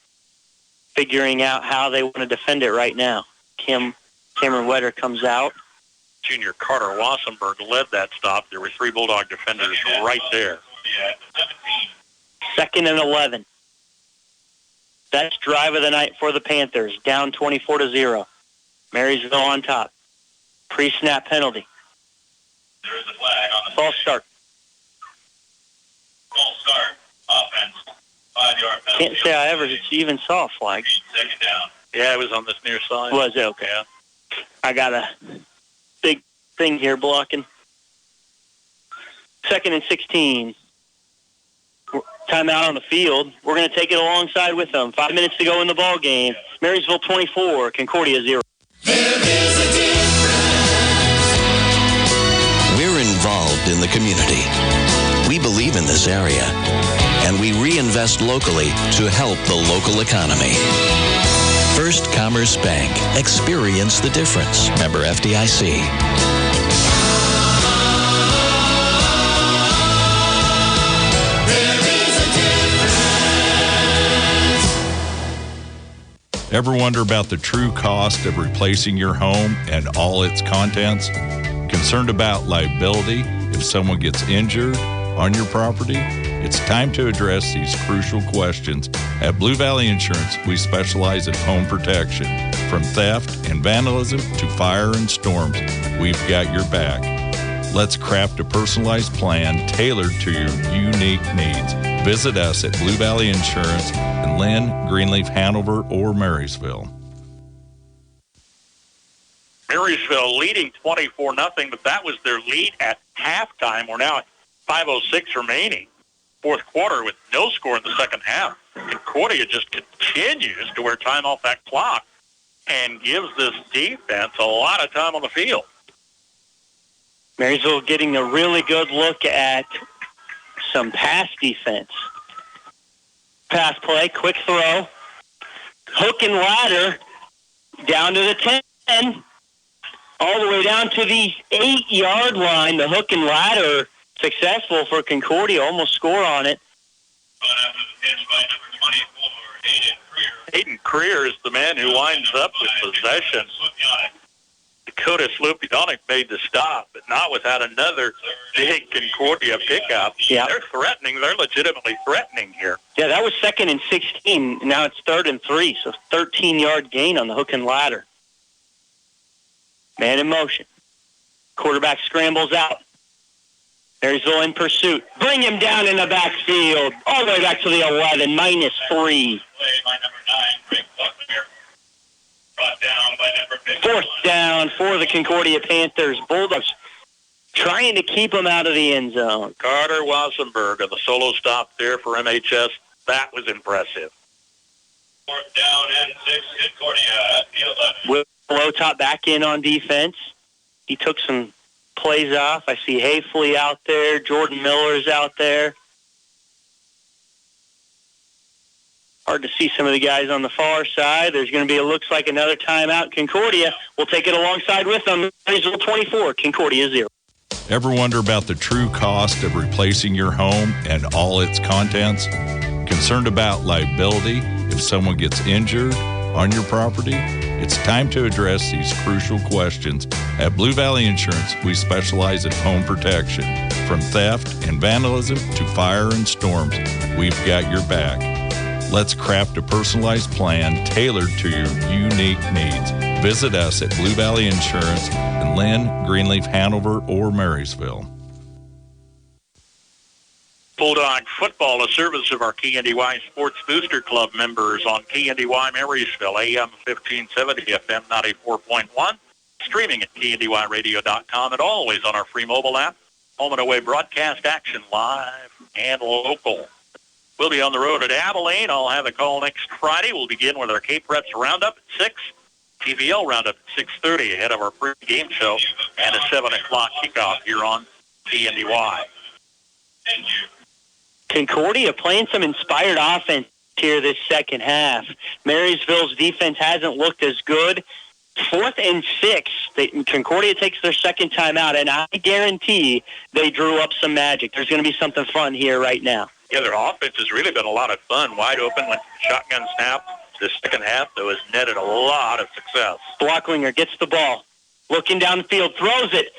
Speaker 14: Figuring out how they want to defend it right now. Cameron Wetter comes out.
Speaker 2: Junior Carter Wassenberg led that stop. There were 3 Bulldog defenders right there.
Speaker 14: 2nd and 11. Best drive of the night for the Panthers. Down 24-0. Marysville on top. Pre-snap penalty.
Speaker 2: There is a flag on the
Speaker 14: false start.
Speaker 2: False start. Offense. 5-yard penalty.
Speaker 14: Can't say I ever even saw a flag.
Speaker 2: 2nd down. Yeah, it was on this near side.
Speaker 14: Was it? Okay.
Speaker 2: Yeah.
Speaker 14: I got a big thing here blocking. 2nd and 16. Timeout on the field. We're going to take it alongside with them. 5 minutes to go in the ball game. Marysville 24, Concordia 0.
Speaker 23: There is a difference.
Speaker 5: We're involved in the community. We believe in this area, and we reinvest locally to help the local economy. First Commerce Bank. Experience the difference. Member FDIC.
Speaker 10: Ever wonder about the true cost of replacing your home and all its contents? Concerned about liability if someone gets injured on your property? It's time to address these crucial questions. At Blue Valley Insurance, we specialize in home protection. From theft and vandalism to fire and storms, we've got your back. Let's craft a personalized plan tailored to your unique needs. Visit us at Blue Valley Insurance in Lynn, Greenleaf, Hanover, or Marysville.
Speaker 2: Marysville leading 24-0, but that was their lead at halftime. We're now at 5:06 remaining. Fourth quarter with no score in the second half. Concordia just continues to wear time off that clock and gives this defense a lot of time on the field.
Speaker 14: Marysville getting a really good look at some pass defense. Pass play, quick throw. Hook and ladder down to the 10. All the way down to the 8-yard line. The hook and ladder successful for Concordia. Almost score on it.
Speaker 2: Hayden Creer is the man who winds up with possession. Dakota Slupidonic made the stop, but not without another big Concordia pickup.
Speaker 14: Yeah.
Speaker 2: They're threatening. They're legitimately threatening here.
Speaker 14: Yeah, that was 2nd and 16. Now it's 3rd and 3, so 13-yard gain on the hook and ladder. Man in motion. Quarterback scrambles out. Marysville in pursuit. Bring him down in the backfield. All the way back to the 11, -3. Fourth down for the Concordia Panthers. Bulldogs trying to keep them out of the end zone.
Speaker 2: Carter Wassenberg on the solo stop there for MHS. That was impressive. 4th down and 6, Concordia.
Speaker 14: Will Lowtop back in on defense. He took some plays off. I see Hayfley out there. Jordan Miller's out there. Hard to see some of the guys on the far side. There's going to be, it looks like, another timeout. Concordia will take it alongside with them. Marysville 24, Concordia 0.
Speaker 10: Ever wonder about the true cost of replacing your home and all its contents? Concerned about liability if someone gets injured on your property? It's time to address these crucial questions. At Blue Valley Insurance, we specialize in home protection. From theft and vandalism to fire and storms, we've got your back. Let's craft a personalized plan tailored to your unique needs. Visit us at Blue Valley Insurance in Lynn, Greenleaf, Hanover, or Marysville.
Speaker 2: Bulldog football, a service of our KNDY Sports Booster Club members on KNDY Marysville, AM 1570, FM 94.1, streaming at KNDYradio.com, and always on our free mobile app. Home and away broadcast action live and local. We'll be on the road at Abilene. I'll have a call next Friday. We'll begin with our K-Preps Roundup at 6, TVL Roundup at 6:30 ahead of our pre-game show, and a 7 o'clock kickoff here on KNDY.
Speaker 14: Concordia playing some inspired offense here this second half. Marysville's defense hasn't looked as good. 4th and 6, Concordia takes their second time out, and I guarantee they drew up some magic. There's going to be something fun here right now.
Speaker 2: Yeah, their offense has really been a lot of fun. Wide open with shotgun snap. The second half, though, has netted a lot of success.
Speaker 14: Blocklinger gets the ball, looking down the field, throws it.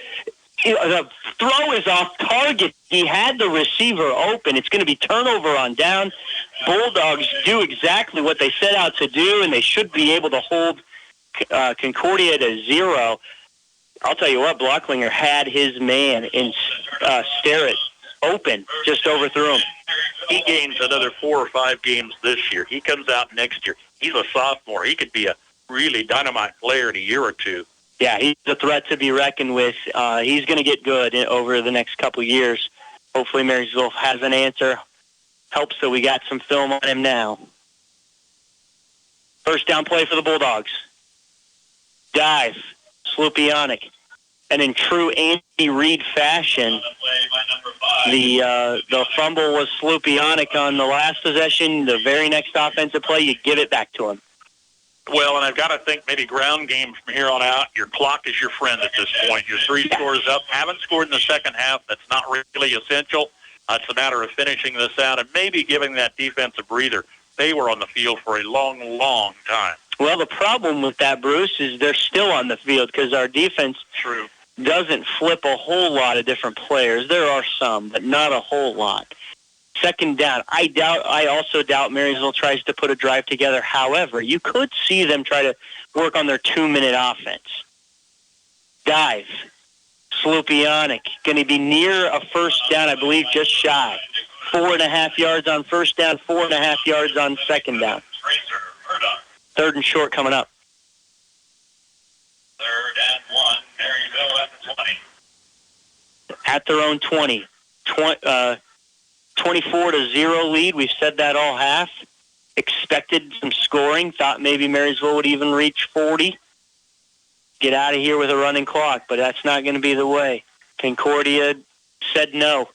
Speaker 14: The throw is off target. He had the receiver open. It's going to be turnover on down. Bulldogs do exactly what they set out to do, and they should be able to hold Concordia to 0. I'll tell you what, Blocklinger had his man in Sterrett open, just overthrew him.
Speaker 2: He gains another 4 or 5 games this year. He comes out next year. He's a sophomore. He could be a really dynamite player in a year or two.
Speaker 14: Yeah, he's a threat to be reckoned with. He's going to get good over the next couple of years. Hopefully Marysville has an answer. Helps that we got some film on him now. First down play for the Bulldogs. Dive. Slupionic. And in true Andy Reid fashion, the fumble was Slupionic on the last possession. The very next offensive play, you give it back to him.
Speaker 2: Well, and I've got to think maybe ground game from here on out. Your clock is your friend at this point. You're 3 scores up. Haven't scored in the second half. That's not really essential. It's a matter of finishing this out and maybe giving that defense a breather. They were on the field for a long, long time.
Speaker 14: Well, the problem with that, Bruce, is they're still on the field because our defense doesn't flip a whole lot of different players. There are some, but not a whole lot. Second down, I also doubt Marysville tries to put a drive together. However, you could see them try to work on their 2-minute offense. Dive. Slupionic. Going to be near a first down, I believe, just shy. 4.5 yards on first down, 4.5 yards on second down. 3rd and short coming up.
Speaker 2: 3rd and 1, Marysville at the 20.
Speaker 14: At their own 20. 24-0 lead. We've said that all half. Expected some scoring. Thought maybe Marysville would even reach 40. Get out of here with a running clock, but that's not going to be the way. Concordia said no.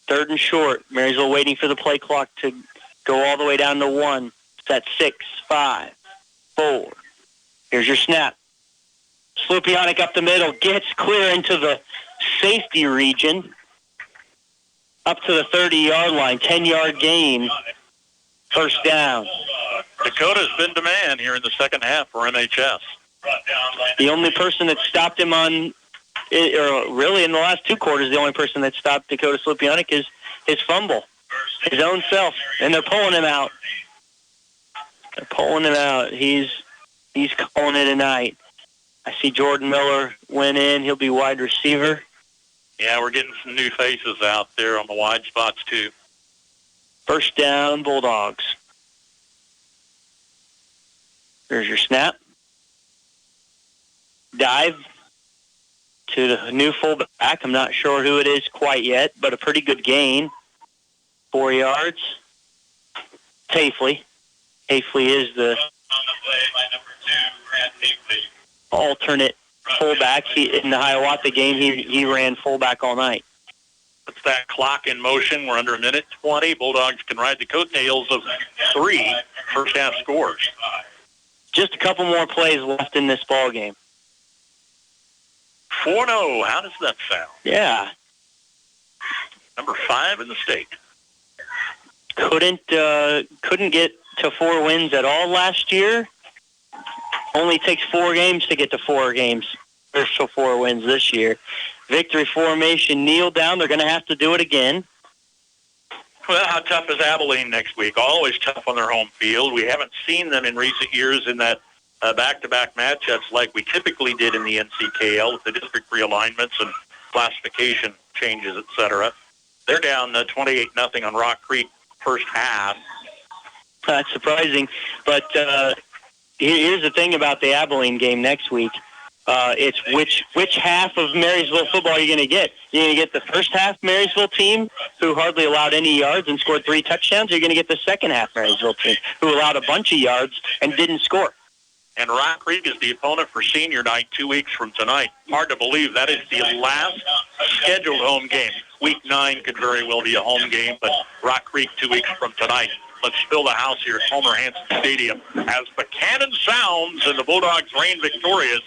Speaker 14: 3rd and short. Marysville waiting for the play clock to go all the way down to 1. It's at 6, 5, 4. Here's your snap. Slupionic up the middle. Gets clear into the safety region. Up to the 30-yard line, 10-yard gain, first down.
Speaker 2: Dakota's been demand here in the second half for MHS.
Speaker 14: The only person that stopped him on, or really in the last 2 quarters, the only person that stopped Dakota Slupionic is his fumble, his own self, and they're pulling him out. They're pulling him out. He's calling it a night. I see Jordan Miller went in. He'll be wide receiver.
Speaker 2: Yeah, we're getting some new faces out there on the wide spots, too.
Speaker 14: First down, Bulldogs. There's your snap. Dive to the new fullback. I'm not sure who it is quite yet, but a pretty good gain. 4 yards. Hafley. Hafley is the alternate fullback. In the Hiawatha game, he ran fullback all night.
Speaker 2: Puts that clock in motion. We're under a minute 20. Bulldogs can ride the coattails of 3 first-half scores.
Speaker 14: Just a couple more plays left in this ball game.
Speaker 2: 4-0. How does that sound?
Speaker 14: Yeah.
Speaker 2: Number 5 in the state.
Speaker 14: Couldn't get to 4 wins at all last year. Only takes 4 games to get to 4 games. Or so 4 wins this year. Victory formation, kneel down. They're going to have to do it again.
Speaker 2: Well, how tough is Abilene next week? Always tough on their home field. We haven't seen them in recent years in that back-to-back matchups like we typically did in the NCKL with the district realignments and classification changes, et cetera. They're down 28-0 on Rock Creek first half.
Speaker 14: That's surprising. But here's the thing about the Abilene game next week. It's which half of Marysville football you're going to get. You're going to get the first half Marysville team, who hardly allowed any yards and scored 3 touchdowns. Or you're going to get the second half Marysville team, who allowed a bunch of yards and didn't score.
Speaker 2: And Rock Creek is the opponent for senior night 2 weeks from tonight. Hard to believe that is the last scheduled home game. Week 9 could very well be a home game, but Rock Creek 2 weeks from tonight. Let's fill the house here at Homer Hanson Stadium as the cannon sounds and the Bulldogs reign victorious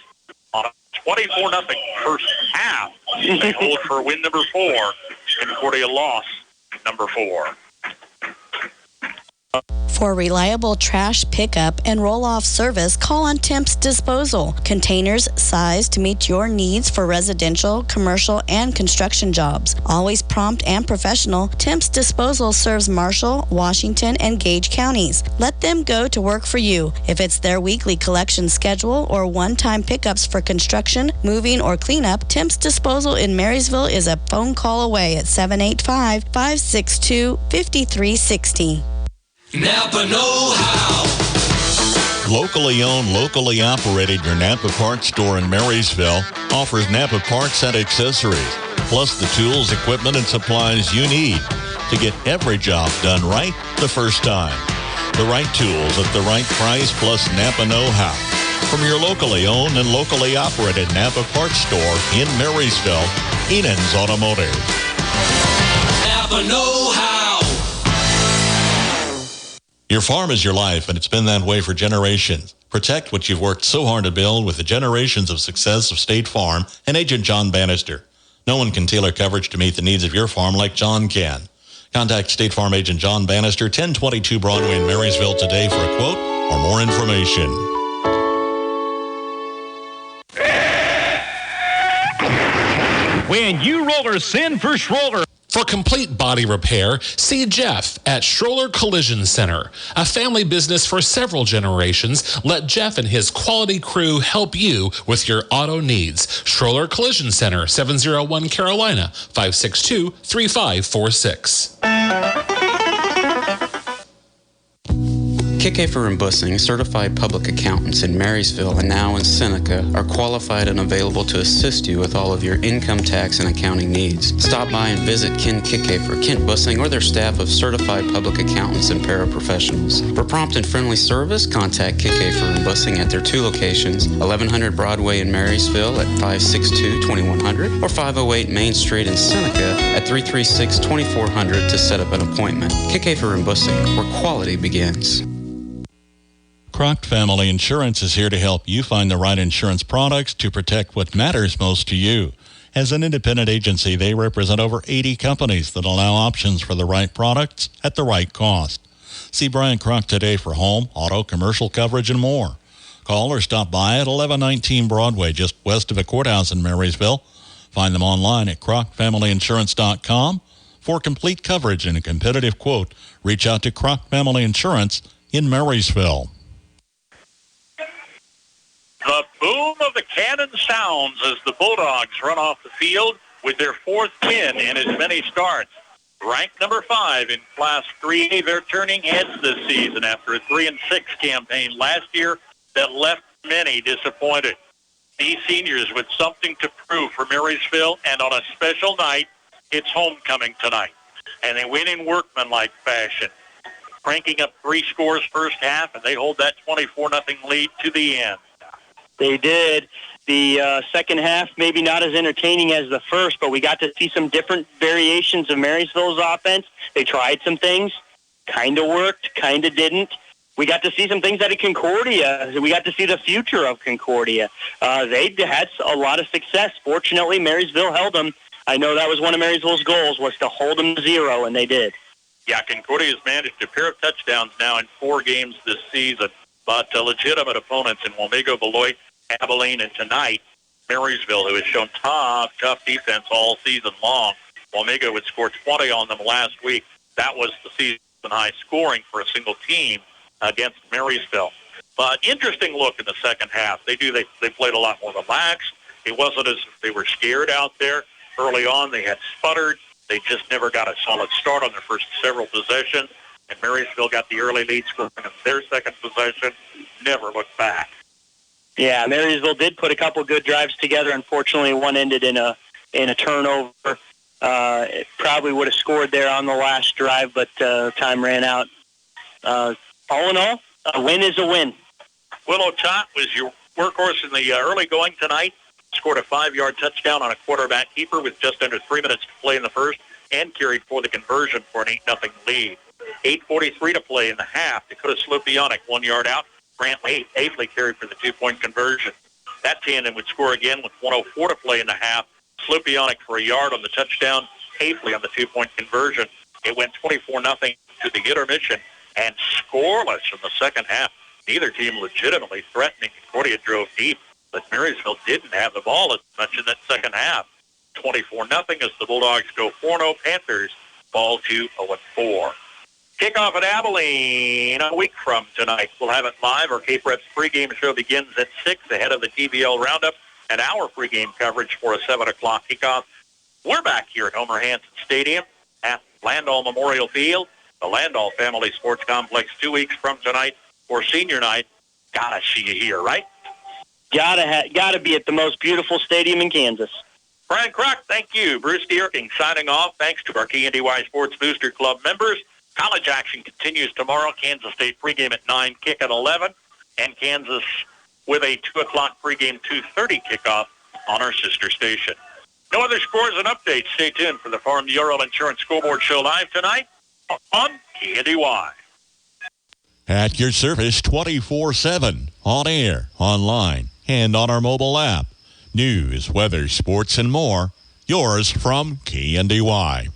Speaker 2: on a 24-0 first half. They hold for win number 4. Concordia loss number 4.
Speaker 3: For reliable trash pickup and roll-off service, call on Temps Disposal. Containers sized to meet your needs for residential, commercial, and construction jobs. Always prompt and professional, Temps Disposal serves Marshall, Washington, and Gage counties. Let them go to work for you. If it's their weekly collection schedule or one-time pickups for construction, moving, or cleanup, Temps Disposal in Marysville is a phone call away at 785-562-5360.
Speaker 8: Napa know-how.
Speaker 11: Locally owned, locally operated, your Napa Parts store in Marysville offers Napa Parts and accessories, plus the tools, equipment, and supplies you need to get every job done right the first time. The right tools at the right price, plus Napa know-how. From your locally owned and locally operated Napa Parts store in Marysville, Enan's Automotive.
Speaker 8: Napa know-how.
Speaker 11: Your farm is your life, and it's been that way for generations. Protect what you've worked so hard to build with the generations of success of State Farm and Agent John Bannister. No one can tailor coverage to meet the needs of your farm like John can. Contact State Farm Agent John Bannister, 1022 Broadway in Marysville today for a quote or more information.
Speaker 12: When you rollers send for Schroller.
Speaker 20: For complete body repair, see Jeff at Schroller Collision Center. A family business for several generations, let Jeff and his quality crew help you with your auto needs. Schroller Collision Center, 701 Carolina, 562-3546.
Speaker 21: Kickafer and Bussing, certified public accountants in Marysville and now in Seneca, are qualified and available to assist you with all of your income tax and accounting needs. Stop by and visit Ken Kickafer, Kent Bussing, or their staff of certified public accountants and paraprofessionals. For prompt and friendly service, contact Kickafer and Bussing at their 2 locations, 1100 Broadway in Marysville at 562-2100 or 508 Main Street in Seneca at 336-2400 to set up an appointment. Kickafer and Bussing, where quality begins.
Speaker 11: Croc Family Insurance is here to help you find the right insurance products to protect what matters most to you. As an independent agency, they represent over 80 companies that allow options for the right products at the right cost. See Brian Croc today for home, auto, commercial coverage, and more. Call or stop by at 1119 Broadway, just west of the courthouse in Marysville. Find them online at crocfamilyinsurance.com. For complete coverage and a competitive quote, reach out to Croc Family Insurance in Marysville.
Speaker 2: The boom of the cannon sounds as the Bulldogs run off the field with their 4th win in as many starts. Ranked number 5 in Class 3A, they're turning heads this season after a 3-6 campaign last year that left many disappointed. These seniors with something to prove for Marysville, and on a special night, it's homecoming tonight. And they win in workmanlike fashion, cranking up 3 scores first half, and they hold that 24-0 lead to the end.
Speaker 14: They did. The second half, maybe not as entertaining as the first, but we got to see some different variations of Marysville's offense. They tried some things, kind of worked, kind of didn't. We got to see some things out of Concordia. We got to see the future of Concordia. They had a lot of success. Fortunately, Marysville held them. I know that was one of Marysville's goals, was to hold them to 0, and they did.
Speaker 2: Yeah, Concordia has managed a pair of touchdowns now in 4 games this season, but legitimate opponents in Wamego, Beloit, Abilene, and tonight, Marysville, who has shown tough defense all season long. Wamego would score 20 on them last week. That was the season high scoring for a single team against Marysville. But interesting look in the second half. They played a lot more relaxed. It wasn't as if they were scared out there. Early on, they had sputtered. They just never got a solid start on their first several possessions. And Marysville got the early lead scoring in their second possession. Never looked back.
Speaker 14: Yeah, Marysville did put a couple good drives together. Unfortunately, one ended in a turnover. It probably would have scored there on the last drive, but time ran out. All in all, a win is a win.
Speaker 2: Willow Tot was your workhorse in the early going tonight. Scored a 5-yard touchdown on a quarterback keeper with just under 3 minutes to play in the first and carried for the conversion for an 8-0 lead. 8:43 to play in the half. Dakota Slupionic 1 yard out. Grant Aveley carried for the 2-point conversion. That tandem would score again with 1:04 to play in the half. Slupionic for a yard on the touchdown. Aveley on the 2-point conversion. It went 24-0 to the intermission and scoreless in the second half. Neither team legitimately threatening. Concordia drove deep, but Marysville didn't have the ball as much in that second half. 24-0 as the Bulldogs go 4-0. Panthers fall to 0-4. Kickoff at Abilene a week from tonight. We'll have it live. Our Cape Reps pregame show begins at 6 ahead of the TBL Roundup and our pregame coverage for a 7 o'clock kickoff. We're back here at Homer Hanson Stadium at Landall Memorial Field, the Landall Family Sports Complex 2 weeks from tonight for senior night. Gotta see you here, right?
Speaker 14: Gotta be at the most beautiful stadium in Kansas.
Speaker 2: Brian Kroc, thank you. Bruce Dierking signing off. Thanks to our KNDY Sports Booster Club members. College action continues tomorrow. Kansas State pregame at 9, kick at 11. And Kansas with a 2 o'clock pregame, 2:30 kickoff on our sister station. No other scores and updates. Stay tuned for the Farm Bureau Insurance Scoreboard Show live tonight on KNDY.
Speaker 11: At your service 24/7, on air, online, and on our mobile app. News, weather, sports, and more. Yours from KNDY.